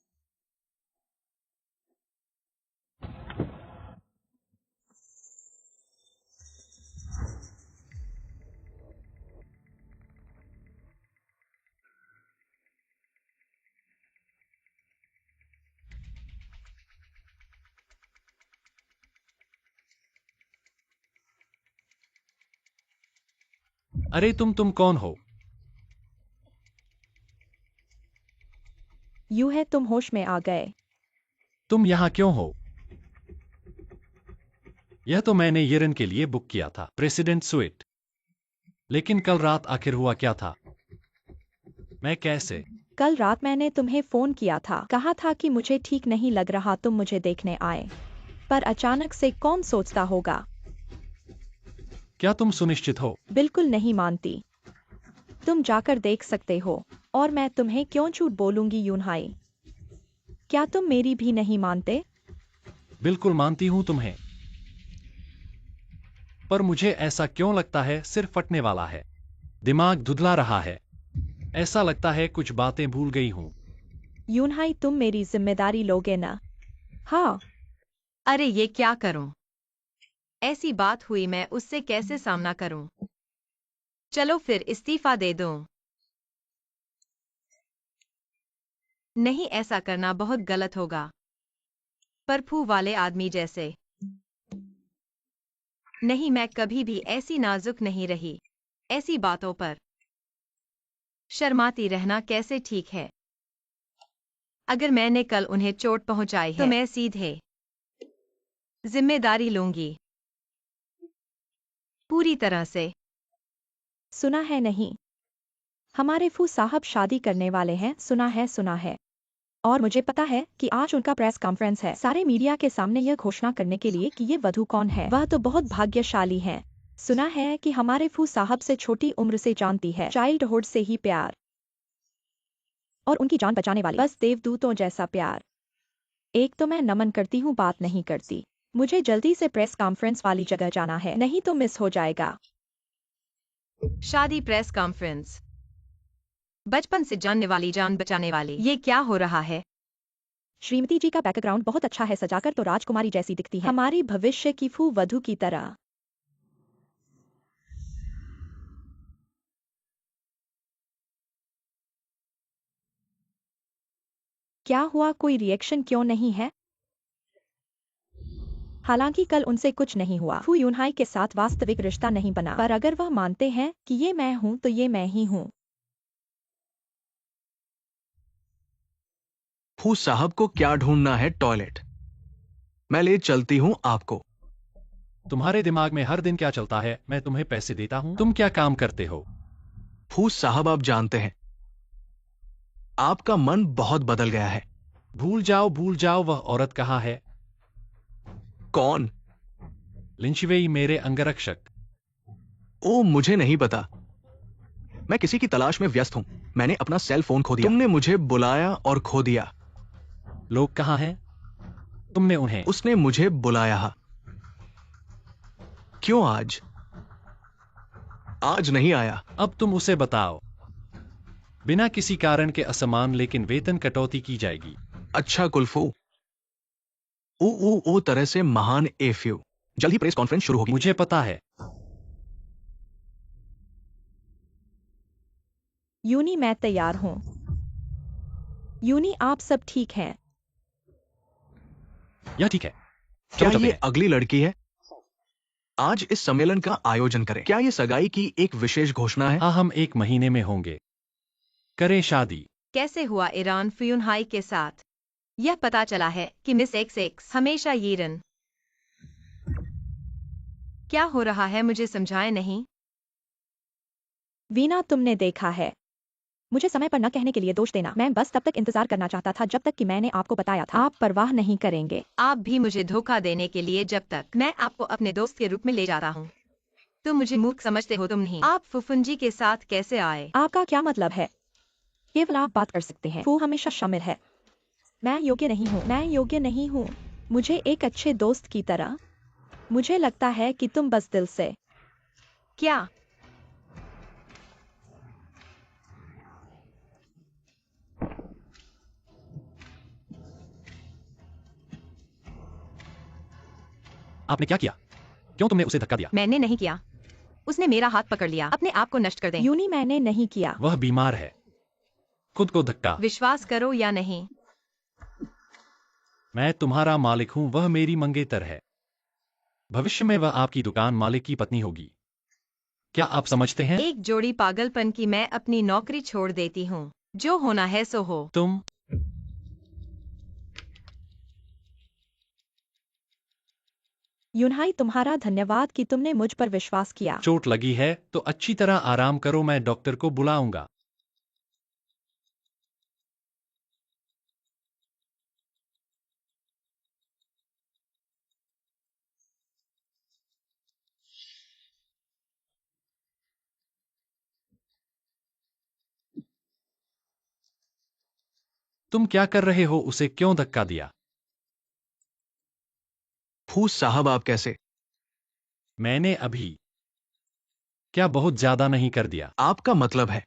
अरे तुम कौन हो? यूं है तुम होश में आ गए। तुम यहाँ क्यों हो? यह तो मैंने यिरन के लिए बुक किया था, प्रेसिडेंट स्वीट। लेकिन कल रात आखिर हुआ क्या था? मैं कैसे? कल रात मैंने तुम्हें फोन किया था, कहा था कि मुझे ठीक नहीं लग रहा, तुम मुझे देखने आए। पर अचानक से कौन सोचता होगा? क्या तुम सुनिश्चित हो? बिल्कुल नहीं मानती। तुम जाकर देख सकते हो। और मैं तुम्हें क्यों झूठ बोलूंगी यूनहाई? क्या तुम मेरी भी नहीं मानते? बिल्कुल मानती हूं तुम्हें। पर मुझे ऐसा क्यों लगता है सिर फटने वाला है। दिमाग धुंधला रहा है। ऐसा लगता है कुछ बातें भूल गई हूं। यूनहाई तुम मेरी जिम्मेदारी लोगे ना? हाँ। अरे ये क्या करूं? ऐसी बात हुई, मैं उससे कैसे सामना करूं? चलो फिर इस्तीफा दे दूं। नहीं, ऐसा करना बहुत गलत होगा। पर फू वाले आदमी जैसे। नहीं, मैं कभी भी ऐसी नाजुक नहीं रही। ऐसी बातों पर शर्माती रहना कैसे ठीक है? अगर मैंने कल उन्हें चोट पहुंचाई है तो मैं सीधे जिम्मेदारी लूंगी, पूरी तरह से। सुना है नहीं? हमारे फू साहब शादी करने वाले हैं, सुना है सुना है। और मुझे पता है कि आज उनका प्रेस कॉन्फ्रेंस है, सारे मीडिया के सामने यह घोषणा करने के लिए कि ये वधू कौन है। वह तो बहुत भाग्यशाली हैं। सुना है कि हमारे फू साहब से छोटी उम्र से जानती है, चाइल्डहुड से ही प्यार। और उनकी जान बचाने वाली, बस देवदूतों जैसा प्यार। एक तो मैं नमन करती हूँ, बात नहीं करती। मुझे जल्दी से प्रेस कॉन्फ्रेंस वाली जगह जाना है, नहीं तो मिस हो जाएगा। शादी, प्रेस कॉन्फ्रेंस, बचपन से जानने वाली जान बचाने वाली, ये क्या हो रहा है? श्रीमती जी का बैकग्राउंड बहुत अच्छा है, सजाकर तो राजकुमारी जैसी दिखती है, हमारी भविष्य की फू वधू की तरह। क्या हुआ, कोई रिएक्शन क्यों नहीं है? हालांकि कल उनसे कुछ नहीं हुआ। फू यूनहाई के साथ वास्तविक रिश्ता नहीं बना, पर अगर वह मानते हैं कि ये मैं हूं तो ये मैं ही हूं। फू साहब को क्या ढूंढना है? टॉयलेट। मैं ले चलती हूं आपको। तुम्हारे दिमाग में हर दिन क्या चलता है? मैं तुम्हें पैसे देता हूं, तुम क्या काम करते हो? फू साहब, आप जानते हैं, आपका मन बहुत बदल गया है। भूल जाओ, वह औरत कहाँ है? कौन? लिंचवेई, मेरे अंगरक्षक। ओ, मुझे नहीं पता। मैं किसी की तलाश में व्यस्त हूं। मैंने अपना सेल फोन खो दिया। तुमने मुझे बुलाया और खो दिया। लोग कहाँ हैं? तुमने उन्हें? उसने मुझे बुलाया। क्यों आज? आज नहीं आया। अब तुम उसे बताओ। बिना किसी कारण के असमान लेकिन वेतन कटौती की जाएगी। अच्छा कुल्फू। ओ तरह से महान एफ्यू। जल्द ही प्रेस कॉन्फ्रेंस शुरू होगी। मुझे पता है। यूनी, मैं तैयार हूं। यूनी, आप सब ठीक हैं? यह ठीक है। क्या चलो चलते ये हैं। अगली लड़की है? आज इस सम्मेलन का आयोजन करें। क्या ये सगाई की एक विशेष घोषणा है? हाँ, हम 1 महीने में होंगे। करें शादी। कैसे हुआ ईरान फ्यूनहाई के साथ? यह पता चला है कि मिस XX हमेशा यीरन। क्या हो रहा है, मुझे समझाए नहीं। वीना, तुमने देखा है। मुझे समय पर न कहने के लिए दोष देना। मैं बस तब तक इंतजार करना चाहता था जब तक कि मैंने आपको बताया था। आप परवाह नहीं करेंगे। आप भी मुझे धोखा देने के लिए, जब तक मैं आपको अपने दोस्त के रूप में ले जा रहा हूँ। तुम मुझे मूर्ख समझते हो, तुम नहीं। आप फुफुंजी के साथ कैसे आए? आपका क्या मतलब है? केवल आप बात कर सकते हैं, वो हमेशा शामिल है। मैं योग्य नहीं हूँ, मैं योग्य नहीं हूँ। मुझे एक अच्छे दोस्त की तरह। मुझे लगता है कि तुम बस दिल से। क्या? आपने क्या किया? क्यों तुमने उसे धक्का दिया? मैंने नहीं किया। उसने मेरा हाथ पकड़ लिया। अपने आप को नष्ट कर दें। यूनी, मैंने नहीं किया। वह बीमार है। खुद को धक्का। विश्वास करो या नहीं, मैं तुम्हारा मालिक हूं, वह मेरी मंगेतर है। भविष्य में वह आपकी दुकान मालिक की पत्नी होगी। क्या आप समझते हैं? एक जोड़ी पागलपन की। मैं अपनी नौकरी छोड़ देती हूँ। जो होना है सो हो। तुम यूनहाई, तुम्हारा धन्यवाद कि तुमने मुझ पर विश्वास किया। चोट लगी है तो अच्छी तरह आराम करो, मैं डॉक्टर को बुलाऊंगा। तुम क्या कर रहे हो? उसे क्यों धक्का दिया? फूस साहब, आप कैसे? मैंने अभी क्या बहुत ज्यादा नहीं कर दिया? आपका मतलब है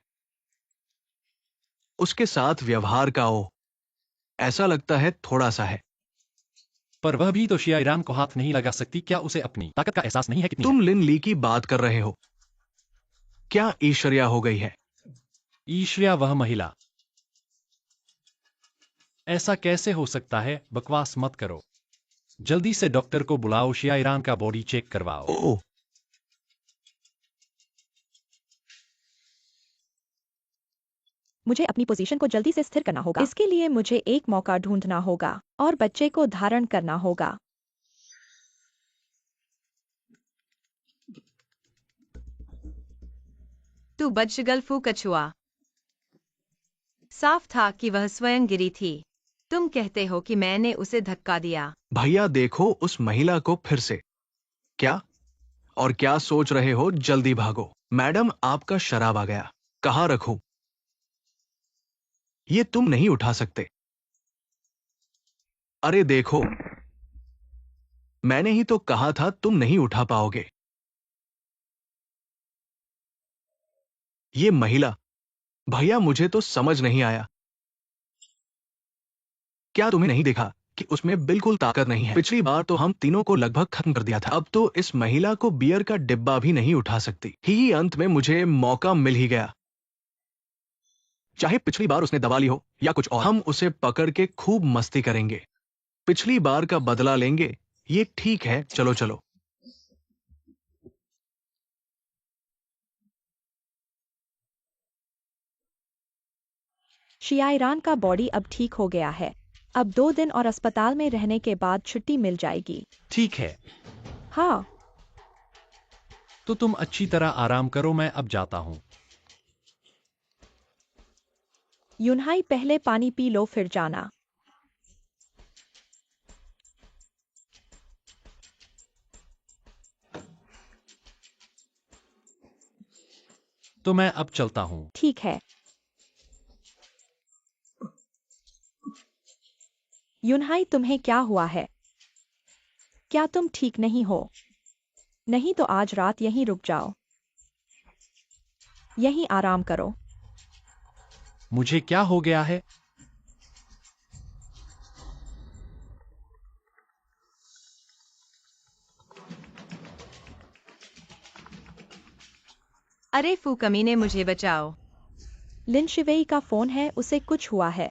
उसके साथ व्यवहार का ओ, ऐसा लगता है थोड़ा सा है। पर वह भी तो शिया ईरान को हाथ नहीं लगा सकती। क्या उसे अपनी ताकत का एहसास नहीं है? कितनी तुम लिन ली की बात कर रहे हो? क्या ईश्वर्या हो गई है? ईश्वरिया वह महिला? ऐसा कैसे हो सकता है? बकवास मत करो। जल्दी से डॉक्टर को बुलाओ, शिया ईरान का बॉडी चेक करवाओ। ओ, मुझे अपनी पोजीशन को जल्दी से स्थिर करना होगा। इसके लिए मुझे एक मौका ढूंढना होगा और बच्चे को धारण करना होगा। तू बदशगल फू कछुआ। साफ था कि वह स्वयं गिरी थी। तुम कहते हो कि मैंने उसे धक्का दिया। भैया देखो उस महिला को फिर से। क्या? और क्या सोच रहे हो? जल्दी भागो। मैडम, आपका शराब आ गया। कहाँ रखूं? ये तुम नहीं उठा सकते। अरे देखो, मैंने ही तो कहा था तुम नहीं उठा पाओगे। ये महिला। भैया मुझे तो समझ नहीं आया। क्या तुम्हें नहीं देखा कि उसमें बिल्कुल ताकत नहीं है? पिछली बार तो हम तीनों को लगभग खत्म कर दिया था। अब तो इस महिला को बियर का डिब्बा भी नहीं उठा सकती। ही अंत में मुझे मौका मिल ही गया। चाहे पिछली बार उसने दबा ली हो या कुछ और, हम उसे पकड़ के खूब मस्ती करेंगे। पिछली बार का बदला लेंगे। ये ठीक है, चलो चलो। शिया ईरान का बॉडी अब ठीक हो गया है। अब 2 दिन और अस्पताल में रहने के बाद छुट्टी मिल जाएगी। ठीक है, हाँ, तो तुम अच्छी तरह आराम करो, मैं अब जाता हूँ। यूनहाई, पहले पानी पी लो फिर जाना। तो मैं अब चलता हूँ। ठीक है। यूनहाई, तुम्हें क्या हुआ है? क्या तुम ठीक नहीं हो? नहीं तो आज रात यहीं रुक जाओ। यहीं आराम करो। मुझे क्या हो गया है? अरे फू कमीने, मुझे बचाओ। लिन शिवेई का फोन है, उसे कुछ हुआ है।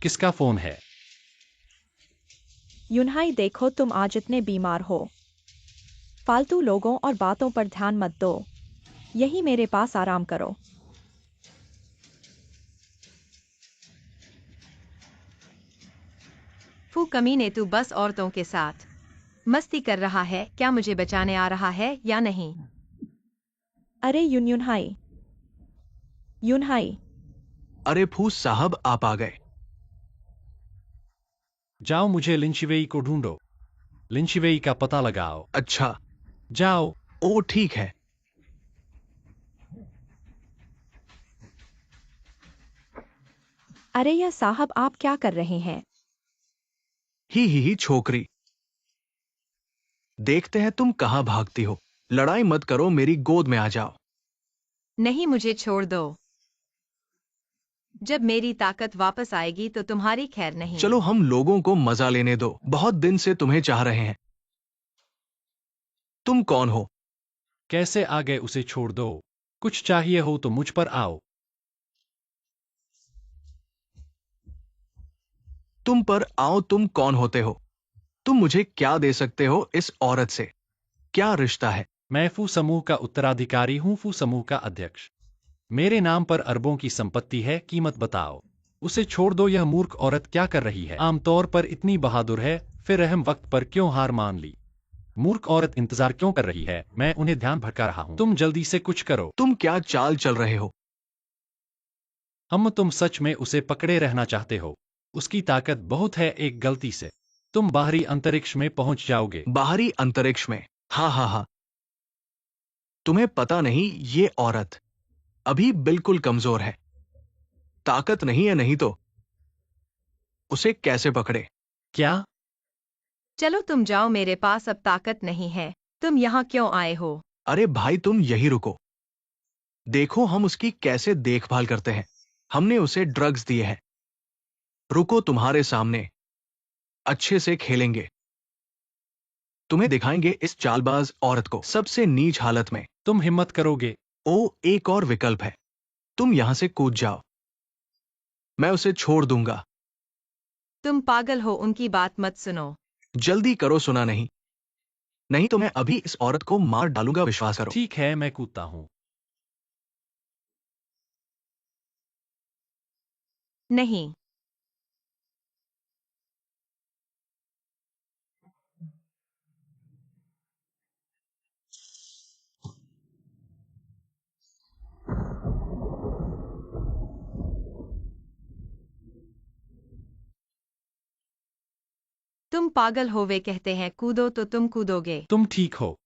किसका फोन है? यूनहाई देखो, तुम आज इतने बीमार हो। फालतू लोगों और बातों पर ध्यान मत दो। यही मेरे पास आराम करो। फू कमीने, तू बस औरतों के साथ मस्ती कर रहा है। क्या मुझे बचाने आ रहा है या नहीं? अरे यूनहाई, यूनहाई, अरे फूस साहब, आप आ गए। जाओ, मुझे लिंशिवेई को ढूंढो। लिंशिवेई का पता लगाओ। अच्छा। जाओ। ओ ठीक है। अरे या साहब, आप क्या कर रहे हैं? ही छोकरी। देखते हैं तुम कहाँ भागती हो। लड़ाई मत करो, मेरी गोद में आ जाओ। नहीं, मुझे छोड़ दो। जब मेरी ताकत वापस आएगी तो तुम्हारी खैर नहीं। चलो हम लोगों को मजा लेने दो। बहुत दिन से तुम्हें चाह रहे हैं। तुम कौन हो? कैसे आ गए? उसे छोड़ दो। कुछ चाहिए हो तो मुझ पर आओ। तुम पर आओ? तुम कौन होते हो? तुम मुझे क्या दे सकते हो इस औरत से? क्या रिश्ता है? मैं फू समूह का उत्तराधिकारी हूँ, फू समूह का अध्यक्ष। मेरे नाम पर अरबों की संपत्ति है, कीमत बताओ। उसे छोड़ दो, यह मूर्ख औरत क्या कर रही है? आमतौर पर इतनी बहादुर है, फिर अहम वक्त पर क्यों हार मान ली? मूर्ख औरत इंतजार क्यों कर रही है? मैं उन्हें ध्यान भटका रहा हूँ, तुम जल्दी से कुछ करो। तुम क्या चाल चल रहे हो? तुम सच में उसे पकड़े रहना चाहते हो? उसकी ताकत बहुत है, एक गलती से तुम बाहरी अंतरिक्ष में पहुंच जाओगे। बाहरी अंतरिक्ष में? हाँ हाँ हाँ। तुम्हें पता नहीं, ये औरत अभी बिल्कुल कमजोर है। ताकत नहीं है, नहीं तो उसे कैसे पकड़े? क्या? चलो तुम जाओ, मेरे पास अब ताकत नहीं है। तुम यहाँ क्यों आए हो? अरे भाई, तुम यही रुको। देखो हम उसकी कैसे देखभाल करते हैं। हमने उसे ड्रग्स दिए हैं। रुको, तुम्हारे सामने अच्छे से खेलेंगे। तुम्हें दिखाएंगे इस चालबाज औरत को सबसे नीच हालत में। तुम हिम्मत करोगे? ओ, एक और विकल्प है। तुम यहां से कूद जाओ, मैं उसे छोड़ दूंगा। तुम पागल हो, उनकी बात मत सुनो। जल्दी करो, सुना नहीं? नहीं तो मैं अभी इस औरत को मार डालूंगा, विश्वास करो। ठीक है, मैं कूदता हूँ। नहीं। तुम पागल हो, वे कहते हैं कूदो तो तुम कूदोगे। तुम ठीक हो?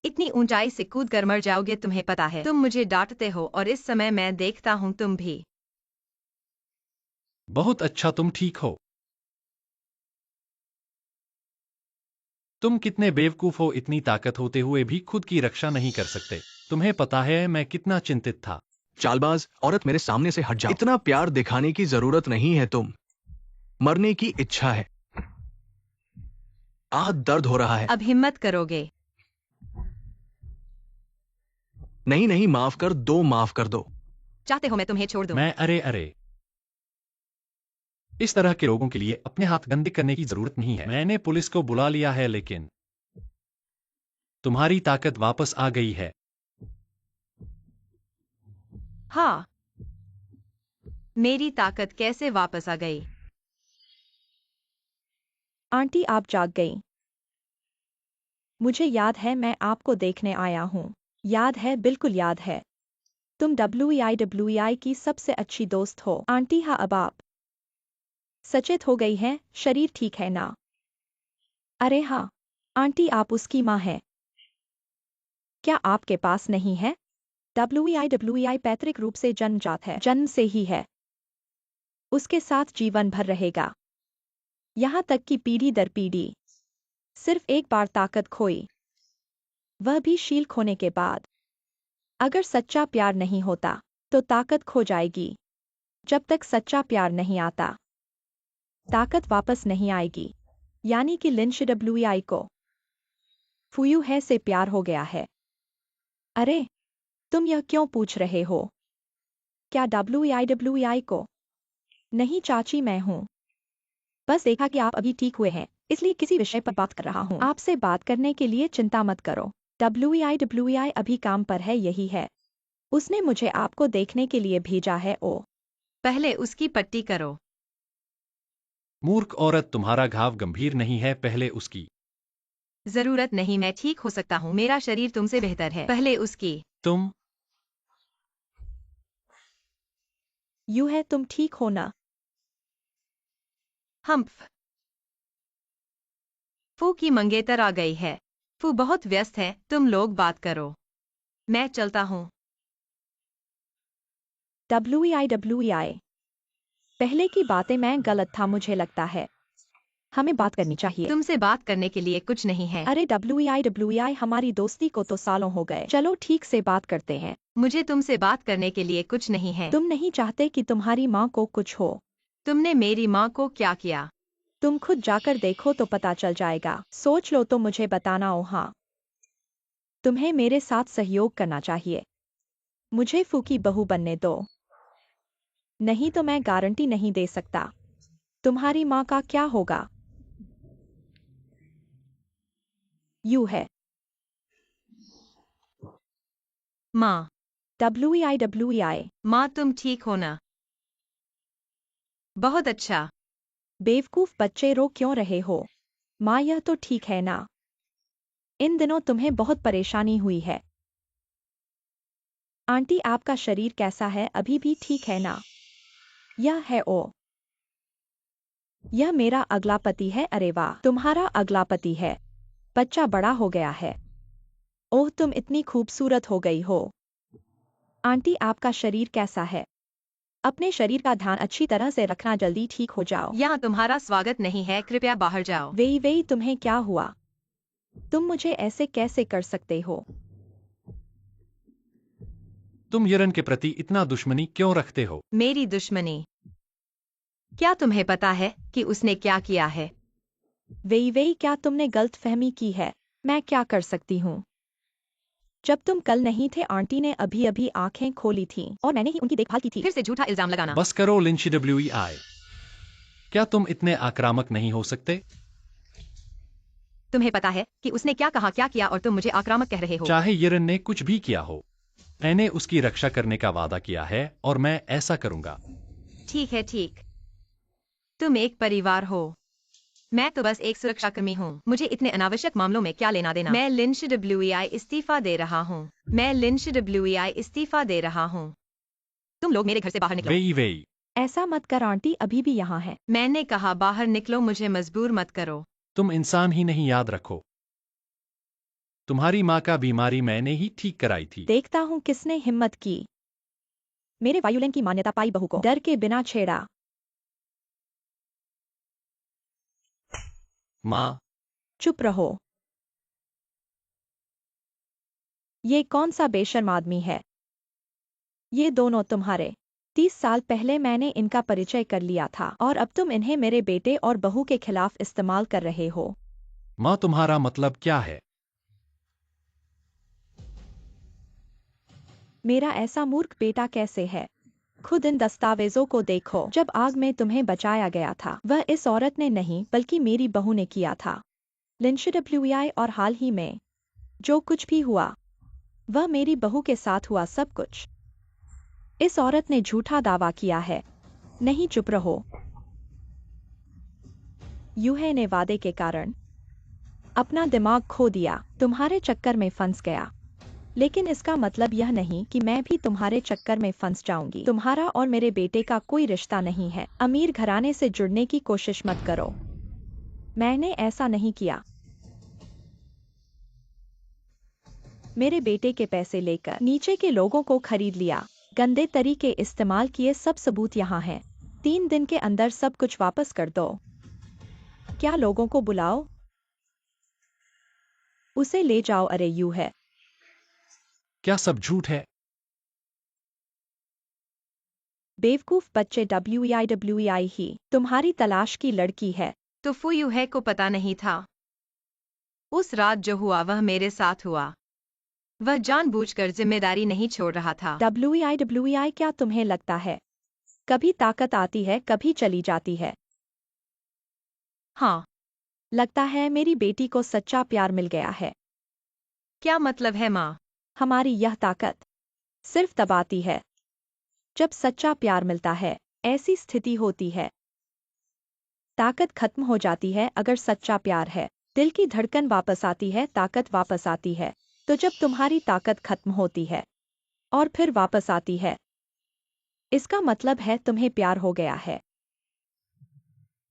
इतनी ऊंचाई से कूद कर मर जाओगे, तुम्हें पता है। तुम मुझे डांटते हो और इस समय मैं देखता हूँ तुम भी। बहुत अच्छा, तुम ठीक हो। तुम कितने बेवकूफ हो, इतनी ताकत होते हुए भी खुद की रक्षा नहीं कर सकते। तुम्हें पता है मैं कितना चिंतित था। चालबाज औरत, मेरे सामने से हट जाओ। इतना प्यार दिखाने की जरूरत नहीं है। तुम मरने की इच्छा है। दर्द हो रहा है। अब हिम्मत करोगे? नहीं नहीं, माफ कर दो, माफ कर दो। चाहते हो मैं तुम्हें छोड़ दूं? मैं अरे अरे, इस तरह के लोगों के लिए अपने हाथ गंदे करने की जरूरत नहीं है। मैंने पुलिस को बुला लिया है, लेकिन तुम्हारी ताकत वापस आ गई है। हाँ। मेरी ताकत कैसे वापस आ गई? आंटी आप जाग गई। मुझे याद है, मैं आपको देखने आया हूँ। याद है, बिल्कुल याद है। तुम WEI की सबसे अच्छी दोस्त हो। आंटी हाँ, अब आप सचेत हो गई हैं, शरीर ठीक है ना? अरे हाँ आंटी, आप उसकी माँ हैं। क्या आपके पास नहीं है? WEI पैतृक रूप से जन्मजात है, जन्म से ही है। उसके साथ जीवन भर रहेगा, यहाँ तक कि पीढ़ी दर पीढ़ी। सिर्फ एक बार ताकत खोई, वह भी शील खोने के बाद। अगर सच्चा प्यार नहीं होता तो ताकत खो जाएगी। जब तक सच्चा प्यार नहीं आता, ताकत वापस नहीं आएगी। यानी कि लिंच WEI को फुयू है से प्यार हो गया है। अरे तुम यह क्यों पूछ रहे हो? क्या WEI को? नहीं चाची, मैं हूँ। बस देखा कि आप अभी ठीक हुए हैं, इसलिए किसी विषय पर बात कर रहा हूँ। आपसे बात करने के लिए चिंता मत करो। WEI अभी काम पर है, यही है। उसने मुझे आपको देखने के लिए भेजा है। ओ, पहले उसकी पट्टी करो। मूर्ख औरत, तुम्हारा घाव गंभीर नहीं है, पहले उसकी। जरूरत नहीं, मैं ठीक हो सकता हूँ। मेरा शरीर तुमसे बेहतर है। पहले उसकी। तुम यूं है, तुम ठीक हो ना? हम्फ। फू की मंगेतर आ गई है। फू बहुत व्यस्त है, तुम लोग बात करो। मैं चलता हूँ। WEI पहले की बातें मैं गलत था, मुझे लगता है। हमें बात करनी चाहिए। तुमसे बात करने के लिए कुछ नहीं है। अरे WEI हमारी दोस्ती को तो सालों हो गए। चलो ठीक से बात करते हैं। मुझे तुमसे बात करने के लिए कुछ नहीं है। तुम नहीं चाहते कि तुम्हारी माँ को कुछ हो? तुमने मेरी माँ को क्या किया? तुम खुद जाकर देखो तो पता चल जाएगा। सोच लो तो मुझे बताना। ओ हाँ, तुम्हें मेरे साथ सहयोग करना चाहिए। मुझे फू की बहू बनने दो, नहीं तो मैं गारंटी नहीं दे सकता। तुम्हारी माँ का क्या होगा? यूं है, माँ। WEI माँ तुम ठीक हो ना? बहुत अच्छा। बेवकूफ बच्चे रो क्यों रहे हो? माँ यह तो ठीक है ना? इन दिनों तुम्हें बहुत परेशानी हुई है। आंटी आपका शरीर कैसा है, अभी भी ठीक है ना? यह है ओ। यह मेरा अगला पति है। अरे वाह, तुम्हारा अगला पति है। बच्चा बड़ा हो गया है। ओह तुम इतनी खूबसूरत हो गई हो। आंटी आपका शरीर कैसा है? अपने शरीर का ध्यान अच्छी तरह से रखना, जल्दी ठीक हो जाओ। यहाँ तुम्हारा स्वागत नहीं है, कृपया बाहर जाओ। वेई तुम्हें क्या हुआ? तुम मुझे ऐसे कैसे कर सकते हो? तुम यरन के प्रति इतना दुश्मनी क्यों रखते हो? मेरी दुश्मनी? क्या तुम्हें पता है कि उसने क्या किया है? वेई क्या तुमने गलतफहमी की है? मैं क्या कर सकती हूँ? जब तुम कल नहीं थे, आंटी ने अभी अभी आंखें खोली थीं और मैंने ही उनकी देखभाल की थी। फिर से झूठा इल्जाम लगाना। बस करो लिंची WEI। क्या तुम इतने आक्रामक नहीं हो सकते? तुम्हें पता है कि उसने क्या कहा, क्या किया, और तुम मुझे आक्रामक कह रहे हो? चाहे यरन ने कुछ भी किया हो, मैंने उसकी रक्षा करने का वादा किया है और मैं ऐसा करूंगा। ठीक है, ठीक। तुम एक परिवार हो। मैं तो बस एक सुरक्षाकर्मी हूँ। मुझे इतने अनावश्यक मामलों में क्या लेना देना? मैं लिंच WEI इस्तीफा दे रहा हूँ। मैं लिंच WEI इस्तीफा दे रहा हूँ। तुम लोग मेरे घर से बाहर निकलो। वेई ऐसा मत कर, आंटी अभी भी यहाँ है। मैंने कहा बाहर निकलो, मुझे मजबूर मत करो। तुम इंसान ही नहीं, याद रखो। तुम्हारी माँ का बीमारी मैंने ही ठीक कराई थी। देखता हूँ किसने हिम्मत की मेरे वायुलेन की मान्यता पाई बहू को डर के बिना छेड़ा। माँ, चुप रहो। ये कौन सा बेशर्म आदमी है? ये दोनों तुम्हारे। 30 साल पहले मैंने इनका परिचय कर लिया था और अब तुम इन्हें मेरे बेटे और बहू के खिलाफ इस्तेमाल कर रहे हो। माँ तुम्हारा मतलब क्या है? मेरा ऐसा मूर्ख बेटा कैसे है? खुद इन दस्तावेजों को देखो। जब आग में तुम्हें बचाया गया था, वह इस औरत ने नहीं बल्कि मेरी बहू ने किया था। लिंच WEI और हाल ही में जो कुछ भी हुआ, वह मेरी बहू के साथ हुआ, सब कुछ। इस औरत ने झूठा दावा किया है। नहीं, चुप रहो। यूहे ने वादे के कारण अपना दिमाग खो दिया, तुम्हारे चक्कर में फंस गया। लेकिन इसका मतलब यह नहीं कि मैं भी तुम्हारे चक्कर में फंस जाऊंगी। तुम्हारा और मेरे बेटे का कोई रिश्ता नहीं है। अमीर घराने से जुड़ने की कोशिश मत करो। मैंने ऐसा नहीं किया। मेरे बेटे के पैसे लेकर नीचे के लोगों को खरीद लिया, गंदे तरीके इस्तेमाल किए, सब सबूत यहाँ हैं। 3 दिन के अंदर सब कुछ वापस कर दो। क्या लोगों को बुलाओ? उसे ले जाओ। अरे यू है। क्या सब झूठ है? बेवकूफ बच्चे। WEI ही तुम्हारी तलाश की लड़की है। तो फुयूहे को पता नहीं था। उस रात जो हुआ वह मेरे साथ हुआ। वह जानबूझकर जिम्मेदारी नहीं छोड़ रहा था। WEI क्या तुम्हें लगता है कभी ताकत आती है, कभी चली जाती है? हाँ। लगता है मेरी बेटी को सच्चा प्यार मिल गया है। क्या मतलब है माँ? हमारी यह ताकत सिर्फ तब आती है जब सच्चा प्यार मिलता है। ऐसी स्थिति होती है, ताकत खत्म हो जाती है अगर सच्चा प्यार है। दिल की धड़कन वापस आती है, ताकत वापस आती है। तो जब तुम्हारी ताकत खत्म होती है और फिर वापस आती है, इसका मतलब है तुम्हें प्यार हो गया है।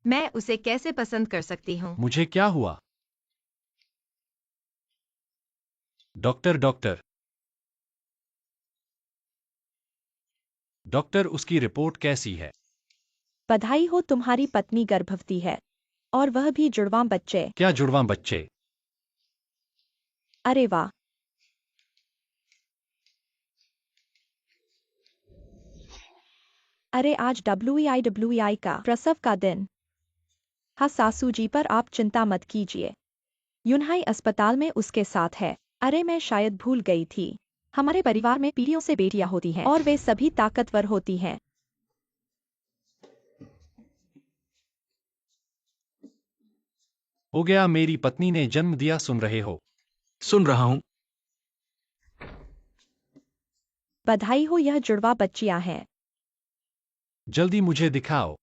मैं उसे कैसे पसंद कर सकती हूँ? मुझे क्या हुआ? डॉक्टर डॉक्टर डॉक्टर, उसकी रिपोर्ट कैसी है? बधाई हो, तुम्हारी पत्नी गर्भवती है और वह भी जुड़वां बच्चे। क्या जुड़वां बच्चे? अरे वाह। अरे आज WEI का प्रसव का दिन। हाँ सासू जी, पर आप चिंता मत कीजिए। यूनहाई अस्पताल में उसके साथ है। अरे मैं शायद भूल गई थी, हमारे परिवार में पीढ़ियों से बेटियां होती हैं और वे सभी ताकतवर होती हैं। हो गया, मेरी पत्नी ने जन्म दिया। सुन रहे हो? सुन रहा हूं। बधाई हो, यह जुड़वा बच्चियां हैं। जल्दी मुझे दिखाओ।